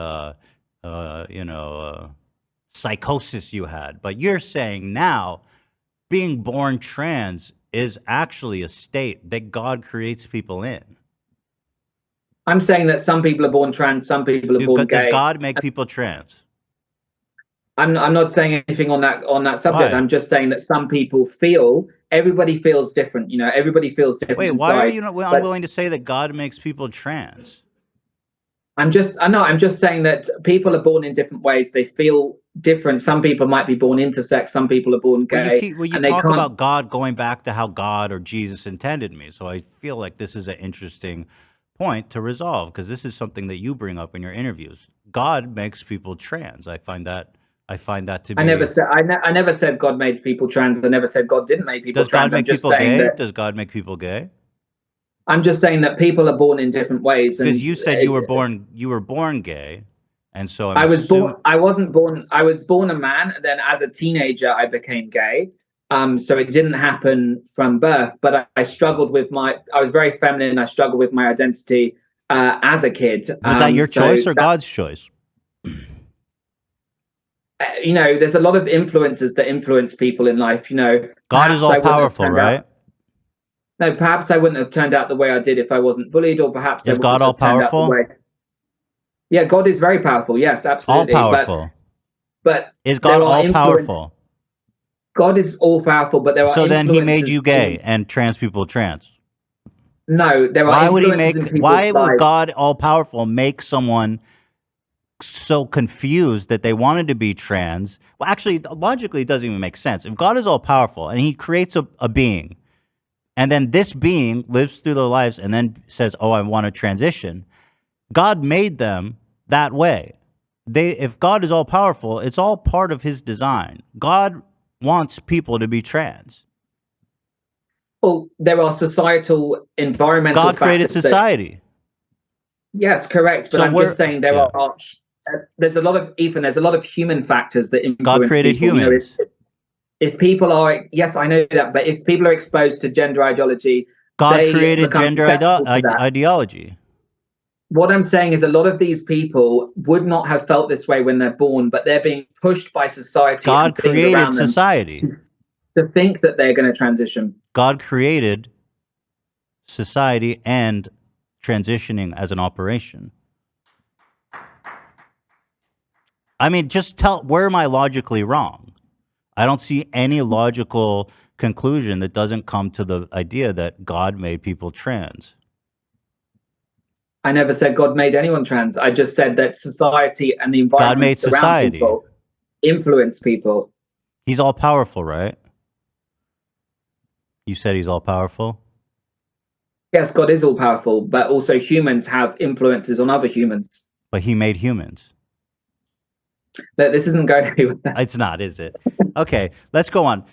psychosis you had. But you're saying now being born trans is actually a state that God creates people in. I'm saying that some people are born trans, some people are born gay. Does God make people trans? I'm not saying anything on that subject. Why? I'm just saying that some people everybody feels different. Everybody feels different. Wait, why are you not but unwilling to say that God makes people trans? I'm just saying that people are born in different ways. They feel different. Some people might be born intersex. Some people are born gay. You talk about God going back to how God or Jesus intended me. So I feel like this is an interesting point to resolve, because this is something that you bring up in your interviews. God makes people trans. I find that to be. I never said God made people trans. I never said God didn't make people trans. Does God make people gay? Does God make people gay? I'm just saying that people are born in different ways. Because you said you were born gay, and so I was born a man, and then as a teenager I became gay. So it didn't happen from birth, but I struggled with I was very feminine. I struggled with my identity as a kid. Was that your choice or God's choice? There's a lot of influences that influence people in life. God is all powerful, right? No, perhaps I wouldn't have turned out the way I did if I wasn't bullied, or perhaps is God all powerful? Yeah, God is very powerful. Yes, absolutely. All powerful. But is God all powerful? God is all powerful, but there are. So then He made you gay and trans people trans. No, there are. Why would God all powerful make someone so confused that they wanted to be trans? Well, actually, logically, it doesn't even make sense. If God is all powerful and He creates a being, and then this being lives through their lives and then says, "Oh, I want to transition," God made them that way. If God is all powerful, it's all part of His design. God wants people to be trans. Well, there are societal, environmental. God created society. Yes, correct. But I'm just saying there are. There's a lot of human factors that influence. God created people. humans. If people are, yes, I know that, but if people are exposed to gender ideology, God created gender ideology. What I'm saying is a lot of these people would not have felt this way when they're born, but they're being pushed by society. God created society to think that they're going to transition. God created society and transitioning as an operation. I mean, just where am I logically wrong? I don't see any logical conclusion that doesn't come to the idea that God made people trans. I never said God made anyone trans. I just said that society and the environment around people influence people. He's all powerful, right? You said He's all powerful? Yes, God is all powerful, but also humans have influences on other humans. But He made humans. But this isn't going anywhere. It's not, is it? Okay, let's go on.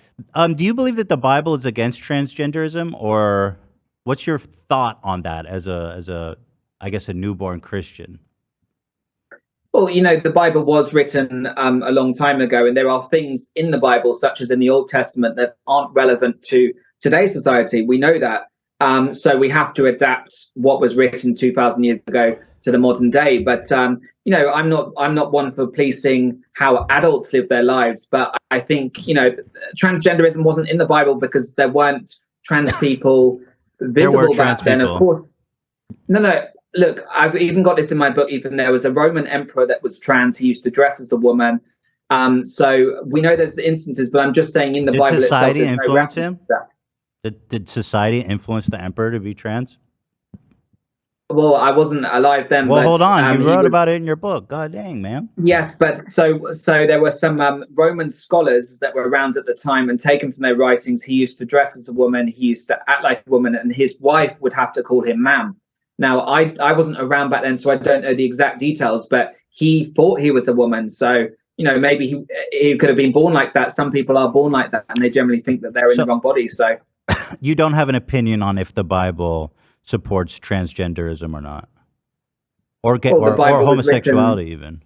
Do you believe that the Bible is against transgenderism, or what's your thought on that as a I guess a newborn Christian? Well, the Bible was written a long time ago, and there are things in the Bible, such as in the Old Testament, that aren't relevant to today's society. We know that. So we have to adapt what was written 2,000 years ago to the modern day. But I'm not one for policing how adults live their lives. But I think transgenderism wasn't in the Bible because there weren't trans people visible back then. Of course, no. Look, I've even got this in my book. Even there was a Roman emperor that was trans. He used to dress as a woman. So we know there's instances, but I'm just saying in the Bible society itself, there's no influence reference him? to that. Did society influence the emperor to be trans? Well, I wasn't alive then. Well, but, hold on. You he wrote was- about it in your book. God dang, man. Yes, but so there were some Roman scholars that were around at the time, and taken from their writings, he used to dress as a woman, he used to act like a woman, and his wife would have to call him ma'am. Now, I wasn't around back then, so I don't know the exact details, but he thought he was a woman. So, maybe he could have been born like that. Some people are born like that, and they generally think that they're in the wrong body. So, You don't have an opinion on if the Bible supports transgenderism or not, or Well, the or Bible was homosexuality even.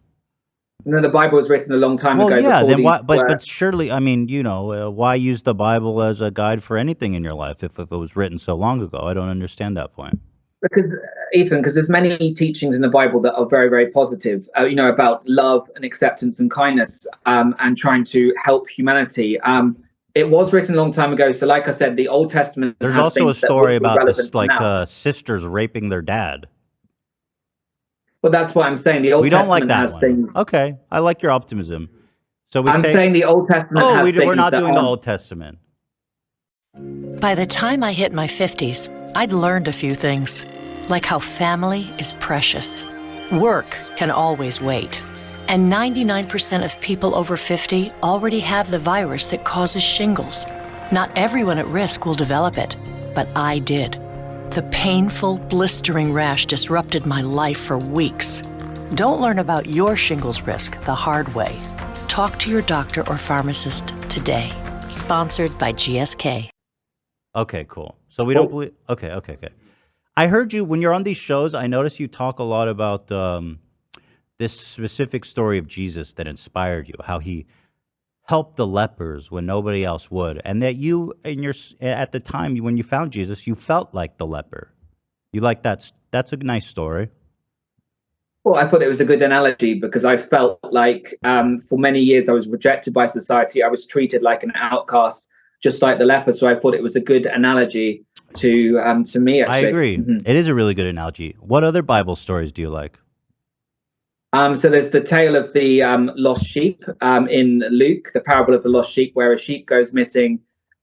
no, the Bible was written a long time Well, ago. yeah. before Then these why? were- But surely, I mean, why use the Bible as a guide for anything in your life if it was written so long ago? I don't understand that point. Because Ethan, because there's many teachings in the Bible that are very, very positive. About love and acceptance and kindness, and trying to help humanity. It was written a long time ago. So, like I said, the Old Testament. There's has also a things that story would be about this, relevant like now. sisters raping their dad. Well, that's what I'm saying. The Old We don't Testament like that has one. things. Okay, I like your optimism. So I'm saying the Old Testament Oh, has we're things not that doing the aren't- Old Testament. By the time I hit my 50s, I'd learned a few things, like how family is precious. Work can always wait. And 99% of people over 50 already have the virus that causes shingles. Not everyone at risk will develop it, but I did. The painful, blistering rash disrupted my life for weeks. Don't learn about your shingles risk the hard way. Talk to your doctor or pharmacist today. Sponsored by GSK. Okay, cool. So we don't believe. Okay. I heard you when you're on these shows. I notice you talk a lot about this specific story of Jesus that inspired you. How he helped the lepers when nobody else would, and that you, at the time when you found Jesus, you felt like the leper. You like that? That's a nice story. Well, I thought it was a good analogy because I felt like for many years I was rejected by society. I was treated like an outcast, just like the leper. So I thought it was a good analogy to me. Actually, I agree. It is a really good analogy. What other Bible stories do you like? So there's the tale of the lost sheep in Luke, the parable of the lost sheep, where a sheep goes missing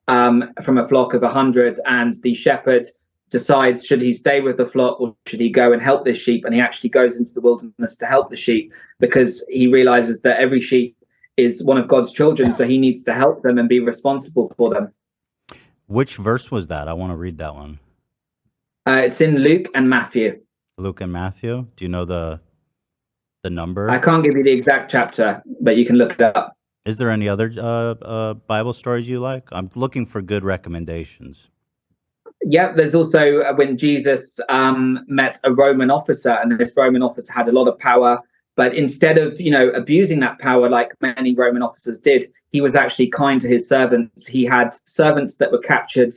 from a flock of 100, and the shepherd decides, should he stay with the flock or should he go and help this sheep? And he actually goes into the wilderness to help the sheep because he realizes that every sheep is one of God's children, so he needs to help them and be responsible for them. Which verse was that? I want to read that one. It's in Luke and Matthew. Luke and Matthew. Do you know the number? I can't give you the exact chapter, but you can look it up. Is there any other Bible stories you like? I'm looking for good recommendations. Yeah, there's also when Jesus met a Roman officer, and this Roman officer had a lot of power, but instead of abusing that power like many Roman officers did, he was actually kind to his servants. He had servants that were captured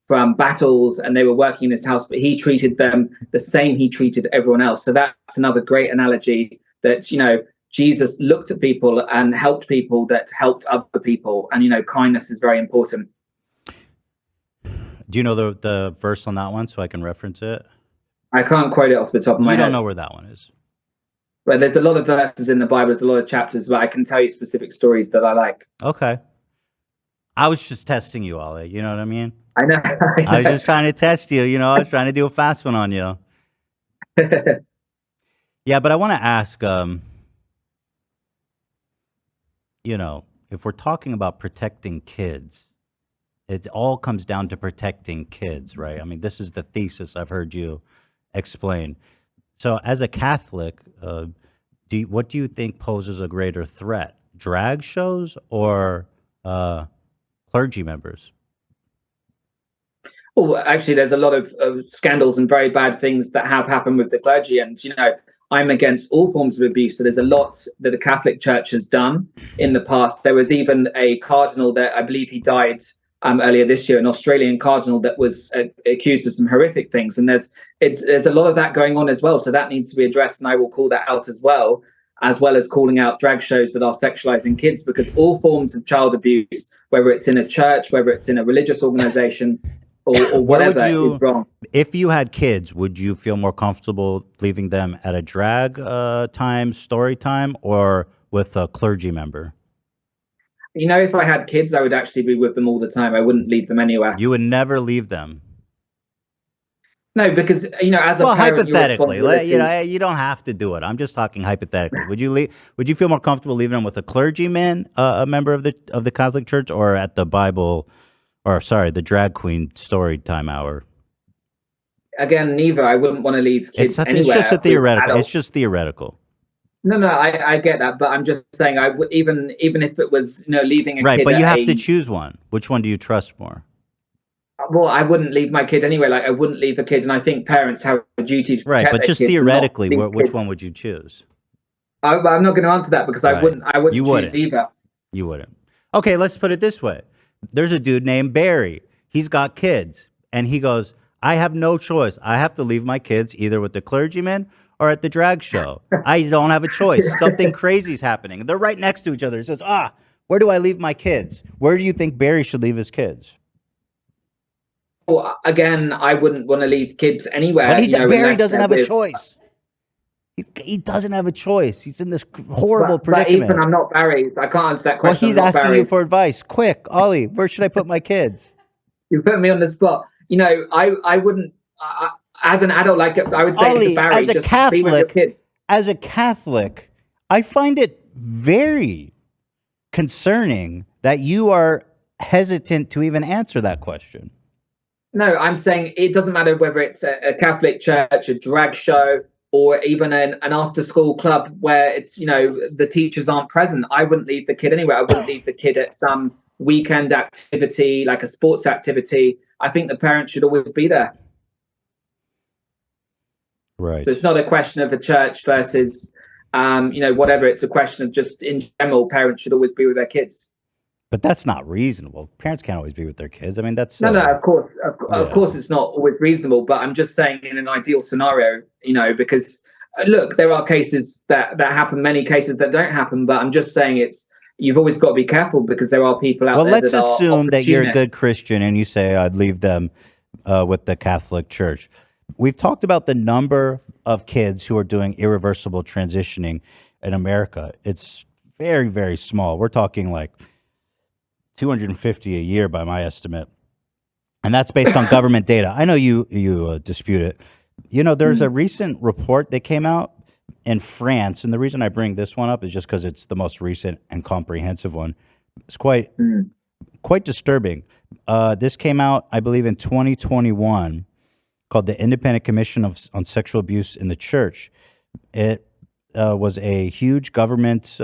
from battles, and they were working in his house, but he treated them the same he treated everyone else. So that's another great analogy that Jesus looked at people and helped people that helped other people, and kindness is very important. Do you know the verse on that one so I can reference it? I can't quote it off the top of my head. I don't know where that one is. But there's a lot of verses in the Bible, there's a lot of chapters, but I can tell you specific stories that I like. Okay. I was just testing you, Ollie. You know what I mean? I know. I was just trying to test you. I was trying to do a fast one on you. Yeah, but I want to ask, if we're talking about protecting kids, it all comes down to protecting kids, right? I mean, this is the thesis I've heard you explain. So as a Catholic, what do you think poses a greater threat? Drag shows or clergy members? Well, actually, there's a lot of scandals and very bad things that have happened with the clergy. And, I'm against all forms of abuse. So there's a lot that the Catholic Church has done in the past. There was even a cardinal that I believe he died earlier this year, an Australian cardinal that was accused of some horrific things. And there's a lot of that going on as well. So that needs to be addressed, and I will call that out as well as calling out drag shows that are sexualizing kids, because all forms of child abuse, whether it's in a church, whether it's in a religious organization, or whatever, is wrong. If you had kids, would you feel more comfortable leaving them at a drag time, story time, or with a clergy member? You know, if I had kids, I would actually be with them all the time. I wouldn't leave them anywhere. You would never leave them? No, because, you know, as a parent, hypothetically, you don't have to do it. I'm just talking hypothetically. Would you feel more comfortable leaving them with a clergyman, a member of the Catholic Church, or at the the drag queen story time hour? Again, neither. I wouldn't want to leave kids anywhere. It's just a theoretical. It's just theoretical. No, I get that, but I'm just saying, I would even if it was, you know, leaving a right, kid. But you have to choose one. Which one do you trust more? Well, I wouldn't leave my kid anyway. Like, I wouldn't leave a kid, and I think parents have a duty to protect but their just kids, theoretically, which one would you choose? I'm not going to answer that because I wouldn't choose either. You wouldn't. Okay, let's put it this way. There's a dude named Barry. He's got kids, and he goes, I have no choice. I have to leave my kids either with the clergyman or at the drag show. I don't have a choice. Something crazy's happening. They're right next to each other. He says, where do I leave my kids? Where do you think Barry should leave his kids? Well, again, I wouldn't want to leave kids anywhere. But Barry doesn't have a choice. He doesn't have a choice. He's in this horrible predicament. But Ethan, I'm not Barry. I can't answer that question. Well, he's asking you for advice. Quick, Ollie, where should I put my kids? You put me on the spot. You know, I wouldn't, as an adult, like I would say Ollie, to Barry, as a just Catholic, be with your kids. As a Catholic, I find it very concerning that you are hesitant to even answer that question. No, I'm saying it doesn't matter whether it's a Catholic church, a drag show, or even an after-school club where it's, you know, the teachers aren't present. I wouldn't leave the kid anywhere. I wouldn't leave the kid at some weekend activity, like a sports activity. I think the parents should always be there. Right. So it's not a question of a church versus, you know, whatever. It's a question of just in general, parents should always be with their kids. But that's not reasonable. Parents can't always be with their kids. I mean, that's no, of course, it's not always reasonable. But I'm just saying, in an ideal scenario, you know, because look, there are cases that happen, many cases that don't happen. But I'm just saying, you've always got to be careful because there are people out there. Well, let's assume that you're a good Christian and you say I'd leave them with the Catholic Church. We've talked about the number of kids who are doing irreversible transitioning in America. It's very, very small. We're talking like 250 a year by my estimate. And that's based on government data. I know you dispute it. You know, there's a recent report that came out in France, and the reason I bring this one up is just because it's the most recent and comprehensive one. It's quite disturbing. This came out, I believe, in 2021, called the Independent Commission on Sexual Abuse in the Church. It was a huge government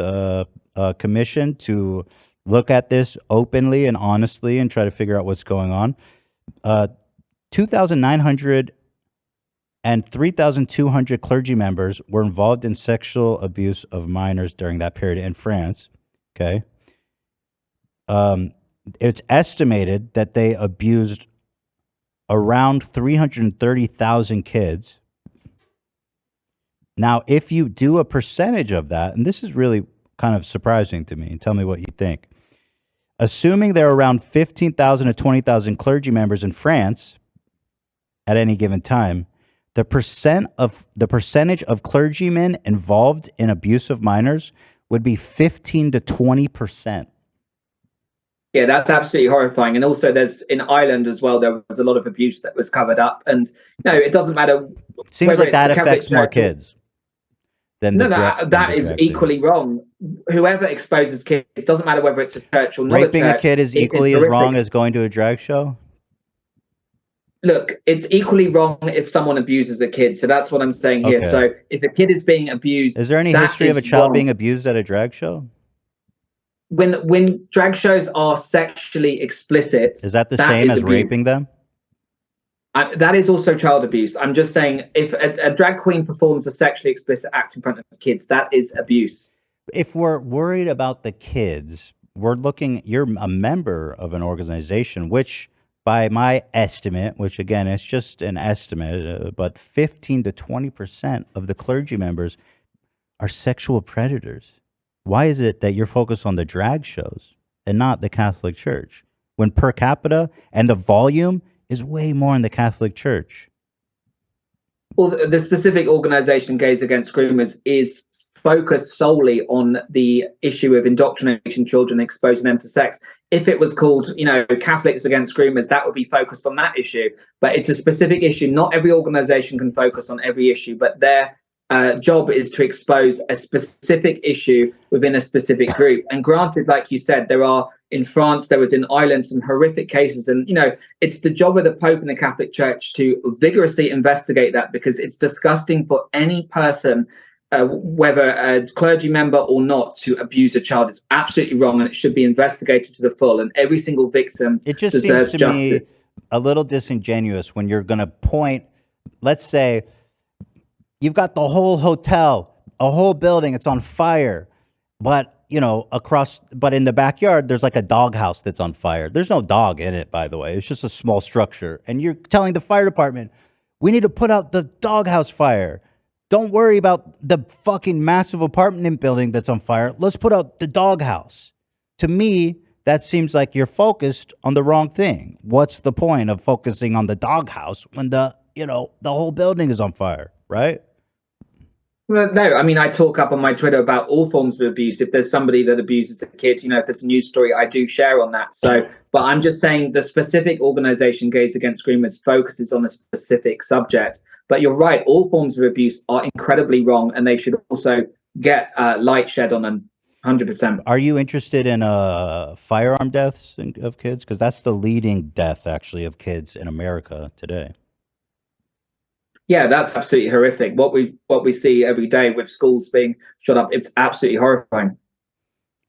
commission to look at this openly and honestly and try to figure out what's going on. 2,900 and 3,200 clergy members were involved in sexual abuse of minors during that period in France. Okay. It's estimated that they abused around 330,000 kids. Now, if you do a percentage of that, and this is really kind of surprising to me, and tell me what you think. Assuming there are around 15,000 to 20,000 clergy members in France at any given time, the percentage of clergymen involved in abuse of minors would be 15 to 20%. Yeah, that's absolutely horrifying. And also, there's in Ireland as well. There was a lot of abuse that was covered up. And no, it doesn't matter. Seems like that affects more kids. That is equally wrong. Whoever exposes kids, it doesn't matter whether it's a church or not. Raping a kid is equally as wrong as going to a drag show? Look, it's equally wrong if someone abuses a kid. So that's what I'm saying here. Okay. So if a kid is being abused... Is there any history of a child being abused at a drag show? When drag shows are sexually explicit... Is that the same as raping them? That is also child abuse. I'm just saying, if a drag queen performs a sexually explicit act in front of kids, that is abuse. If we're worried about the kids, we're looking. You're a member of an organization, which, by my estimate, which again is just an estimate, but 15 to 20% of the clergy members are sexual predators. Why is it that you're focused on the drag shows and not the Catholic Church, when per capita and the volume is way more in the Catholic Church? Well, the specific organization, Gays Against Groomers, is focused solely on the issue of indoctrinating children, exposing them to sex. If it was called, Catholics Against Groomers, that would be focused on that issue. But it's a specific issue. Not every organization can focus on every issue, but their job is to expose a specific issue within a specific group. And granted, like you said, there are, in France, there was in Ireland, some horrific cases. And, it's the job of the Pope and the Catholic Church to vigorously investigate that, because it's disgusting for any person, whether a clergy member or not, to abuse a child. It's absolutely wrong, and it should be investigated to the full. And every single victim It just deserves seems to justice. me a little disingenuous when you're going to point, let's say, you've got the whole hotel, a whole building, it's on fire, but but in the backyard, there's like a doghouse that's on fire. There's no dog in it, by the way. It's just a small structure. And you're telling the fire department, we need to put out the doghouse fire. Don't worry about the fucking massive apartment building that's on fire. Let's put out the doghouse. To me, that seems like you're focused on the wrong thing. What's the point of focusing on the doghouse when the whole building is on fire, right? Well, no, I mean, I talk up on my Twitter about all forms of abuse. If there's somebody that abuses a kid, if there's a news story, I do share on that. So, but I'm just saying the specific organization, Gays Against Groomers, focuses on a specific subject. But you're right, all forms of abuse are incredibly wrong, and they should also get light shed on them, 100%. Are you interested in firearm deaths of kids? Because that's the leading death, actually, of kids in America today. Yeah, that's absolutely horrific. What we see every day with schools being shut up, it's absolutely horrifying.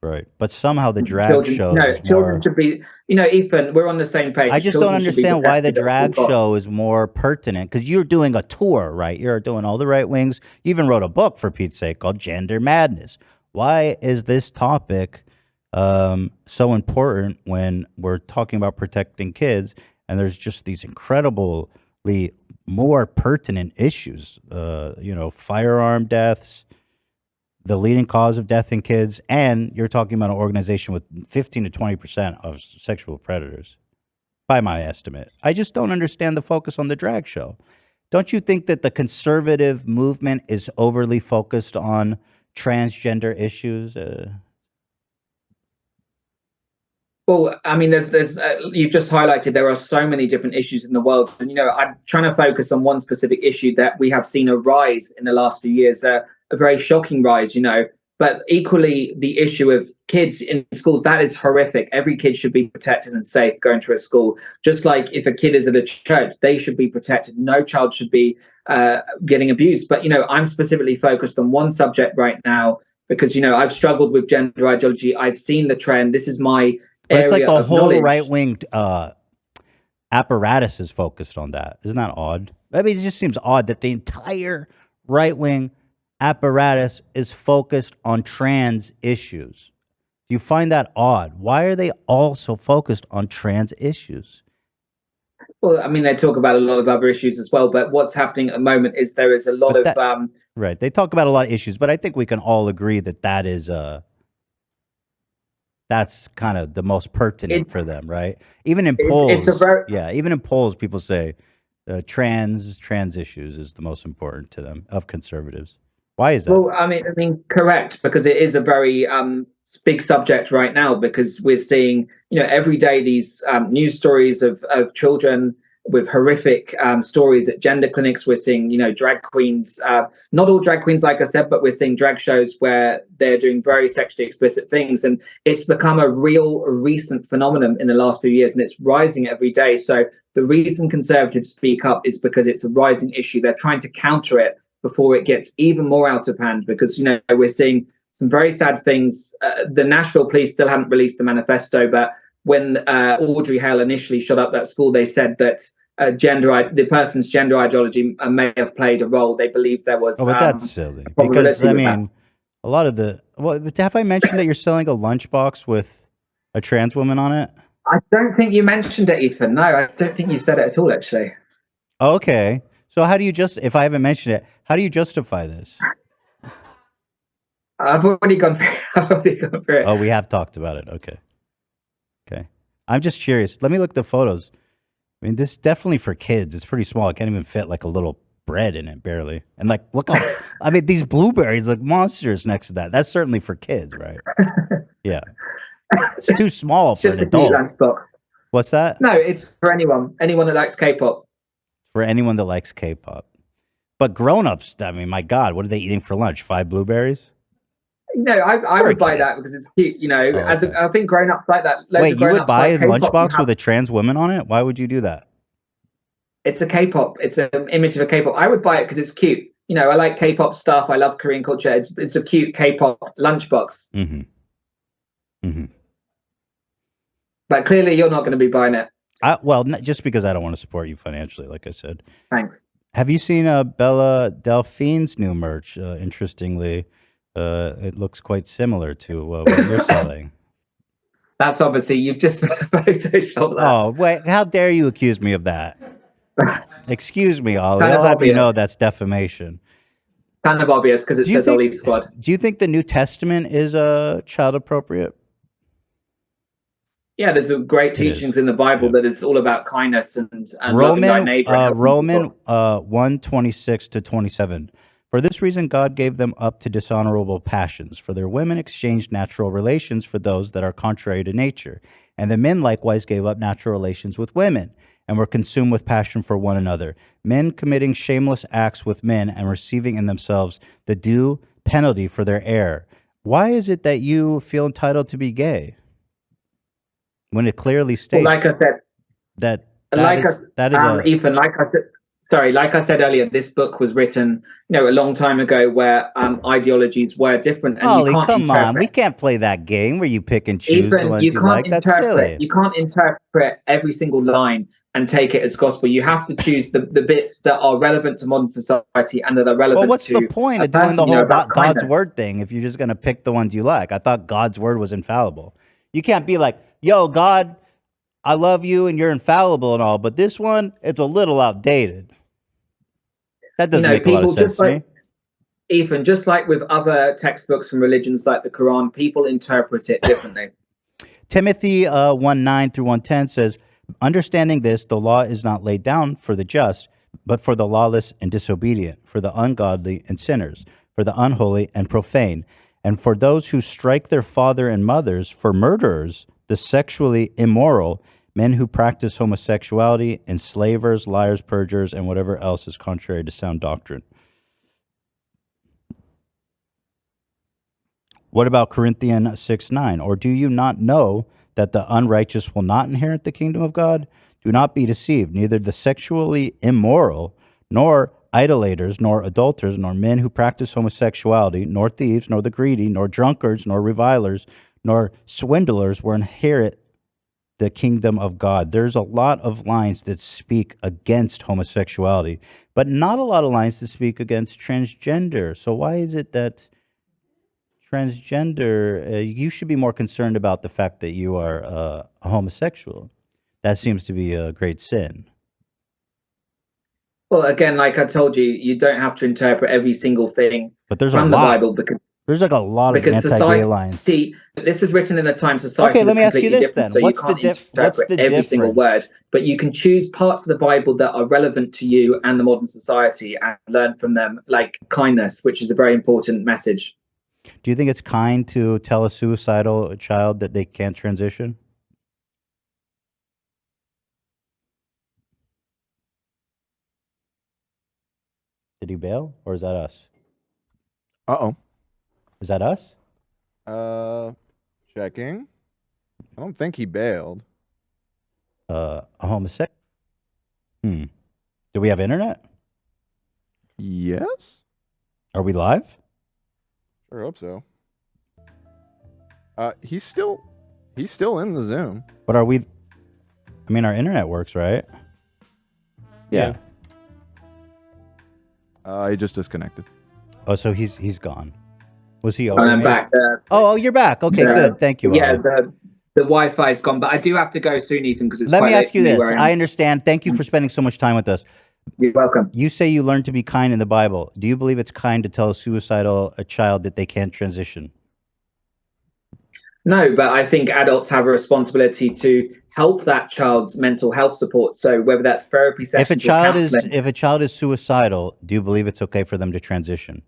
Right, but somehow the drag Children, show. no, children should be. Ethan, we're on the same page. I just Children don't should be understand why the protected at all drag costs. show is more pertinent, because you're doing a tour, right? You're doing all the right wings. You even wrote a book, for Pete's sake, called Gender Madness. Why is this topic so important when we're talking about protecting kids, and there's just these incredibly more pertinent issues? Firearm deaths, the leading cause of death in kids, and you're talking about an organization with 15 to 20% of sexual predators, by my estimate. I just don't understand the focus on the drag show. Don't you think that the conservative movement is overly focused on transgender issues? Well, I mean, there's you've just highlighted there are so many different issues in the world, and I'm trying to focus on one specific issue that we have seen a rise in the last few years, a very shocking rise, But equally, the issue of kids in schools, that is horrific. Every kid should be protected and safe going to a school. Just like if a kid is at a church, they should be protected. No child should be getting abused. But I'm specifically focused on one subject right now because I've struggled with gender ideology. I've seen the trend. This is my But it's like area the of whole knowledge. right-wing apparatus is focused on that. Isn't that odd? I mean, it just seems odd that the entire right-wing apparatus is focused on trans issues. Do you find that odd? Why are they all so focused on trans issues? Well, I mean, they talk about a lot of other issues as well, but what's happening at the moment is there is a lot But of Right. They talk about a lot of issues, but I think we can all agree that that is that's kind of the most pertinent for them, right? Even in polls, it's a very even in polls, people say trans issues is the most important to them of conservatives. Why is that? Well, I mean, correct, because it is a very big subject right now, because we're seeing, every day these news stories of children with horrific stories at gender clinics. We're seeing, drag queens, not all drag queens, like I said, but we're seeing drag shows where they're doing very sexually explicit things. And it's become a real recent phenomenon in the last few years, and it's rising every day. So the reason conservatives speak up is because it's a rising issue. They're trying to counter it before it gets even more out of hand, because, we're seeing some very sad things. The Nashville police still haven't released the manifesto, but when Audrey Hale initially shut up that school, they said that the person's gender ideology may have played a role. They believe there was. Oh, but that's silly. a probability Because, I with that. mean, a lot of the... Well, have I mentioned that you're selling a lunchbox with A trans woman on it? I don't think you mentioned it, Ethan. No, I don't think you said it at all, actually. Okay. So how do you if I haven't mentioned it, how do you justify this? I've already gone through, I've already gone through it. Oh, we have talked about it. Okay. Okay. I'm just curious. Let me look at the photos. I mean, this is definitely for kids. It's pretty small. It can't even fit like a little bread in it, barely. And like, look how, I mean, these blueberries look monsters next to that. That's certainly for kids, right? Yeah. It's too small for Just an a cute adult. lunchbox. What's that? No, it's for anyone that likes K-pop. For anyone that likes K-pop. But grown-ups, I mean, my God, what are they eating for lunch? 5 blueberries? No, I would buy that because it's cute. You know, I think grown-ups like that. Wait, you would buy a lunchbox with a trans woman on it? Why would you do that? It's a K-pop. It's an image of a K-pop. I would buy it because it's cute. You know, I like K-pop stuff. I love Korean culture. It's a cute K-pop lunchbox. Mm-hmm. Mm-hmm. But clearly, you're not going to be buying it. Just because I don't want to support you financially, like I said. Thanks. Have you seen Bella Delphine's new merch? Interestingly, it looks quite similar to what you're selling. That's obviously, you've just photoshopped that. Oh, wait, how dare you accuse me of that? Excuse me, Ollie. Kind of I'll have you obvious. know that's defamation. Kind of obvious because it says Ollie Squad. Do you think the New Testament is child appropriate? Yeah, there's great teachings in the Bible that is all about kindness and loving thy neighbor. and helping Roman people. 1:26 to 27. For this reason, God gave them up to dishonorable passions. For their women exchanged natural relations for those that are contrary to nature. And the men likewise gave up natural relations with women and were consumed with passion for one another. Men committing shameless acts with men and receiving in themselves the due penalty for their error. Why is it that you feel entitled to be gay? When it clearly states Like I said, that Ethan, like I said earlier, this book was written, a long time ago where ideologies were different, and Ollie, you can't come on, we interpret. can't play that game where you pick and choose the Even ones you you can't like. That's silly. You can't interpret every single line and take it as gospel. You have to choose the bits that are relevant to modern society and that are relevant. Well, what's to the point a of doing person, the whole about God's kindness. word thing if you're just going to pick the ones you like? I thought God's word was infallible. You can't be like, yo, God, I love you and you're infallible and all, but this one, it's a little outdated. That doesn't make a lot of sense to me. Ethan, just like with other textbooks from religions like the Quran, people interpret it differently. Timothy 1:9 through 1:10 says, understanding this, the law is not laid down for the just, but for the lawless and disobedient, for the ungodly and sinners, for the unholy and profane, and for those who strike their father and mothers, for murderers, the sexually immoral, men who practice homosexuality, enslavers, liars, perjurers, and whatever else is contrary to sound doctrine. What about Corinthians 6:9? Or do you not know that the unrighteous will not inherit the kingdom of God? Do not be deceived. Neither the sexually immoral, nor idolaters, nor adulterers, nor men who practice homosexuality, nor thieves, nor the greedy, nor drunkards, nor revilers, nor swindlers will inherit the kingdom of God. There's a lot of lines that speak against homosexuality, but not a lot of lines that speak against transgender. So why is it that transgender, you should be more concerned about the fact that you are a homosexual? That seems to be a great sin. Well, again, like I told you, you don't have to interpret every single thing But there's from a the lot. Bible because There's like a lot of anti-gay lines. this was written in a time society Okay, let was me ask you completely this different, then. so you can't interpret every single word, but you can choose parts of the Bible that are relevant to you and the modern society and learn from them, like kindness, which is a very important message. Do you think it's kind to tell a suicidal child that they can't transition? Did he bail, or is that us? Uh-oh. Is that us? Checking. I don't think he bailed. A homosexual? Do we have internet? Yes. Are we live? Sure hope so. He's still in the Zoom. But are we? I mean, our internet works, right? Yeah. He just disconnected. Oh, so he's gone. Was he And over I'm here? back. Oh, you're back. Okay, good. Thank you. Yeah, Ollie. The Wi-Fi's gone, but I do have to go soon, Ethan, because it's Let quite me late ask you for me this. where I am. I understand. Thank you for spending so much time with us. You're welcome. You say you learn to be kind in the Bible. Do you believe it's kind to tell a child that they can't transition? No, but I think adults have a responsibility to help that child's mental health support. So whether that's therapy sessions If counseling. a child is suicidal, do you believe it's okay for them to transition?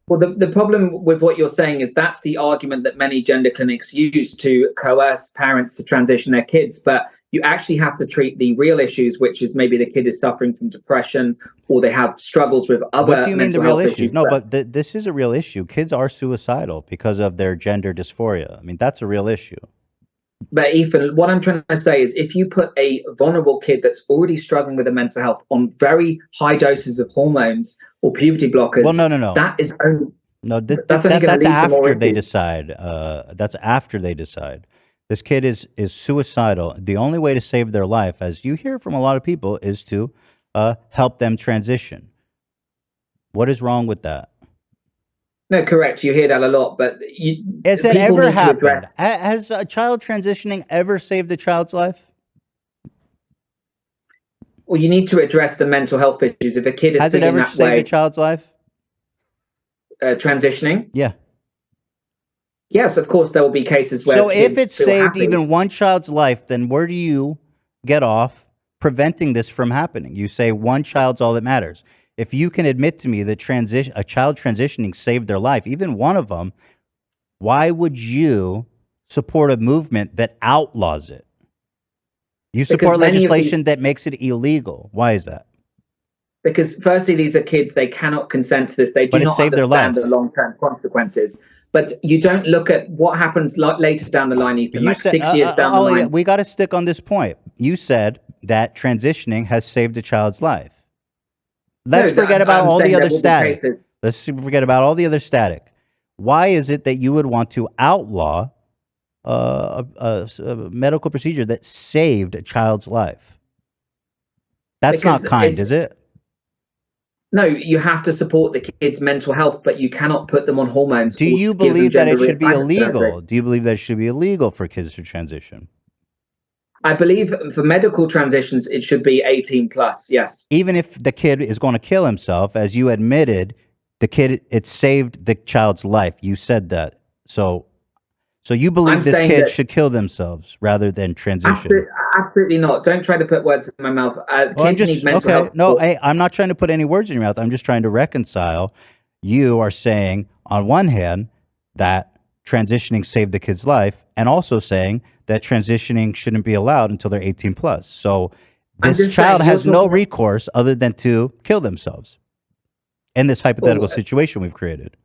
Well, the problem with what you're saying is that's the argument that many gender clinics use to coerce parents to transition their kids. But you actually have to treat the real issues, which is maybe the kid is suffering from depression or they have struggles with other What do you mean the mental real health issues? issues. No, but this is a real issue. Kids are suicidal because of their gender dysphoria. I mean, that's a real issue. But Ethan, what I'm trying to say is if you put a vulnerable kid that's already struggling with a mental health on very high doses of hormones or puberty blockers, Well, no. that is only, No, that's only going to that's lead to more after they issues. decide. That's after they decide. This kid is suicidal. The only way to save their life, as you hear from a lot of people, is to help them transition. What is wrong with that? No, correct. You hear that a lot, but Has it people ever need to happened? address- Has a child transitioning ever saved a child's life? Well, you need to address the mental health issues. If a kid is Has it feeling ever that saved way, a child's life? Transitioning. Yeah. Yes, of course, there will be cases where So if kids it feel saved happy. even one child's life, then where do you get off preventing this from happening? You say one child's all that matters. If you can admit to me that a child transitioning saved their life, even one of them, why would you support a movement that outlaws it? You support many of these- legislation that makes it illegal. Why is that? Because firstly, these are kids; they cannot consent to this. They do But it not saved their understand life. the long-term consequences. But you don't look at what happens later down the line, Ethan. You Like said, 6 years down the Ollie, line. we got to stick on this point. You said that transitioning has saved a child's life. Let's No, forget about I'm all the saying other there will be static. cases- Let's forget about all the other static. Why is it that you would want to outlaw a medical procedure that saved a child's life? That's Because not kind, it's- is it? No, you have to support the kids' mental health, but you cannot put them on hormones. Do or you give them believe that it gender should be reassignment illegal? surgery. Do you believe that it should be illegal for kids to transition? I believe for medical transitions, it should be 18 plus. Yes. Even if the kid is going to kill himself, as you admitted, it saved the child's life. You said that. So you believe I'm this saying kid that- should kill themselves rather than transition? Absolutely not. Don't try to put words in my mouth. Well, I'm Kids need just mental okay. health. No, support. hey, I'm not trying to put any words in your mouth. I'm just trying to reconcile. You are saying on one hand that transitioning saved the kid's life, and also saying that transitioning shouldn't be allowed until they're 18 plus. So I'm this just child saying, has you're no talking- recourse other than to kill themselves in this hypothetical situation we've created.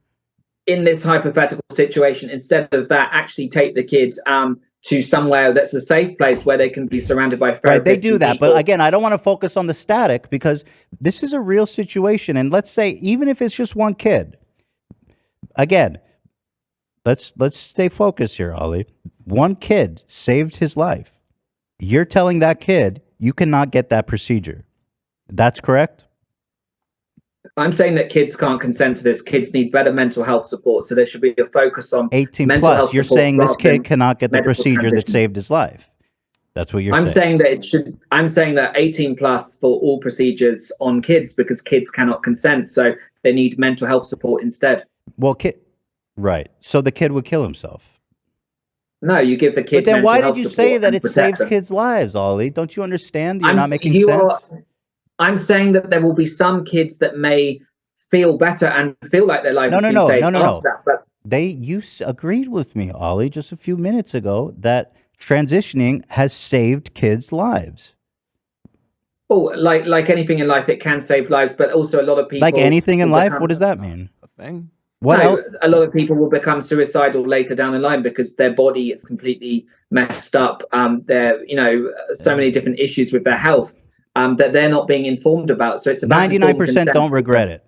In this hypothetical situation, instead of that, actually take the kids to somewhere that's a safe place where they can be surrounded by therapists. Right, they do and that. people. But again, I don't want to focus on the static because this is a real situation. And let's say, even if it's just one kid, again, let's stay focused here, Ollie. One kid saved his life. You're telling that kid you cannot get that procedure. That's correct? I'm saying that kids can't consent to this. Kids need better mental health support. So there should be a focus on 18 mental plus. health You're support saying this rather kid than cannot get the medical procedure that transition. saved his life. That's what you're I'm saying. saying that it should. I'm saying that 18 plus for all procedures on kids because kids cannot consent, so they need mental health support instead. Well, right. So the kid would kill himself. No, you give the kid. But then mental why health did you support say that and it protect saves them. kids' lives, Ollie? Don't you understand? You're not making you sense. I'm saying that there will be some kids that may feel better and feel like their life No, has no, been no, saved no, no, after no. that. But You agreed with me, Ollie, just a few minutes ago that transitioning has saved kids' lives. oh, like anything in life, it can save lives. But also, a lot of people Like anything in will life, become- what does that mean? A thing. What no, else? a lot of people will become suicidal later down the line because their body is completely messed up. There, so many different issues with their health that they're not being informed about. So it's about 99% don't regret it.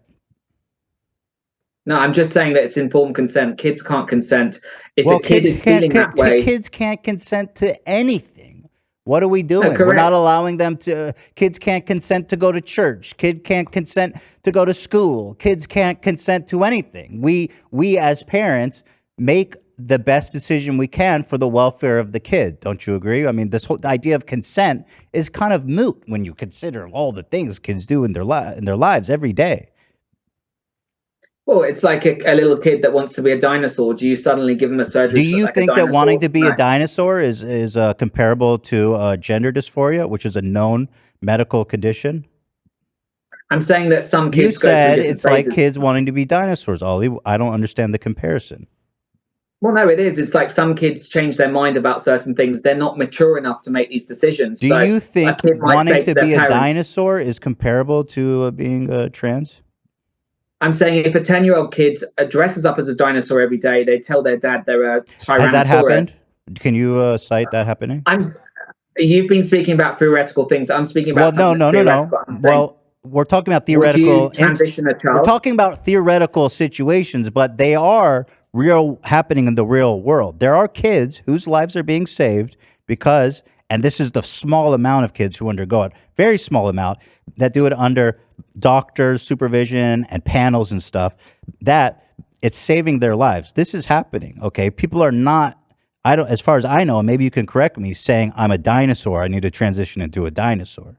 No, I'm just saying that it's informed consent. Kids can't consent. If Well, a kid is feeling that way, kids can't consent to anything. What are we doing? We're correct. not allowing them to. Kids can't consent to go to church. Kid can't consent to go to school. Kids can't consent to anything. We as parents make the best decision we can for the welfare of the kid. Don't you agree? I mean, this whole idea of consent is kind of moot when you consider all the things kids do in their lives every day. Well, it's like a little kid that wants to be a dinosaur. Do you suddenly give them a surgery? Do to look you like a think that dinosaur? wanting to be a No. dinosaur is comparable to gender dysphoria, which is a known medical condition? I'm saying that some You kids go through said different it's like phases. kids wanting to be dinosaurs, Ollie. I don't understand the comparison. Well, no, it is. It's like some kids change their mind about certain things. They're not mature enough to make these decisions. Do So you a think kid might wanting say to their be a parents- dinosaur is comparable to being trans? I'm saying if a 10-year-old kid dresses up as a dinosaur every day, they tell their dad they're a tyrannosaurus. Has that happened? Can you cite that happening? You've been speaking about theoretical things. I'm speaking about Well, no. theoretical. I'm saying, Well, we're talking about would you theoretical. transition a child? We're talking about theoretical situations, but they are happening in the real world. There are kids whose lives are being saved because, and this is the small amount of kids who undergo it, very small amount, that do it under doctors' supervision and panels and stuff, that it's saving their lives. This is happening, okay? People are not, as far as I know, and maybe you can correct me, saying I'm a dinosaur, I need to transition into a dinosaur.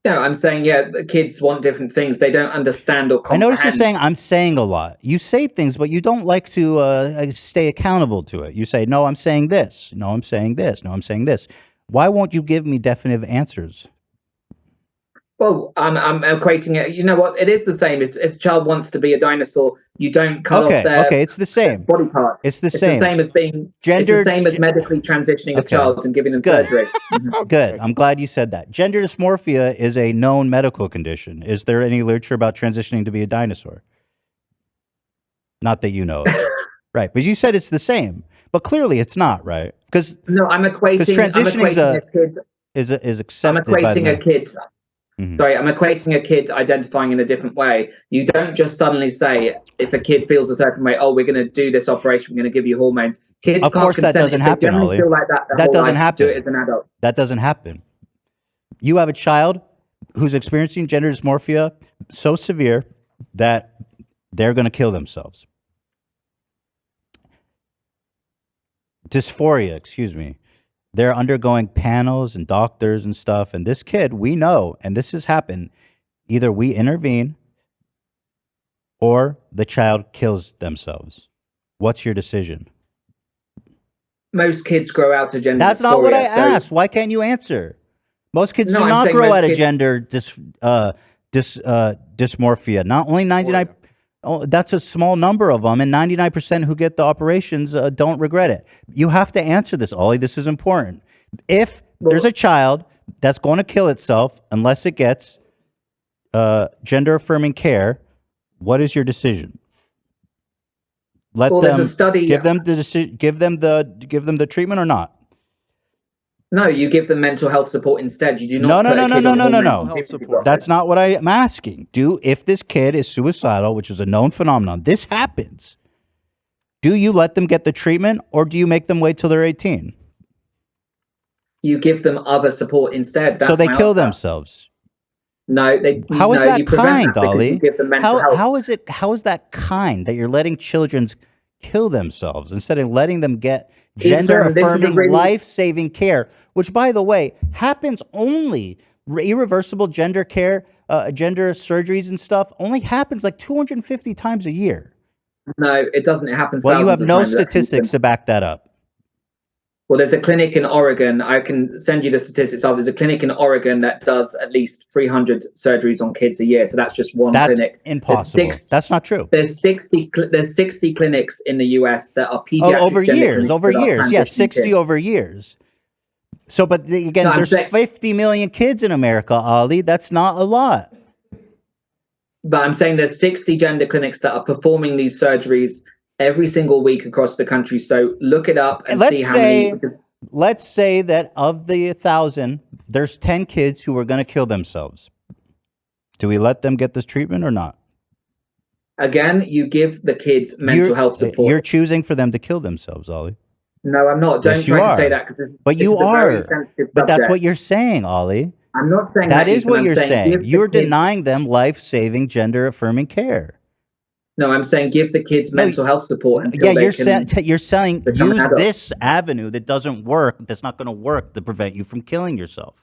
No, I'm saying, kids want different things. They don't understand or I comprehend. notice you're saying I'm saying a lot. You say things, but you don't like to stay accountable to it. You say, no, I'm saying this. No, I'm saying this. No, I'm saying this. Why won't you give me definitive answers? Well, I'm equating it. You know what? It is the same. If a child wants to be a dinosaur, you don't cut off their it's the same body part. It's the It's same. the same as being Gender- It's the same as medically transitioning a Okay. child and giving them Good. surgery. Good. I'm glad you said that. Gender dysmorphia is a known medical condition. Is there any literature about transitioning to be a dinosaur? Not that you know of. Right. But you said it's the same. But clearly it's not, right? Because No, I'm equating. transitioning a kid. is I'm accepted by equating the a kid. Mhm. Sorry, I'm equating a kid identifying in a different way. You don't just suddenly say, if a kid feels a certain way, oh, we're going to do this operation, we're going to give you hormones. Kids Of can't course that consent. doesn't If they happen, generally Ollie. feel like that their That whole doesn't life, happen. do it as an adult. That doesn't happen. You have a child who's experiencing gender dysmorphia so severe that they're going to kill themselves. Dysphoria, excuse me. They're undergoing panels and doctors and stuff. And this kid, we know, and this has happened, either we intervene or the child kills themselves. What's your decision? Most kids grow out of gender That's not what I dysphoria, so- asked. Why can't you answer? Most kids No, do I'm not saying grow most out of kids- gender dysmorphia. Not only 99. Oh, that's a small number of them, and 99% who get the operations don't regret it. You have to answer this, Ollie. This is important. If there's a child that's going to kill itself unless it gets gender affirming care, what is your decision? Let Well, there's them a study- give them the treatment or not? No, you give them mental health support instead. You do not. No. put a kid on hormones. That's not what I'm asking. If this kid is suicidal, which is a known phenomenon, this happens. Do you let them get the treatment or do you make them wait till they're 18? You give them other support instead. That's So they my kill answer. themselves. No, they. How is no, that you prevent kind, that because Ollie? You give them mental health. How is that kind that you're letting children kill themselves instead of letting them get Ethan, gender this is a affirming really- life-saving care, which by the way happens only irreversible gender care, gender surgeries and stuff only happens like 250 times a year. No, it doesn't. It happens. Well, you have thousands of no times, actually. statistics to back that up. Well, there's a clinic in Oregon. I can send you the statistics of. There's a clinic in Oregon that does at least 300 surgeries on kids a year. So that's just one That's clinic. impossible. That's not true. There's 60 clinics in the US that are pediatric. Over gender years, clinics over that are years. Yes, transitioning 60 kids. over years. So, but again, No, I'm there's saying- 50 million kids in America, Ollie. That's not a lot. But I'm saying there's 60 gender clinics that are performing these surgeries every single week across the country. So look it up and see how many. Let's say that of the 1,000, there's 10 kids who are going to kill themselves. Do we let them get this treatment or not? Again, you give the kids mental health support. You're choosing for them to kill themselves, Ollie. No, I'm not. Don't Yes, you try to are. say that because But you a very are. sensitive But that's subject. what you're saying, Ollie. I'm not saying That that is Ethan. what I'm you're saying saying. give the You're kids- denying them life-saving, gender-affirming care. No, I'm saying give the kids mental health support until Yeah, they you're can you're saying become an use adult. this avenue that doesn't work, that's not going to work to prevent you from killing yourself.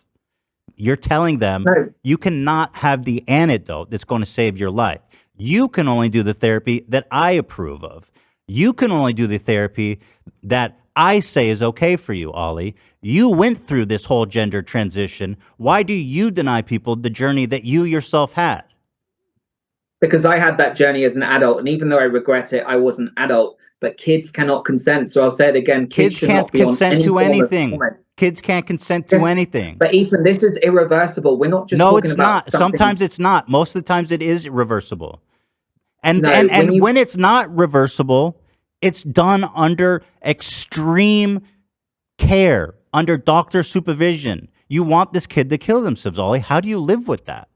You're telling them you cannot have the antidote that's going to save your life. You can only do the therapy that I approve of. You can only do the therapy that I say is okay for you, Ollie. You went through this whole gender transition. Why do you deny people the journey that you yourself had? Because I had that journey as an adult, and even though I regret it, I was an adult. But kids cannot consent. So I'll say it again: kids should can't not be on consent any to form of anything. hormone. Kids can't consent to anything. But Ethan, this is irreversible. We're not just No, talking it's about not. something. Sometimes it's not. Most of the times it is reversible. And No, and when it's not reversible, it's done under extreme care, under doctor supervision. You want this kid to kill themselves, Ollie. How do you live with that?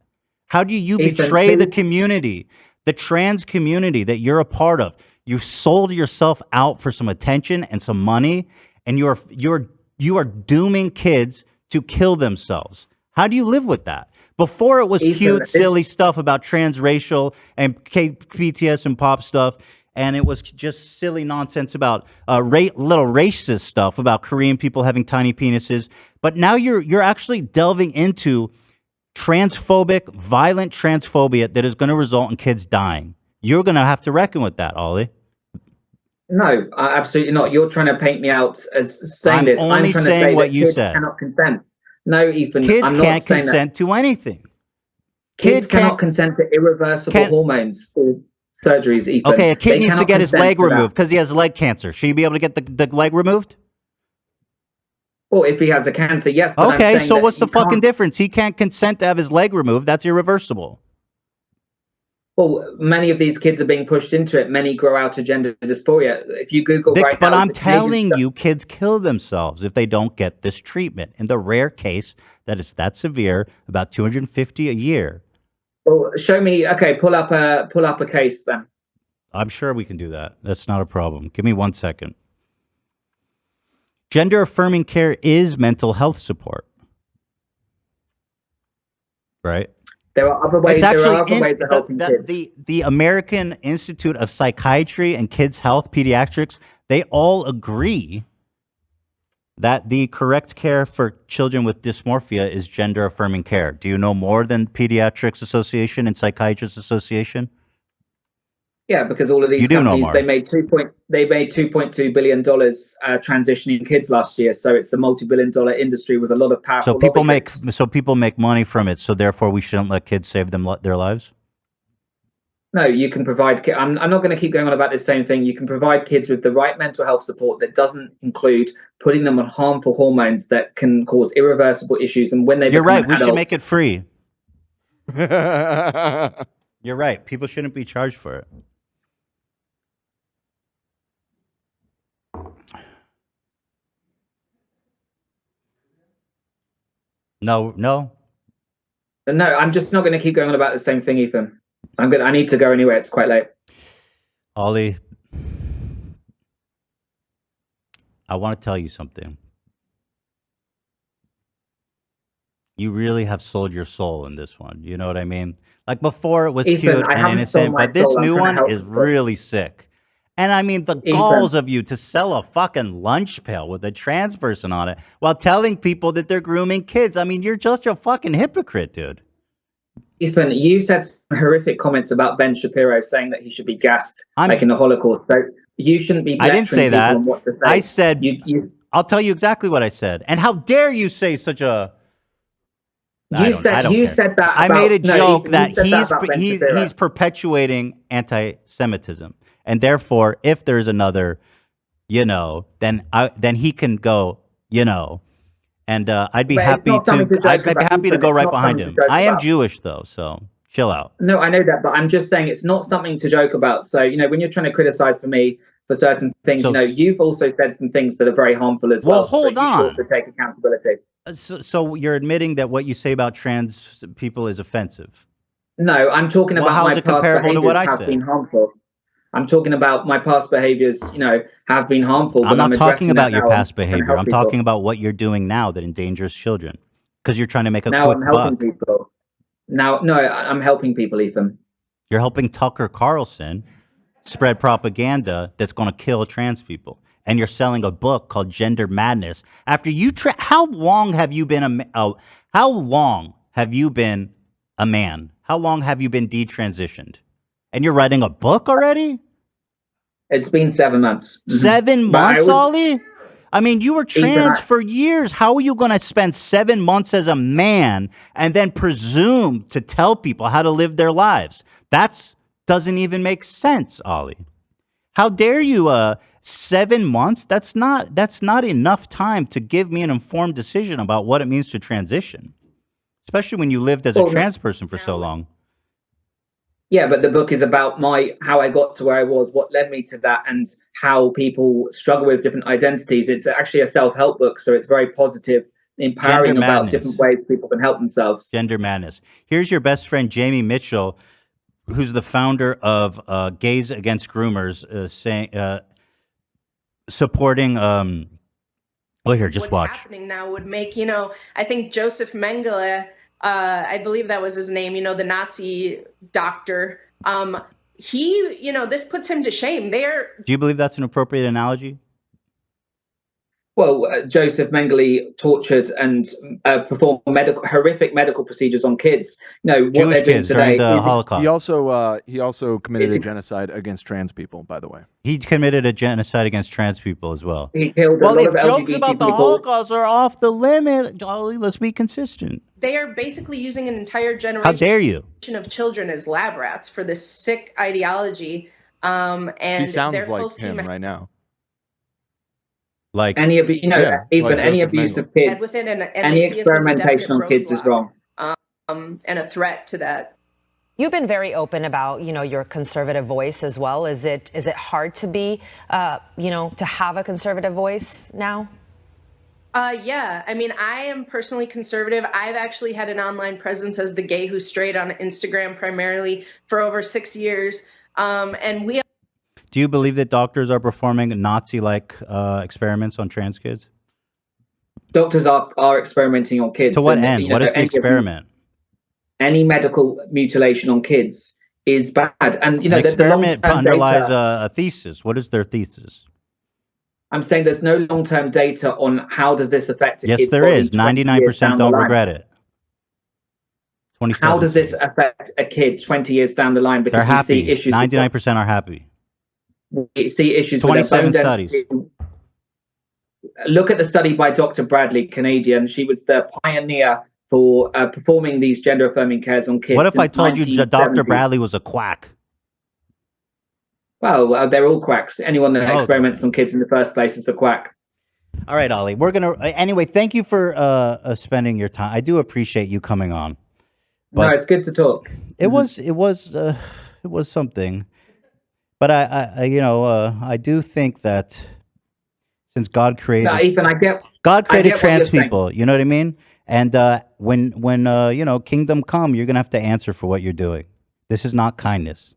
How do you Ethan, betray the community, the trans community that you're a part of? You sold yourself out for some attention and some money, and you are dooming kids to kill themselves. How do you live with that? Before it was cute, silly stuff about transracial and PTS and pop stuff, and it was just silly nonsense about little racist stuff about Korean people having tiny penises. But now you're actually delving into transphobic, violent transphobia that is going to result in kids dying. You're going to have to reckon with that, Ollie. No, absolutely not. You're trying to paint me out as saying this. I'm only trying saying to say what that you kids said. cannot consent. No, Ethan, Kids I'm not can't saying consent to anything. Kids cannot consent to irreversible hormones or surgeries, Ethan. Okay, a kid They needs to cannot get his consent leg to that. removed because he has leg cancer. Should he be able to get the leg removed? Well, if he has a cancer, yes. But I'm Okay, saying so that what's the you fucking can't- difference? He can't consent to have his leg removed. That's irreversible. Well, many of these kids are being pushed into it. Many grow out of gender dysphoria. If you Google right But now, I'm it's a Canadian telling study. you, kids kill themselves if they don't get this treatment. In the rare case that it's that severe, about 250 a year. Well, show me. Okay, pull up a case then. I'm sure we can do that. That's not a problem. Give me 1 second. Gender affirming care is mental health support. Right? There are other ways. It's actually There are other ways of helping kids. the American Institute of Psychiatry and Kids Health Pediatrics, they all agree that the correct care for children with dysmorphia is gender affirming care. Do you know more than Pediatrics Association and Psychiatrists Association? Yeah, because all of these You do know companies more. they made $2.2 billion transitioning kids last year. So it's a multi-billion-dollar industry with a lot of powerful. So people make money from it. So therefore, we shouldn't let kids save their lives. No, you can provide. I'm not going to keep going on about this same thing. You can provide kids with the right mental health support that doesn't include putting them on harmful hormones that can cause irreversible issues. And when they You're become right. an We should adult- make it free. You're right. People shouldn't be charged for it. No. No, I'm just not going to keep going on about the same thing, Ethan. I need to go anyway. It's quite late. Ollie, I want to tell you something. You really have sold your soul in this one. You know what I mean? Like before, it was Ethan, cute I and haven't sold innocent, my but this soul. I'm new trying to one help is people. really sick. And I mean, the Ethan. galls of you to sell a fucking lunch pail with a trans person on it while telling people that they're grooming kids. I mean, you're just a fucking hypocrite, dude. Ethan, you said some horrific comments about Ben Shapiro saying that he should be gassed like in the Holocaust. So you shouldn't be. I didn't say lecturing people that. on what to say. I said, you I'll tell you exactly what I said. And how dare you say such a... I don't care. said that. I made a about- no, joke Ethan, that you said that about Ben Shapiro. he's perpetuating anti-Semitism, and therefore, if there's another, then he can go, and I'd be But it's happy not something to to joke I'd be about, happy to Ethan. go It's right not behind something him. to joke I am about. Jewish though, so chill out. No, I know that, but I'm just saying it's not something to joke about. So, when you're trying to criticize for me for certain things, So- you've also said some things that are very harmful as well. Well, hold so you should on. also take accountability. So you're admitting that what you say about trans people is offensive? No, I'm talking Well, about how my is it past comparable to behaviors what I have said? been harmful. I'm talking about my past behaviors, have been harmful. I'm but not talking addressing about that your now past and trying to behavior. help I'm people. talking about what you're doing now that endangers children because you're trying to make a Now quick I'm helping buck. people. Now, no, I'm helping people, Ethan. You're helping Tucker Carlson spread propaganda that's going to kill trans people. And you're selling a book called Gender Madness after you how long have you been how long have you been a man? How long have you been detransitioned? And you're writing a book already? It's been 7 months. 7 months, Ollie? I mean, you were trans Ethan, for years. How are you going to spend 7 months as a man and then presume to tell people how to live their lives? That doesn't even make sense, Ollie. How dare you? 7 months? That's not enough time to give me an informed decision about what it means to transition, especially when you lived as a trans person for so long. Yeah, but the book is about how I got to where I was, what led me to that, and how people struggle with different identities. It's actually a self-help book, so it's very positive, empowering about different ways people can help themselves. Gender Madness. Here's your best friend, Jamie Mitchell, who's the founder of Gays Against Groomers, supporting. Well, here, just watch. What's happening now would make, I think Joseph Mengele, I believe that was his name, the Nazi doctor. This puts him to shame. Do you believe that's an appropriate analogy? Well, Joseph Mengele tortured and performed horrific medical procedures on kids. What Jewish they're doing kids today. during the Holocaust. He also committed a genocide against trans people, by the way. He committed a genocide against trans people as well. He killed well, a lot if of jokes LGBT about the people. Holocaust are off the limit, Ollie, let's be consistent. They are basically using an entire generation. How dare you? Of children as lab rats for this sick ideology. And He sounds they're full like steam him right now. Like any abuse, even any Joseph abuse Mengele. of kids, within and any they see us as a experimentation on definite kids is roadblock, wrong. and a threat to that. You've been very open about, your conservative voice as well. Is it hard to be, to have a conservative voice now? Yeah, I mean, I am personally conservative. I've actually had an online presence as the Gay Who's Straight on Instagram primarily for over 6 years. And we. Do you believe that doctors are performing Nazi-like experiments on trans kids? Doctors are experimenting on kids. To what and, end? What is the experiment? Any medical mutilation on kids is bad. And, An experiment underlies a thesis. What is their thesis? I'm saying there's no long-term data on how does this affect a Yes, kid's there body is. 20 years 99% down the don't line. regret it. 27. How does this affect a kid 20 years down the line? Because They're happy. we see issues. 99% are happy. We see issues with 27 their bone studies. density. Look at the study by Dr. Bradley, Canadian. She was the pioneer for performing these gender-affirming cares on kids. What if I since told you Dr. 1970. Bradley was a quack? Well, they're all quacks. Anyone that Oh. experiments on kids in the first place is a quack. All right, Ollie. We're gonna anyway. Thank you for spending your time. I do appreciate you coming on. No, it's good to talk. It was something, but I do think that since God created, No, Ethan, I get God created what trans you're saying. people. You know what I mean? And when kingdom come, you're gonna have to answer for what you're doing. This is not kindness.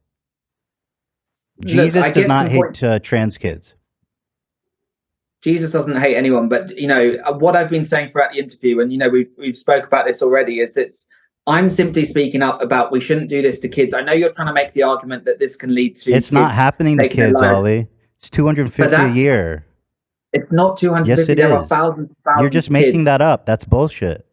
Look, Jesus I does get not the point. hate trans kids. Jesus doesn't hate anyone, but what I've been saying throughout the interview, and we've spoke about this already, is I'm simply speaking up about we shouldn't do this to kids. I know you're trying to make the argument that this can lead to. It's not kids happening to taking their kids, lives. Ollie. It's 250 But a that's- year. It's not 250. Yes, it there are is. thousands. You're just making that up. That's bullshit.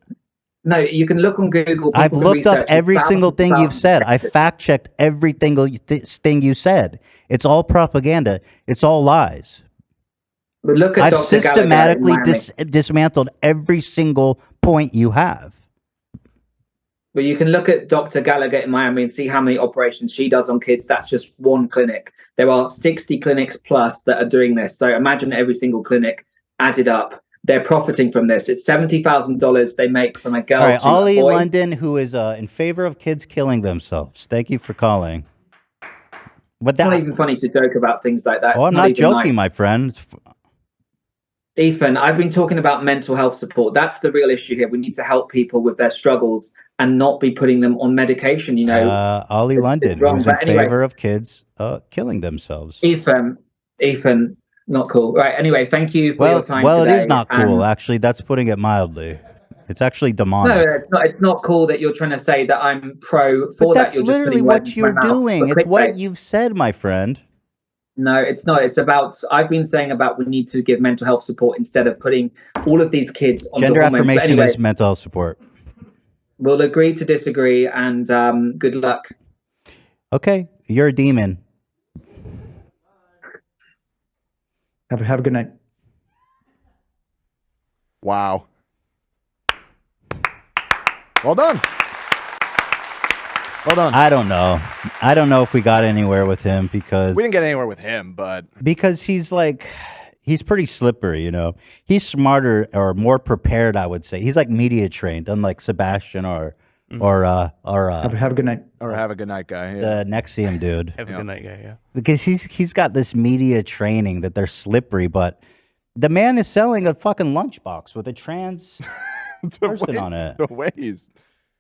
No, you can look on Google. I've people can looked up research every thousands single and thing you've thousands said. of I cases. fact checked every single thing you said. It's all propaganda. It's all lies. But look at I've Dr. Gallagher in systematically Miami. dismantled every single point you have. But you can look at Dr. Gallagher in Miami and see how many operations she does on kids. That's just one clinic. There are 60 clinics plus that are doing this. So imagine every single clinic added up. They're profiting from this. It's $70,000 they make from a girl All right, to Ollie a boy. London, who is in favor of kids killing themselves. Thank you for calling. But It's not even funny to joke about things like that. oh, It's I'm not even joking, nice. my friend. Ethan, I've been talking about mental health support. That's the real issue here. We need to help people with their struggles and not be putting them on medication. Ollie London, wrong, who's in but anyway. favor of kids killing themselves. Ethan, not cool. Right. Anyway, thank you for your time Well, today. it is not cool, And- actually. That's putting it mildly. It's actually demonic. No, it's not cool that you're trying to say that I'm pro for But that. that's You're just literally putting what words in my you're mouth doing. for It's what clickbait. you've said, my friend. No, it's not. It's about, I've been saying about we need to give mental health support instead of putting all of these kids on Gender hormones. But affirmation anyway, is mental health support. we'll agree to disagree, and good luck. Okay, you're a demon. Have a good night. Wow. Well done. Well done. I don't know. I don't know if we got anywhere with him because We didn't get anywhere with him, but he's like he's pretty slippery, you know. He's smarter or more prepared, I would say. He's like media trained, unlike Sebastian or Have a good night. or have a good night, guy. Yeah. the Nexium dude. Have a good night, guy. Yeah. Because he's got this media training that they're slippery, but the man is selling a fucking lunchbox with a trans person on it. The way he's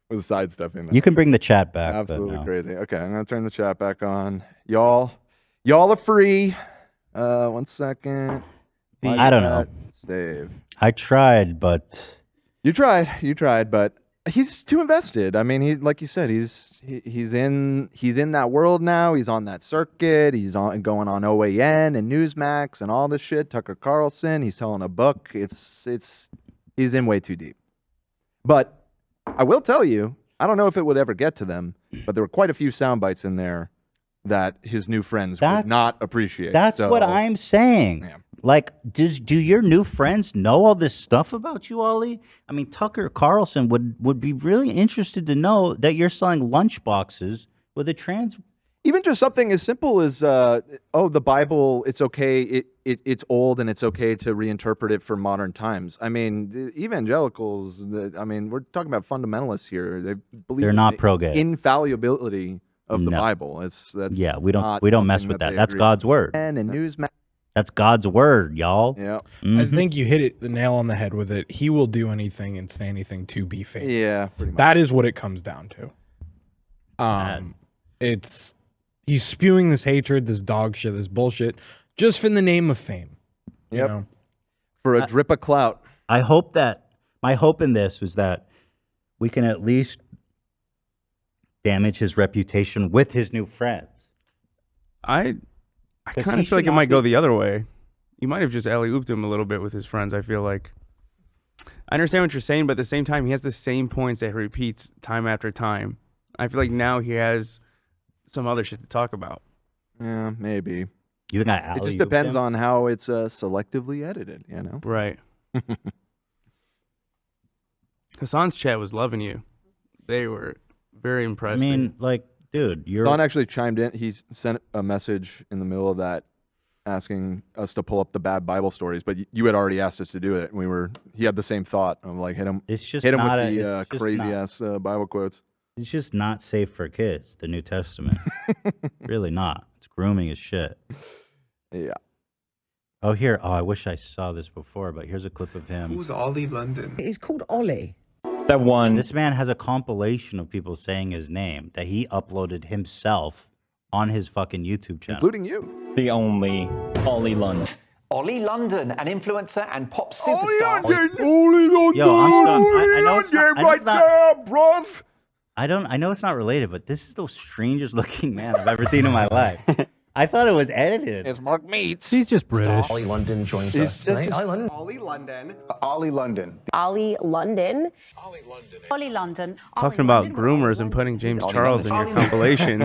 with sidestepping that. You can bring the chat back. but Absolutely no. crazy. Okay, I'm gonna turn the chat back on. Y'all are free. 1 second. I don't know. Save. I tried, but You tried, but he's too invested. I mean, he like you said, he's in that world now. He's on that circuit. He's going on OAN and Newsmax and all this shit. Tucker Carlson. He's telling a book. He's in way too deep. But I will tell you, I don't know if it would ever get to them, but there were quite a few sound bites in there that his new friends would not appreciate. that's So, what I'm saying. Like, do your new friends know all this stuff about you, Ollie? I mean, Tucker Carlson would be really interested to know that you're selling lunchboxes with a trans. even just something as simple as the Bible, it's okay, it's old and it's okay to reinterpret it for modern times. I mean, the evangelicals, we're talking about fundamentalists here. They believe They're in not the pro-gay. infallibility of the No. Bible. Yeah, we don't mess with that. That's God's word. And Newsmax. That's God's word, y'all. Yeah. I think you hit the nail on the head with it. He will do anything and say anything to be famous. Yeah, pretty much. That is what it comes down to. He's spewing this hatred, this dog shit, this bullshit, just in the name of fame. You Yep. know? For a drip of clout. I hope that my hope in this was that we can at least damage his reputation with his new friends. I 'Cause kind he of feel like should it not might go be- the other way. You might have just alley-ooped him a little bit with his friends, I feel like. I understand what you're saying, but at the same time, he has the same points that he repeats time after time. I feel like now he has some other shit to talk about. Yeah, maybe. You think I It just alley-ooped depends him? on how it's selectively edited, you know? Right. Hassan's chat was loving you. They were very I impressed. mean, like, dude, you're Son actually chimed in. He sent a message in the middle of that asking us to pull up the bad Bible stories, but you had already asked us to do it. And he had the same thought of like, hit him It's just with not the it's just crazy not- ass Bible quotes. It's just not safe for kids, the New Testament. Really not. It's grooming as shit. Yeah. Oh, here. Oh, I wish I saw this before, but here's a clip of him. Who's Ollie London? It's called Ollie. That one. This man has a compilation of people saying his name that he uploaded himself on his fucking YouTube channel. Including you. The only Ollie London. Ollie London, an influencer and pop superstar. Ollie London. Yo, I'm stunned. I know it's not, I know it's not, there, bruv. I know it's not related, but this is the strangest looking man I've ever seen in my life. I thought it was edited. It's Mark Meats. He's just British. Ollie London joins He's us tonight. just- Ollie London. Ollie London. Ollie London. Ollie London. Ollie London. talking about groomers and putting James Charles in your compilation.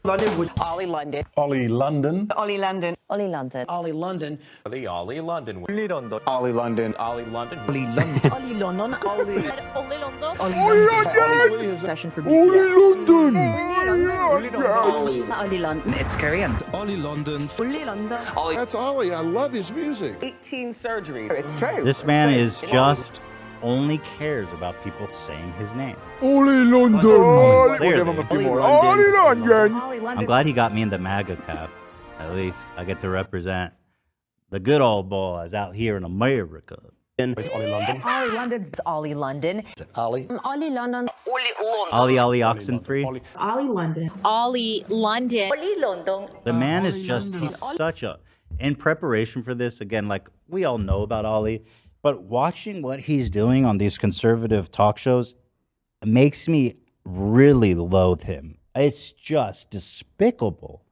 London would. Ollie London. Ollie London. Ollie London. Ollie London. Ollie London. Ollie London. Ollie London. Ollie London. Ollie London. Ollie London. Ollie London. Ollie London. Ollie Session for Ollie London. It's Korean. Ollie London. Ollie London. That's Ollie. I love his music. 18 surgeries. It's true. This man is just only cares about people saying his name. Ollie London. Clearly. We'll give him a few Ollie more. London. Ollie London. Ollie London. I'm glad he got me in the MAGA cap. At least I get to represent the good old boys out here in America. It's Ollie London. Ollie London's Ollie London. Ollie. Ollie London. Ollie Oxenfree. Ollie London. Ollie London. Ollie London. The man is just, he's such a, in preparation for this, again, like we all know about Ollie, but watching what he's doing on these conservative talk shows makes me really loathe him. It's just despicable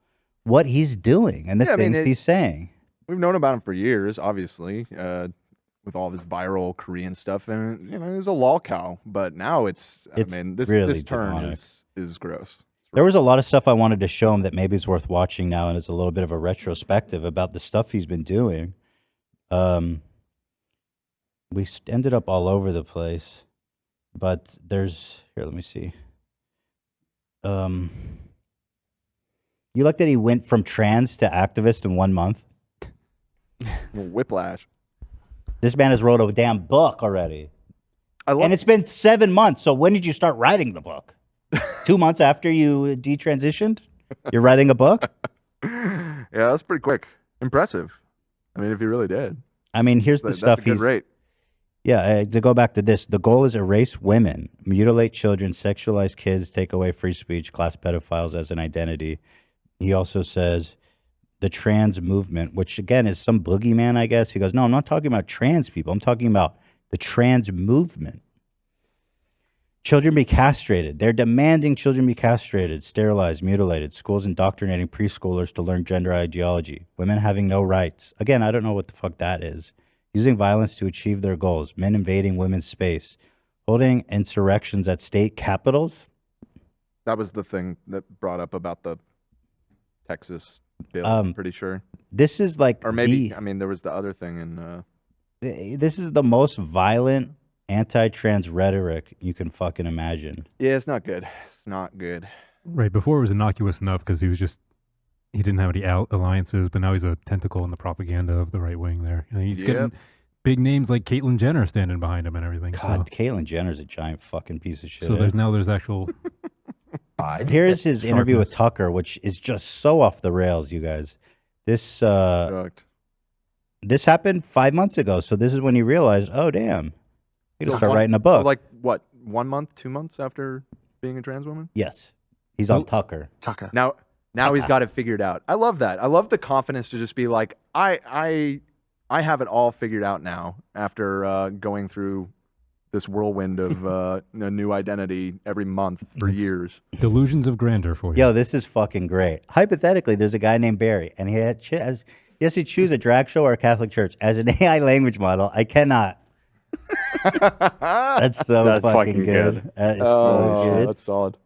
what he's doing and the Yeah, I mean, things he's saying. We've known about him for years, obviously, with all of his viral Korean stuff, and he was a lol cow. But now it's this really turn demonic. is gross. There was a lot of stuff I wanted to show him that maybe is worth watching now, and it's a little bit of a retrospective about the stuff he's been doing. We ended up all over the place, but there's here. Let me see. You like that he went from trans to activist in 1 month? Whiplash. This man has wrote a damn book already. And it's been 7 months. So when did you start writing the book? 2 months after you detransitioned? You're writing a book? Yeah, that's pretty quick. Impressive. I mean, if he really did. I mean, here's the That's stuff a good he's. rate. Yeah, to go back to this, the goal is erase women, mutilate children, sexualize kids, take away free speech, class pedophiles as an identity. He also says the trans movement, which again is some boogeyman, I guess. He goes, no, I'm not talking about trans people. I'm talking about the trans movement. Children be castrated. They're demanding children be castrated, sterilized, mutilated. Schools indoctrinating preschoolers to learn gender ideology. Women having no rights. Again, I don't know what the fuck that is. Using violence to achieve their goals. Men invading women's space. Holding insurrections at state capitals. That was the thing that brought up about the Texas bill, I'm pretty sure. This is like Or maybe, I mean, there was the other thing in... This is the most violent anti-trans rhetoric you can fucking imagine. Yeah, it's not good. It's not good. Right, before it was innocuous enough because he didn't have any alliances, but now he's a tentacle in the propaganda of the right wing there. And he's getting big names like Caitlyn Jenner standing behind him and everything. God, Caitlyn Jenner's a giant fucking piece of shit. So there's actual... Here's his interview with Tucker, which is just so off the rails, you guys. This happened 5 months ago, so this is when he realized, oh, damn. He gotta start writing a book. So like, what, 1 month, 2 months after being a trans woman? Yes. He's on Tucker. Now he's got it figured out. I love that. I love the confidence to just be like, I have it all figured out now after going through this whirlwind of a new identity every month for years. Delusions of grandeur for you. Yo, this is fucking great. Hypothetically, there's a guy named Barry, and he has to choose a drag show or a Catholic church. As an AI language model, I cannot. That's fucking good. That is so good. That's solid.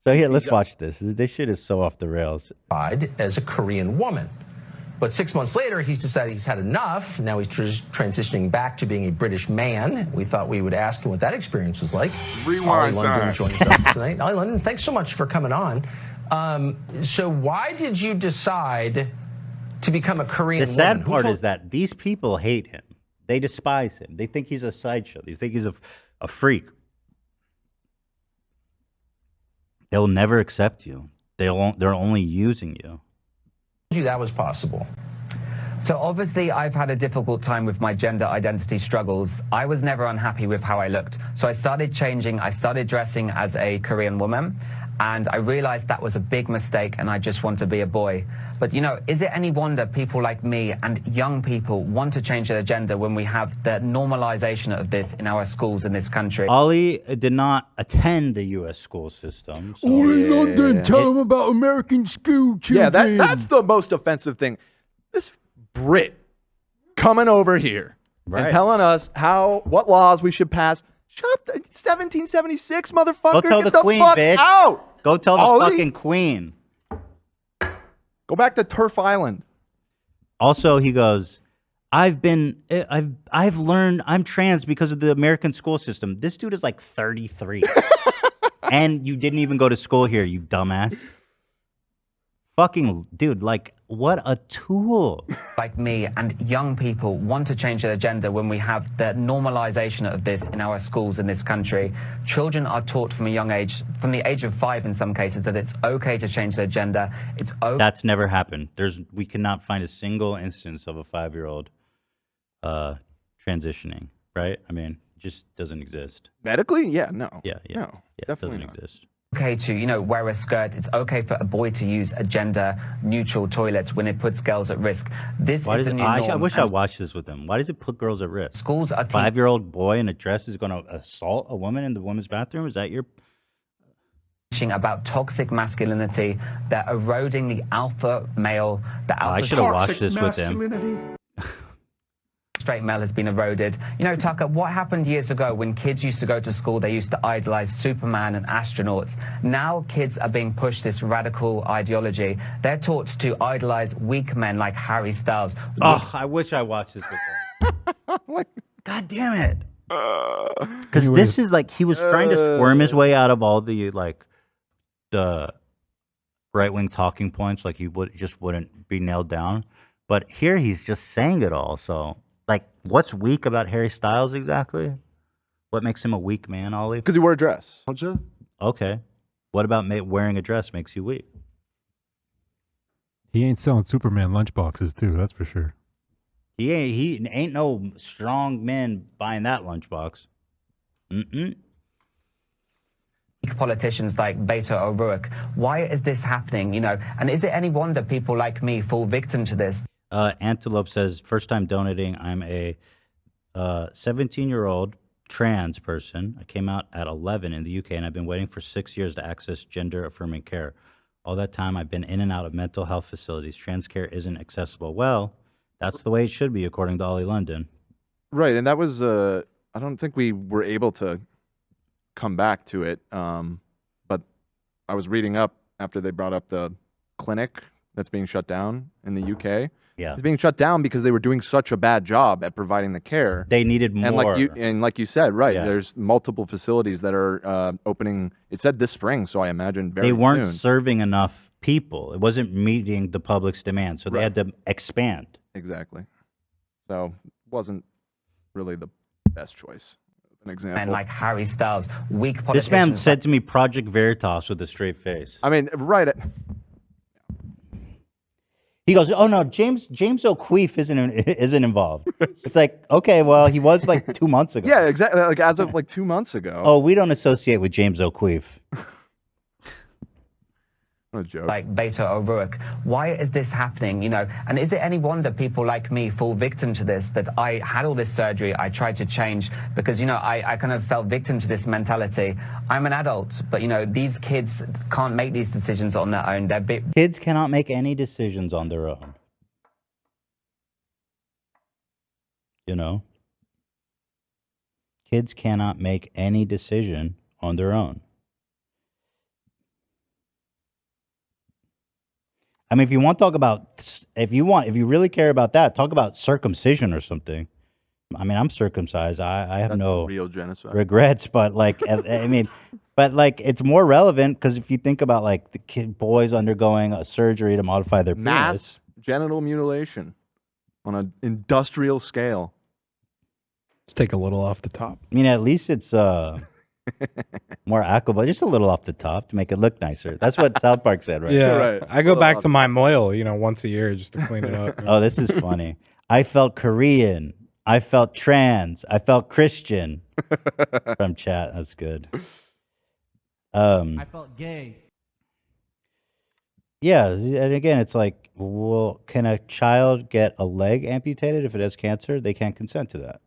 So here, let's watch this. This shit is so off the rails. As a Korean woman. But 6 months later, he's decided he's had enough. Now he's transitioning back to being a British man. We thought we would ask him what that experience was like. Rewind Ollie London time. joins us tonight. Ollie London, thanks so much for coming on. So why did you decide to become a Korean The sad woman? part is that these people hate him. They despise him. They think he's a sideshow. They think he's a freak. They'll never accept you. They're only using you. That was possible. So obviously I've had a difficult time with my gender identity struggles. I was never unhappy with how I looked. So I started changing. I started dressing as a Korean woman. And I realized that was a big mistake and I just want to be a boy. But, is it any wonder people like me and young people want to change their gender when we have the normalization of this in our schools in this country? Ollie did not attend the U.S. school system. So London, tell him about American school children. Yeah, that's the most offensive thing. This Brit coming over here and telling us what laws we should pass. Shut the 1776, motherfucker. Go tell Get the queen, fuck bitch. out. Go tell the Ollie. fucking queen. Go back to Turf Island. Also, he goes, I've learned I'm trans because of the American school system. This dude is like 33. And you didn't even go to school here, you dumbass. Fucking dude, like, what a tool. Like me and young people want to change their gender when we have the normalization of this in our schools in this country. Children are taught from a young age, from the age of 5 in some cases, that it's okay to change their gender. It's okay. That's never happened. We cannot find a single instance of a 5-year-old transitioning, right? I mean, it just doesn't exist. Medically? Yeah, no. Yeah. No, it definitely doesn't not. exist. Okay to, wear a skirt. It's okay for a boy to use a gender-neutral toilet when it puts girls at risk. This Why is does the it, new I norm. wish I and watched this with him. Why does it put girls at risk? Schools are 5-year-old boy in a dress is going to assault a woman in the women's bathroom? Is that your... about toxic masculinity. They're eroding the alpha male. The alpha I should have watched this with him. Straight male has been eroded. You know, Tucker, what happened years ago when kids used to go to school, they used to idolize Superman and astronauts. Now kids are being pushed this radical ideology. They're taught to idolize weak men like Harry Styles. Oh, I wish I watched this with him. God damn it. Because this is like, he was trying to squirm his way out of all the, like, the right-wing talking points. Like, he wouldn't be nailed down. But here he's just saying it all, so... Like, what's weak about Harry Styles exactly? What makes him a weak man, Ollie? Because he wore a dress. Okay. What about wearing a dress makes you weak? He ain't selling Superman lunchboxes too, that's for sure. He ain't no strong men buying that lunchbox. Politicians like Beto O'Rourke. Why is this happening? You know, and is it any wonder people like me fall victim to this? Antelope says, first time donating. I'm a 17-year-old trans person. I came out at 11 in the UK, and I've been waiting for 6 years to access gender-affirming care. All that time, I've been in and out of mental health facilities. Trans care isn't accessible. Well, that's the way it should be, according to Ollie London. Right, and that was, I don't think we were able to come back to it, but I was reading up after they brought up the clinic that's being shut down in the UK. Yeah. It's being shut down because they were doing such a bad job at providing the care. They needed more. And like you said, right, Yeah. there's multiple facilities that are opening, it said this spring, so I imagine very They weren't soon. serving enough people. It wasn't meeting the public's demand, so they had to expand. Exactly. So it wasn't really the best choice. An example. And like Harry Styles, weak This politicians. man said to me, Project Veritas with a straight face. I mean, right. He goes, "Oh no, James O'Keefe isn't involved." It's like, okay, well, he was like 2 months ago. Yeah, exactly. Like as of like 2 months ago. Oh, we don't associate with James O'Keefe. What a joke. Like Beto O'Rourke. Why is this happening? You know, and is it any wonder people like me fall victim to this? That I had all this surgery, I tried to change because, you know, I kind of fell victim to this mentality. I'm an adult, but, you know, these kids can't make these decisions on their own. Kids cannot make any decisions on their own. You know? Kids cannot make any decision on their own. I mean, if you want to talk about, if you really care about that, talk about circumcision or something. I mean, I'm circumcised. I have no real genocide. regrets, but like, I mean, but like, it's more relevant because if you think about like the boys undergoing a surgery to modify their Mass penis. genital mutilation on an industrial scale. Let's take a little off the top. I mean, at least it's more applicable, just a little off the top to make it look nicer. That's what South Park said, right? Yeah, right. I go back to my moil, you know, once a year just to clean it up. Oh, this is funny. I felt Korean. I felt trans. I felt Christian. From chat. That's good. I felt gay. Yeah, and again, it's like, well, can a child get a leg amputated if it has cancer? They can't consent to that.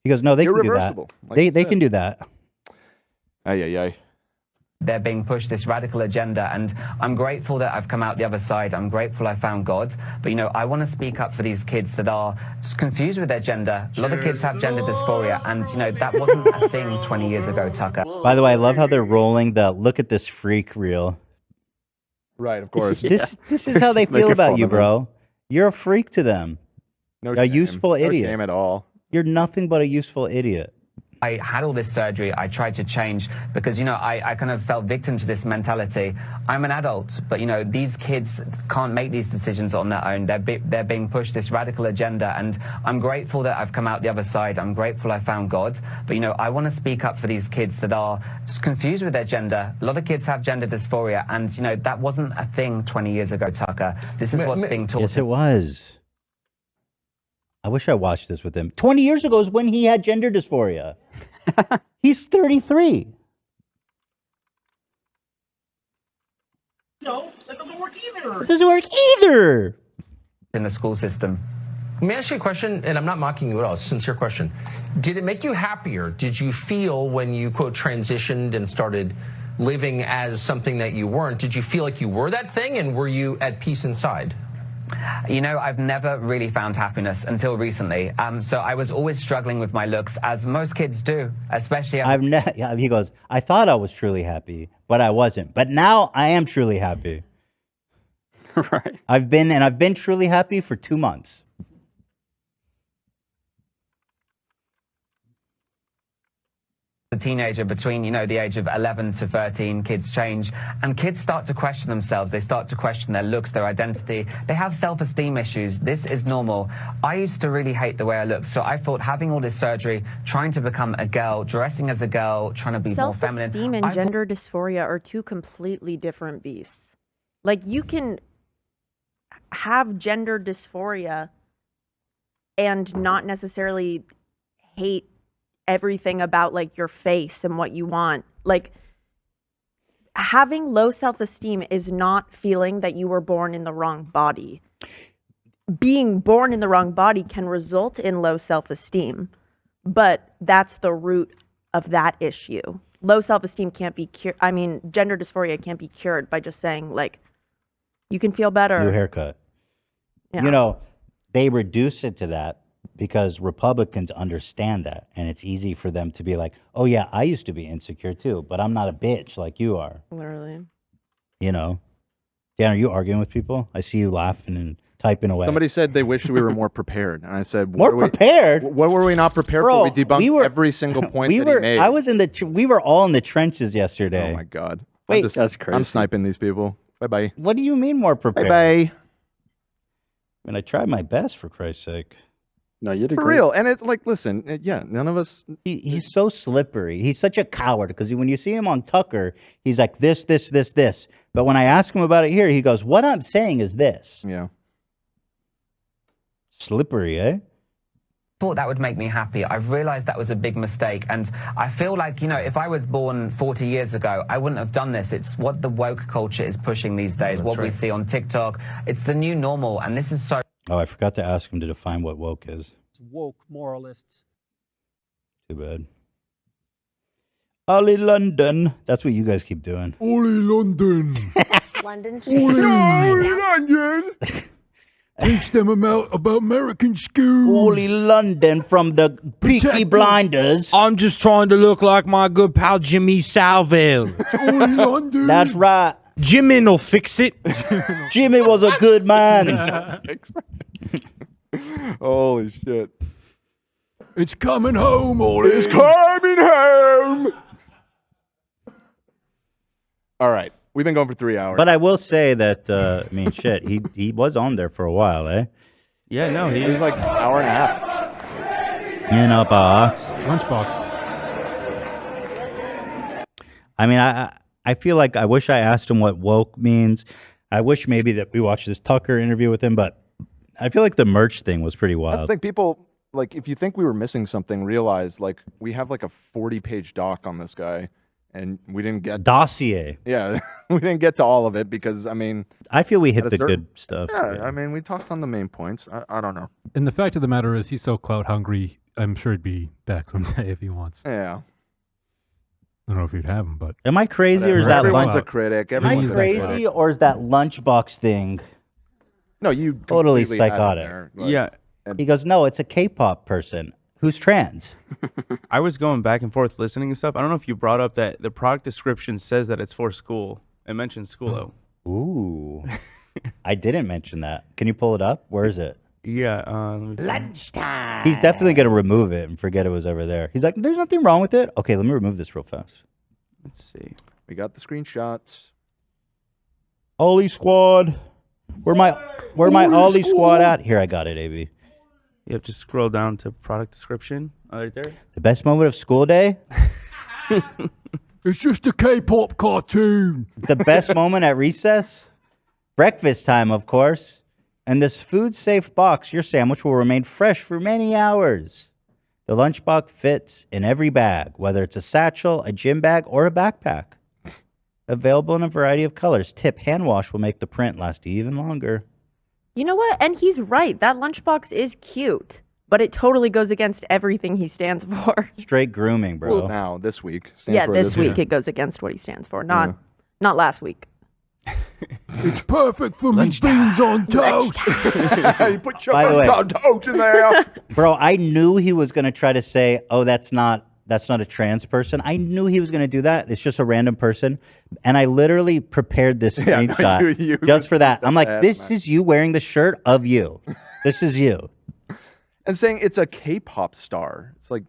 He goes, no, they can do that. Irreversible, like They can do that. Ay. They're being pushed this radical agenda, and I'm grateful that I've come out the other side. I'm grateful I found God, but you know, I want to speak up for these kids that are confused with their gender. A lot of kids have gender dysphoria, and you know, that wasn't a thing 20 years ago, Tucker. By the way, I love how they're rolling the "look at this freak" reel. Right, of course. This is how they feel Making about fun you, of him. bro. You're a freak to them. No a shame. useful No idiot. shame at all. You're nothing but a useful idiot. I had all this surgery. I tried to change because, you know, I kind of fell victim to this mentality. I'm an adult, but, you know, these kids can't make these decisions on their own. They're being pushed this radical agenda, and I'm grateful that I've come out the other side. I'm grateful I found God, but, you know, I want to speak up for these kids that are confused with their gender. A lot of kids have gender dysphoria, and, you know, that wasn't a thing 20 years ago, Tucker. This is what's being taught. Yes, it was. I wish I watched this with him. 20 years ago is when he had gender dysphoria. He's 33. No, that doesn't work either. It doesn't work either. In the school system. Let me ask you a question, and I'm not mocking you at all. It's a sincere question. Did it make you happier? Did you feel when you, quote, transitioned and started living as something that you weren't. Did you feel like you were that thing, and were you at peace inside? You know, I've never really found happiness until recently. So I was always struggling with my looks, as most kids do, especially. Yeah, he goes, I thought I was truly happy, but I wasn't. But now I am truly happy. Right. I've been truly happy for 2 months. A teenager between, you know, the age of 11 to 13, kids change, and kids start to question themselves. They start to question their looks, their identity. They have self-esteem issues. This is normal. I used to really hate the way I looked, so I thought having all this surgery, trying to become a girl, dressing as a girl, trying to be more feminine. Self-esteem and gender dysphoria are two completely different beasts. Like, you can have gender dysphoria and not necessarily hate everything about like your face and what you want. Like, having low self-esteem is not feeling that you were born in the wrong body. Being born in the wrong body can result in low self-esteem, but that's the root of that issue. Low self-esteem can't be cured. I mean, gender dysphoria can't be cured by just saying like, you can feel better. New haircut. Yeah. You know, they reduce it to that because Republicans understand that, and it's easy for them to be like, oh yeah, I used to be insecure too, but I'm not a bitch like you are. Literally. You know? Dan, are you arguing with people? I see you laughing and typing away. Somebody said they wished we were more prepared, and I said, More prepared? What were we not prepared Bro, for? We debunked every single point that he made. I was in the. We were all in the trenches yesterday. Oh my god! Wait, that's crazy. I'm sniping these people. Bye bye. What do you mean more prepared? Bye bye. I mean, I tried my best, for Christ's sake. No, you did For great. real, and it's like, listen, yeah, none of us. He's so slippery. He's such a coward because when you see him on Tucker, he's like this, this, this, this. But when I ask him about it here, he goes, "What I'm saying is this." Yeah. Slippery, eh? Thought that would make me happy. I've realized that was a big mistake, and I feel like, you know, if I was born 40 years ago, I wouldn't have done this. It's what the woke culture is pushing these days, what we see on TikTok. It's the new normal, and this is so... Oh, I forgot to ask him to define what woke is. It's woke moralists. Too bad. Ollie London. That's what you guys keep doing. Ollie London. London. London. Teach them about American schools. Ollie London from the Peaky Blinders. I'm just trying to look like my good pal Jimmy Savile. Ollie London. That's right. Jimmy will fix it. Jimmy was a good man. Holy shit. It's coming home, Ollie. It's coming home. All right. We've been going for 3 hours. But I will say that, I mean, shit, he was on there for a while, eh? Yeah, no, It was like an hour and a half. In a box. Lunchbox. I mean, I feel like I wish I asked him what woke means. I wish maybe that we watched this Tucker interview with him, but I feel like the merch thing was pretty wild. I think people, like, if you think we were missing something, realize, like, we have like a 40-page doc on this guy, and we didn't get... Dossier. Yeah, we didn't get to all of it because, I mean... I feel we hit at a the certain- good stuff. Yeah, I mean, we talked on the main points. I don't know. And the fact of the matter is, he's so clout hungry. I'm sure he'd be back someday if he wants. Yeah. I don't know if you'd have him, but Am I crazy or is that Everyone's lunch? a critic. Am I Everyone's a critic. crazy or is that lunchbox thing No, you totally completely had it psychotic? there, like- Yeah. He goes, no, it's a K-pop person who's trans. I was going back and forth listening and stuff. I don't know if you brought up that the product description says that it's for school. It mentions school. Ooh. I didn't mention that. Can you pull it up? Where is it? Yeah. Lunchtime. He's definitely going to remove it and forget it was over there. He's like, there's nothing wrong with it. Okay, let me remove this real fast. Let's see. We got the screenshots. Ollie squad. Where my Ollie squad at? Here, I got it, AB. You have to scroll down to product description. Oh, right there. The best moment of school day? It's just a K-pop cartoon. The best moment at recess? Breakfast time, of course. In this food-safe box, your sandwich will remain fresh for many hours. The lunchbox fits in every bag, whether it's a satchel, a gym bag, or a backpack. Available in a variety of colors. Tip, hand wash will make the print last even longer. You know what? And he's right. That lunchbox is cute. but it totally goes against everything he stands for. Straight grooming, bro. Well, now this week. Yeah, this week it goes against what he stands for. Not last week. It's perfect for me beans on toast. You put By the way- your toast in there. Bro, I knew he was gonna try to say, "Oh, that's not a trans person." I knew he was gonna do that. It's just a random person, and I literally prepared this Yeah, no, screenshot you just for that. I'm like, ass, "This man. is you wearing the shirt of you. This is you." And saying it's a K-pop star. It's like,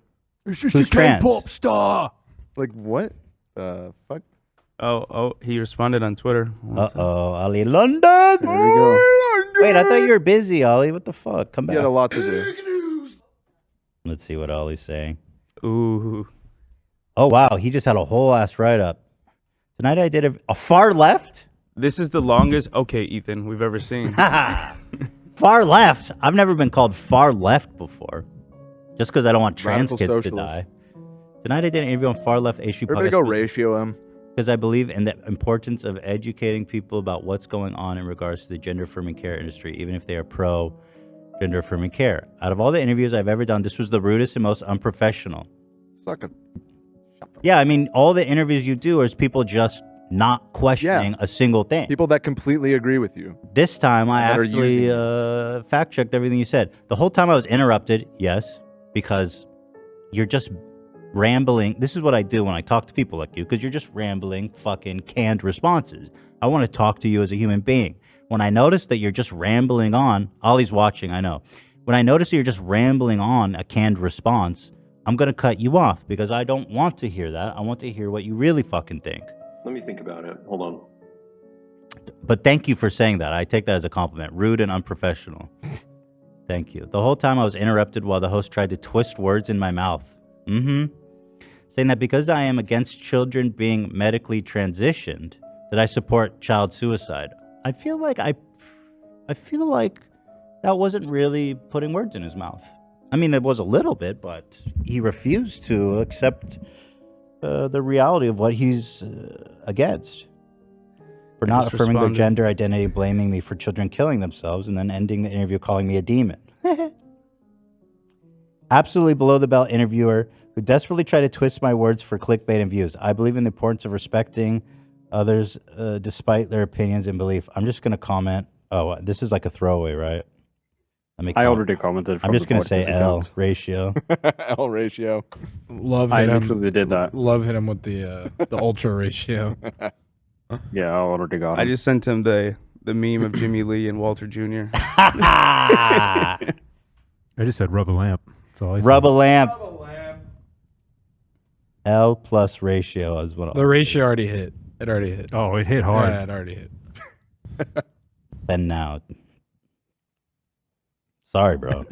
It's just Who's a trans? K-pop star. like what? Fuck. Oh, he responded on Twitter. Uh-oh, Ollie London. There we go. Wait, I thought you were busy, Ollie. What the fuck? Come He back. had a lot to do. Let's see what Ollie's saying. Ooh. Oh, wow. He just had a whole ass write-up. Tonight I did a far left? This is the longest okay, Ethan, we've ever seen. Far left? I've never been called far left before. Just because I don't want trans Radical kids to socialist. die. Tonight I did an interview on far left issue Everybody go ratio him. because I believe in the importance of educating people about what's going on in regards to the gender affirming care industry, even if they are pro gender affirming care. Out of all the interviews I've ever done, this was the rudest and most unprofessional. Suck it. Yeah, I mean, all the interviews you do is people just not questioning a single thing. People that completely agree with you. This time I That are actually using fact checked everything you said. The whole time I was interrupted, yes, because you're just rambling. This is what I do when I talk to people like you, because you're just rambling fucking canned responses. I want to talk to you as a human being. When I notice that you're just rambling on, Ollie's watching, I know. When I notice that you're just rambling on a canned response, I'm going to cut you off because I don't want to hear that. I want to hear what you really fucking think. Let me think about it. Hold on. But thank you for saying that. I take that as a compliment. Rude and unprofessional. Thank you. The whole time I was interrupted while the host tried to twist words in my mouth. Saying that because I am against children being medically transitioned, that I support child suicide. I feel like that wasn't really putting words in his mouth. I mean, it was a little bit, but he refused to accept the reality of what he's against. For not just affirming their responded. gender identity, blaming me for children killing themselves, and then ending the interview calling me a demon. Absolutely below the belt interviewer who desperately tried to twist my words for clickbait and views. I believe in the importance of respecting others despite their opinions and belief. I'm just going to comment. Oh, this is like a throwaway, right? I already commented. I'm from just the going to say podcast L account. ratio. L ratio. Love I hit him. literally did that. Love hit him with the ultra ratio. Yeah, I already got I him. just sent him the meme of Jimmy Lee and Walter Jr. I just said rub a lamp. That's all I said. Rub a lamp. L plus ratio is what The ratio already hit. It already hit. Oh, it hit hard. Yeah, it already hit. Then now. Sorry, bro.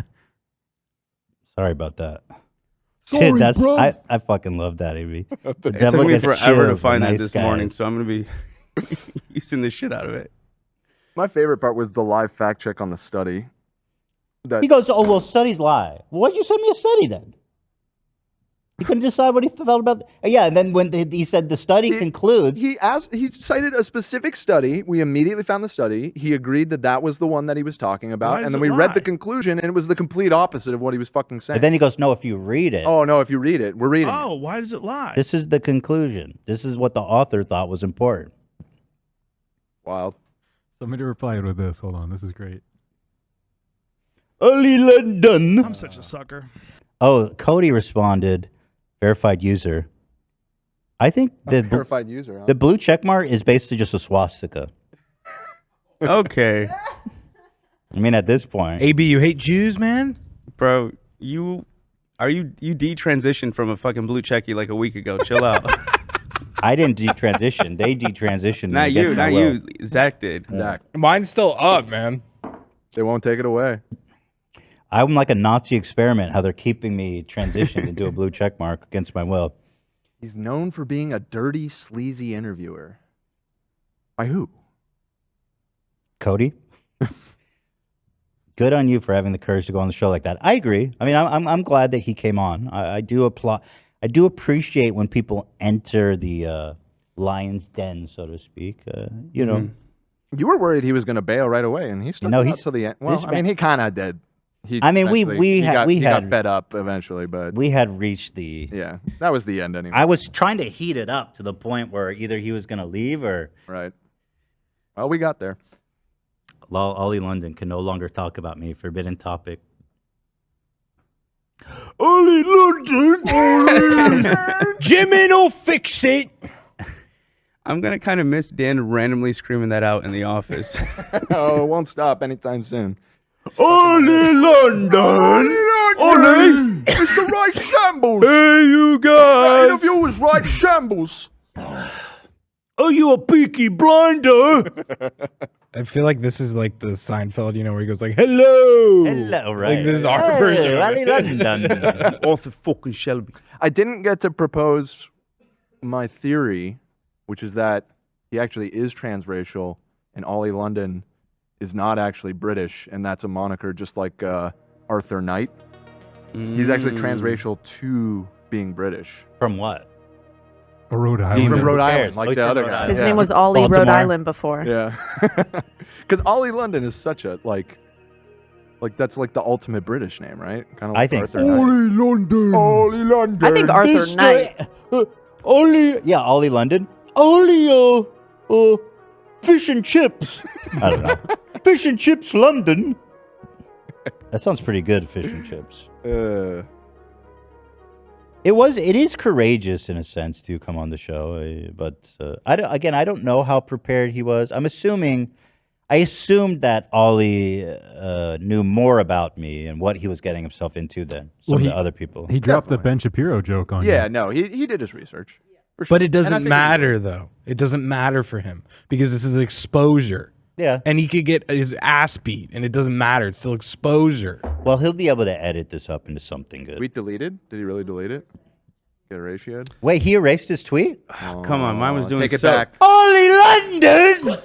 Sorry about that. Sorry, Dude, that's bro. I fucking love that, AB. The It took devil me gets forever to chills find with that nice this guys. morning, so I'm gonna be using the shit out of it. My favorite part was the live fact check on the study. That He goes, "Oh well, studies lie. Why'd you send me a study then?" He couldn't decide what he felt about. Yeah, and then when he said the study concludes, he cited a specific study. We immediately found the study. He agreed that that was the one that he was talking Why about, does and then it we read lie? the conclusion, and it was the complete opposite of what he was fucking saying. and then he goes, "No, if you read it, oh no, if you read it, we're reading. it. Oh, why does it lie? this is the conclusion. This is what the author thought was important." Wild. Somebody replied with this. Hold on, this is great. Early London. I'm such a sucker. Oh, Cody responded, verified user. I think the Verified user. Huh? the blue check mark is basically just a swastika. Okay. I mean, at this point, AB, you hate Jews, man? Bro, you detransitioned from a fucking blue checky like a week ago. Chill out. I didn't detransition. They detransitioned. Not me you, against my not will. you. Zach did. Zach. Mine's still up, man. They won't take it away. I'm like a Nazi experiment. How they're keeping me transitioned into a blue check mark against my will. He's known for being a dirty, sleazy interviewer. By who? Cody, good on you for having the courage to go on the show like that. I agree. I mean, I'm glad that he came on. I do applaud. I do appreciate when people enter the lion's den, so to speak. You know, You were worried he was going to bail right away, and he stuck know, it out he's- to the end. this Well, I mean, he kind of did. I mean, we got had fed up eventually, but we had reached the that was the end anyway. I was trying to heat it up to the point where either he was going to leave or right. Well, we got there. Ollie London can no longer talk about me. Forbidden topic. Ollie London, Jimmy, no fix it. I'm gonna kind of miss Dan randomly screaming that out in the office. Oh, it won't stop anytime soon. Ollie London, Ollie, it's the right shambles. Hey, you guys. Of you was right shambles. Are you a peaky blinder? I feel like this is like the Seinfeld, where he goes like, "Hello, hello," right? Like this is our version. Ollie London, Arthur fucking Shelby. I didn't get to propose my theory, which is that he actually is transracial, and Ollie London is not actually British, and that's a moniker just like Arthur Knight. He's actually transracial to being British. From what? Rhode Island. From Rhode Island, like the other guy. His name was Ollie Baltimore. Rhode Island before. Yeah. Because Ollie London is such a, like that's like the ultimate British name, right? Kind of like I think Arthur so. Knight. Ollie London. Ollie London. I think Arthur Knight. Ollie. Yeah, Ollie London. Ollie, fish and chips. I don't know. Fish and chips, London. That sounds pretty good, fish and chips. It is courageous in a sense to come on the show, but I don't know how prepared he was. I assumed that Ollie knew more about me and what he was getting himself into than some of the other people. He dropped the Ben Shapiro joke on you. Yeah, no, he did his research. For sure. But it And I doesn't think matter, though. It doesn't matter for him because this is exposure. Yeah. And he could get his ass beat, and it doesn't matter. It's still exposure. Well, he'll be able to edit this up into something good. Tweet deleted? Did he really delete it? Get ratioed? Wait, he erased his tweet? Come on, mine was doing Take it so. back. Ollie London!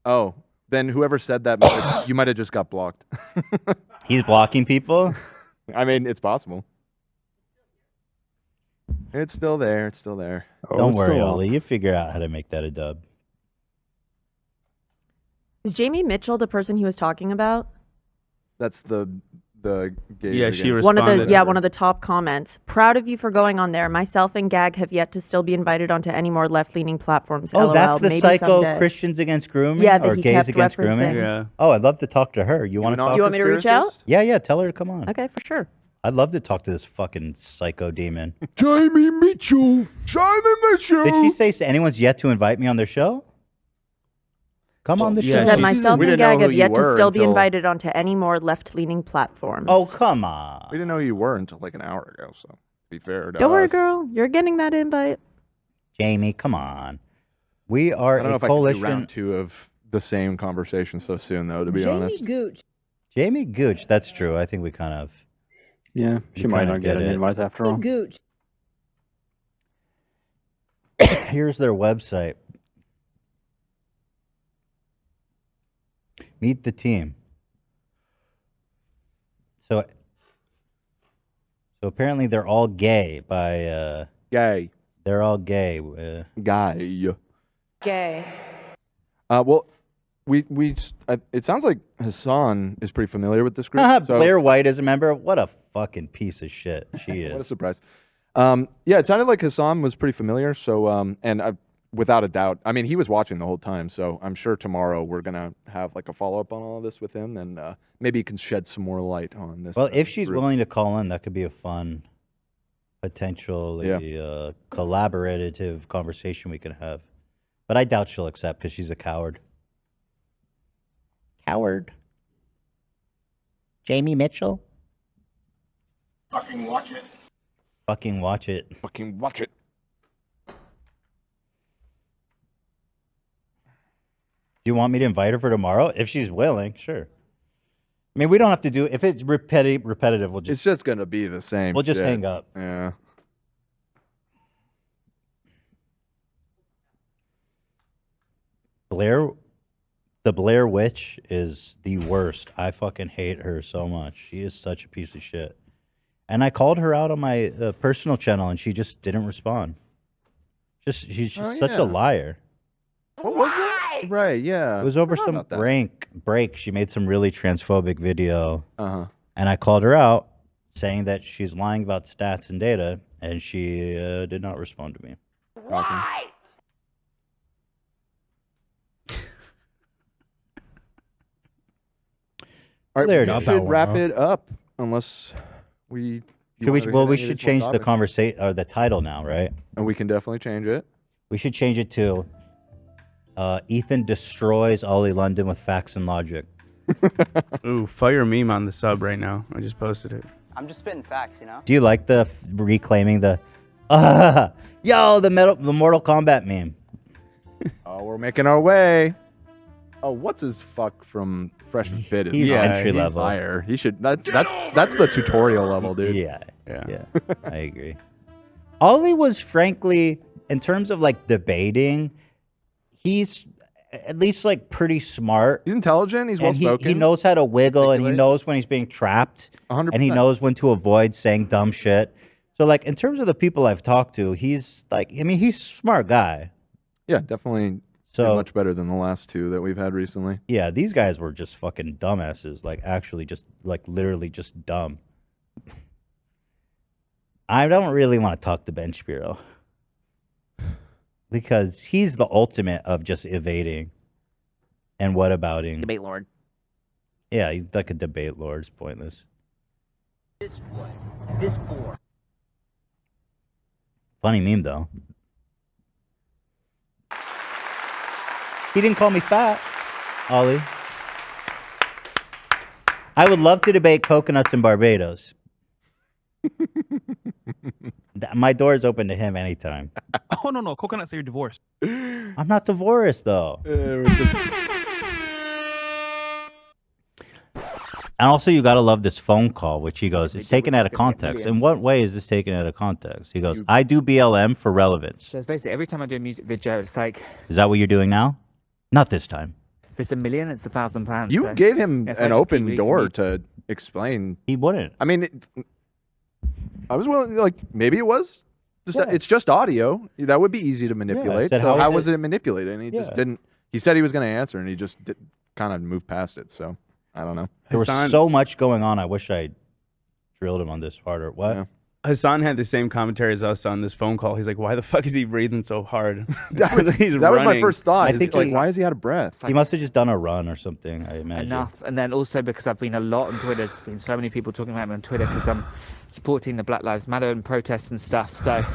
Oh, then whoever said that, you might have just got blocked. He's blocking people? I mean, it's possible. It's still there. It's still there. Don't worry, Ollie. You figure out how to make that a dub. Is Jamie Mitchell the person he was talking about? That's the gay. Yeah, she One of the responded. one of the top comments. Proud of you for going on there. Myself and Gag have yet to still be invited onto any more left-leaning platforms. Oh, LOL. that's the Maybe psycho someday. Christians against grooming? Yeah, that or he gays kept against referencing. grooming? Yeah. Oh, I'd love to talk to her. You want to talk? You want me to reach out? Yeah, tell her to come on. Okay, for sure. I'd love to talk to this fucking psycho demon. Jamie Mitchell. Jamie Mitchell. Did she say anyone's yet to invite me on their show? Come on the She show. said myself We and didn't know Gag who have you yet to were still be until- invited onto any more left-leaning platforms. Oh, come on. We didn't know who you were until like an hour ago. So, to be fair to Don't worry, us. girl. You're getting that invite. Jamie, come on. We are I don't know a if I can do coalition. round 2 of the same conversation so soon, though. To be honest. Gooch. Jamie Gooch, that's true. I think we kind of. Yeah, she might kinda not get did an it. invite after all. Gooch. Here's their website. Meet the team. So apparently they're all gay by Gay. they're all gay. Guy. Gay. Well, it sounds like Hassan is pretty familiar with this group. so- Blair White is a member. What a fucking piece of shit she What a is. surprise. Yeah, it sounded like Hassan was pretty familiar. So, and without a doubt, I mean, he was watching the whole time. So I'm sure tomorrow we're gonna have like a follow up on all of this with him, and maybe he can shed some more light on this. Well, if she's group. willing to call in, that could be a fun, potentially collaborative conversation we could have. But I doubt she'll accept because she's a coward. Coward. Jamie Mitchell. Fucking watch it. Fucking watch it. Fucking watch it. Do you want me to invite her for tomorrow? If she's willing, sure. I mean, we don't have to do. If it's repetitive, we'll just. It's just gonna be the same. We'll just shit. hang up. Yeah. The Blair Witch is the worst. I fucking hate her so much. She is such a piece of shit. And I called her out on my personal channel, and she just didn't respond. She's just such a liar. What was it? Right. Yeah. It was over Forgot some about that. break. She made some really transphobic video. Uh-huh. And I called her out saying that she's lying about stats and data, and she did not respond to me. Right. All right, There we it is. should wrap it up unless we. We should change the conversation or the title now, right? And we can definitely change it. We should change it to Ethan destroys Ollie London with facts and logic. Ooh, fire meme on the sub right now. I just posted it. I'm just spitting facts, you know? Do you like the reclaiming the yo the Mortal Kombat meme? Oh, we're making our way. Oh, what's his fuck from Freshman Fit? Is He's entry he's level. Fire. He should. That's the tutorial level, dude. Yeah. I agree. Ollie was frankly, in terms of like debating, he's at least like pretty smart. He's intelligent. He's well And spoken. he knows how to wiggle, and he knows when he's being trapped, 100%. and he knows when to avoid saying dumb shit. So like in terms of the people I've talked to, he's like, I mean, he's a smart guy. Yeah, definitely. So much better than the last two that we've had recently. Yeah, these guys were just fucking dumbasses. Like actually, just like literally just dumb. I don't really want to talk to Ben Shapiro because he's the ultimate of just evading and whatabouting. Debate lord. Yeah, he's like a debate lord. It's pointless. This one. This board. Funny meme though. He didn't call me fat, Ollie. I would love to debate coconuts in Barbados. My door is open to him anytime. Oh, no. Coconuts say you're divorced. I'm not divorced, though. And also, you got to love this phone call, which he goes, it's taken out of context. In what way is this taken out of context? He goes, I do BLM for relevance. So it's basically every time I do a music video, it's like, Is that what you're doing now? Not this time. if it's $1 million, it's £1,000. You so gave him if I an just open keep door releasing to explain. He wouldn't. I mean, I was willing. Like maybe it was. It's just audio. That would be easy to manipulate. said, So how how is was it manipulated? And he just didn't. He said he was going to answer, and he just kind of moved past it. So I don't know. There was so much going on. I wish I drilled him on this harder. What? Yeah. Hassan had the same commentary as us on this phone call. He's like, why the fuck is he breathing so hard? That was my first thought. I think like, why is he out of breath? He must have just done a run or something, I imagine. enough. And then also because I've been a lot on Twitter, there's been so many people talking about me on Twitter because I'm supporting the Black Lives Matter and protests and stuff. So I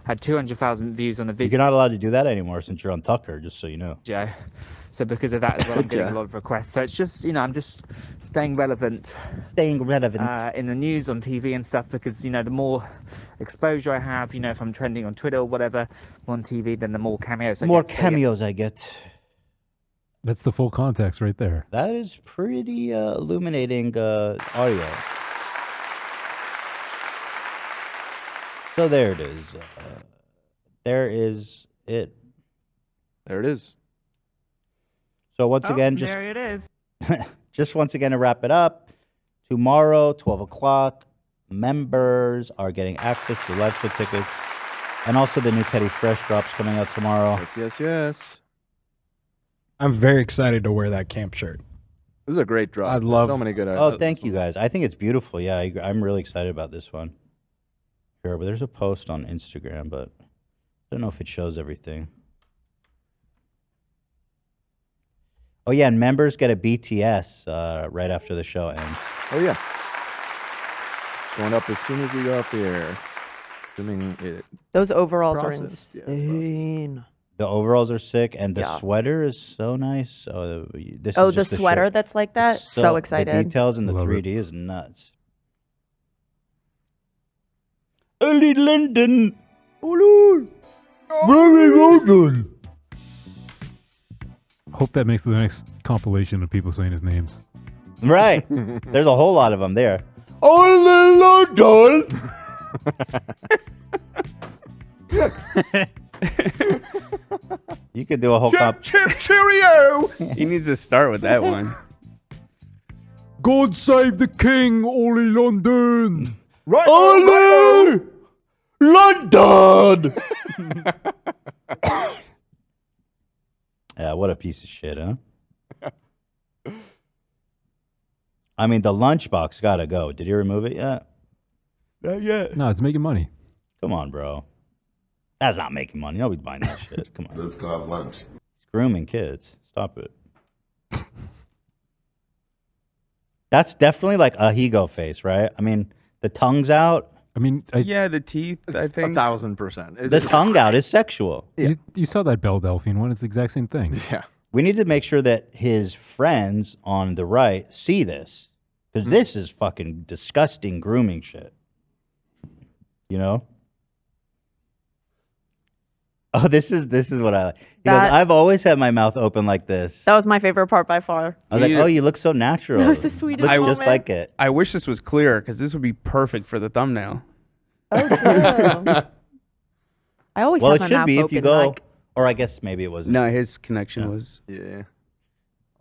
had 200,000 views on the video. You're not allowed to do that anymore since you're on Tucker, just so you know. Joe. So because of that as well, I'm getting a lot of requests. So it's just, I'm just staying relevant. Staying relevant. In the news, on TV and stuff, because, the more exposure I have, if I'm trending on Twitter or whatever, on TV, then the more cameos I More get. So, yeah. cameos I get. That's the full context right there. That is pretty illuminating audio. So there it is. There is it. There it is. So once again, just there it is. just once again to wrap it up, tomorrow, 12 o'clock, members are getting access to live show tickets, and also the new Teddy Fresh drops coming out tomorrow. Yes. I'm very excited to wear that camp shirt. This is a great drop. I love so many good Oh, ideas. thank you guys. I think it's beautiful. Yeah, I'm really excited about this one. Sure, but there's a post on Instagram, but I don't know if it shows everything. Oh yeah, and members get a BTS right after the show ends. Oh yeah. Going up as soon as we go off the air. Assuming it. Those overalls are process. Yeah, insane. The overalls are sick, and the Yeah. sweater is so nice. Oh, this Oh, is the just sweater shirt. that's like that? So excited. The details in the Love 3D is nuts. Early London. Oh Lord. Very London. Hope that makes the next compilation of people saying his names. Right. There's a whole lot of them there. Early London. You could do a whole comp. Cheerio. He needs to start with that one. God save the king, Ollie London. Right. Ollie London. Yeah, what a piece of shit, huh? I mean, the lunchbox gotta go. Did you remove it yet? Not yet. No, it's making money. Come on, bro. That's not making money. Nobody's buying that shit. Come on. Let's go have lunch. It's grooming kids. Stop it. That's definitely like a Higo face, right? I mean, the tongue's out. I mean, Yeah, the teeth. I think 1,000%. The tongue out is sexual. you saw that Belle Delphine one. It's the exact same thing. Yeah. We need to make sure that his friends on the right see this. Because this is fucking disgusting grooming shit. You know? Oh, this is what I like. He goes, I've always had my mouth open like this. That was my favorite part by far. I was like, oh, you look so natural. That was the sweetest Look moment. just like it. I wish this was clear because this would be perfect for the thumbnail. Oh, true. I always Well, have it my should mouth be if you open, go. like- Or I guess maybe it wasn't. No, his connection was. Yeah.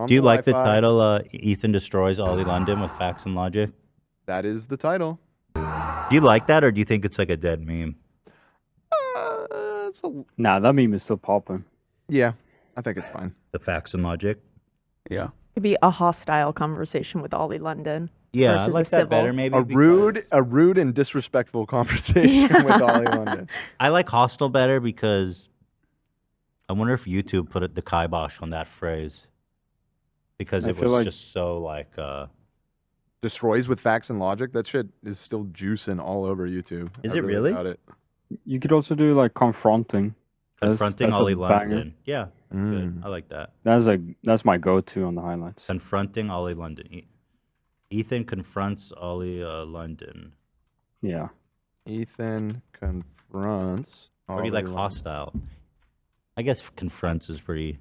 Do you like the title, Ethan Destroys Ollie London with Facts and Logic? That is the title. Do you like that, or do you think it's like a dead meme? Nah, that meme is still popping. Yeah, I think it's fine. The Facts and Logic? Yeah. It'd be a hostile conversation with Ollie London. Yeah, I versus like a that civil. better maybe. A rude and disrespectful conversation with Ollie London. I like hostile better because I wonder if YouTube put the kibosh on that phrase. Because I it feel was like- just so like Destroys with facts and logic. That shit is still juicing all over YouTube. Is I it really? doubt it. You could also do like confronting. confronting that's Ollie a banger. London. Yeah, good. I like that. That's my go-to on the highlights. Confronting Ollie London. Ethan confronts Ollie London. Yeah. Ethan confronts. Or do you like Ollie hostile? I guess confronts is pretty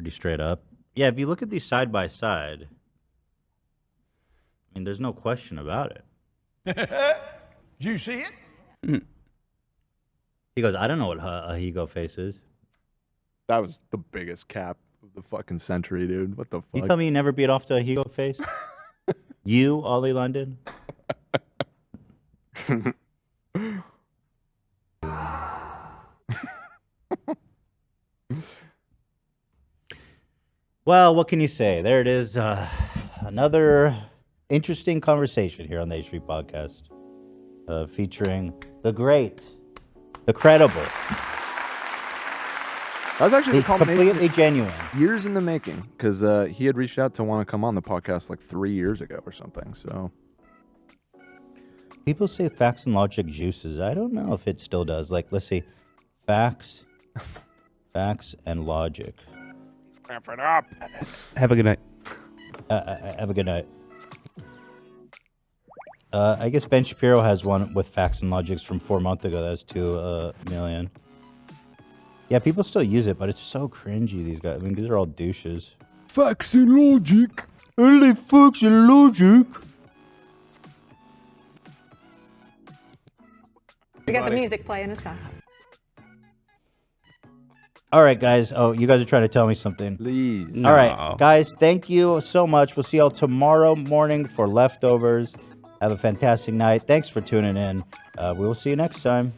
straight up. Yeah, if you look at these side by side, I mean, there's no question about it. Did you see it? He goes, I don't know what a Higo face is. That was the biggest cap of the fucking century, dude. What the fuck? You tell me you never beat off to a Higo face? You, Ollie London? Well, what can you say? There it is. Another interesting conversation here on the H3 Podcast, featuring the great, the credible. That was actually the It's culmination. completely genuine. Years in the making, because he had reached out to want to come on the podcast like 3 years ago or something. So People say Facts and Logic juices. I don't know if it still does. Like, let's see. Facts and Logic. Wrap it up. Have a good night. Have a good night. I guess Ben Shapiro has one with Facts and Logics from 4 months ago. That's 2 million. Yeah, people still use it, but it's so cringy, these guys. I mean, these are all douches. Facts and logic. Only facts and logic. We got the music playing us out. All right, guys. Oh, you guys are trying to tell me something. Please. All right, guys. Thank you so much. We'll see y'all tomorrow morning for leftovers. Have a fantastic night. Thanks for tuning in. We will see you next time.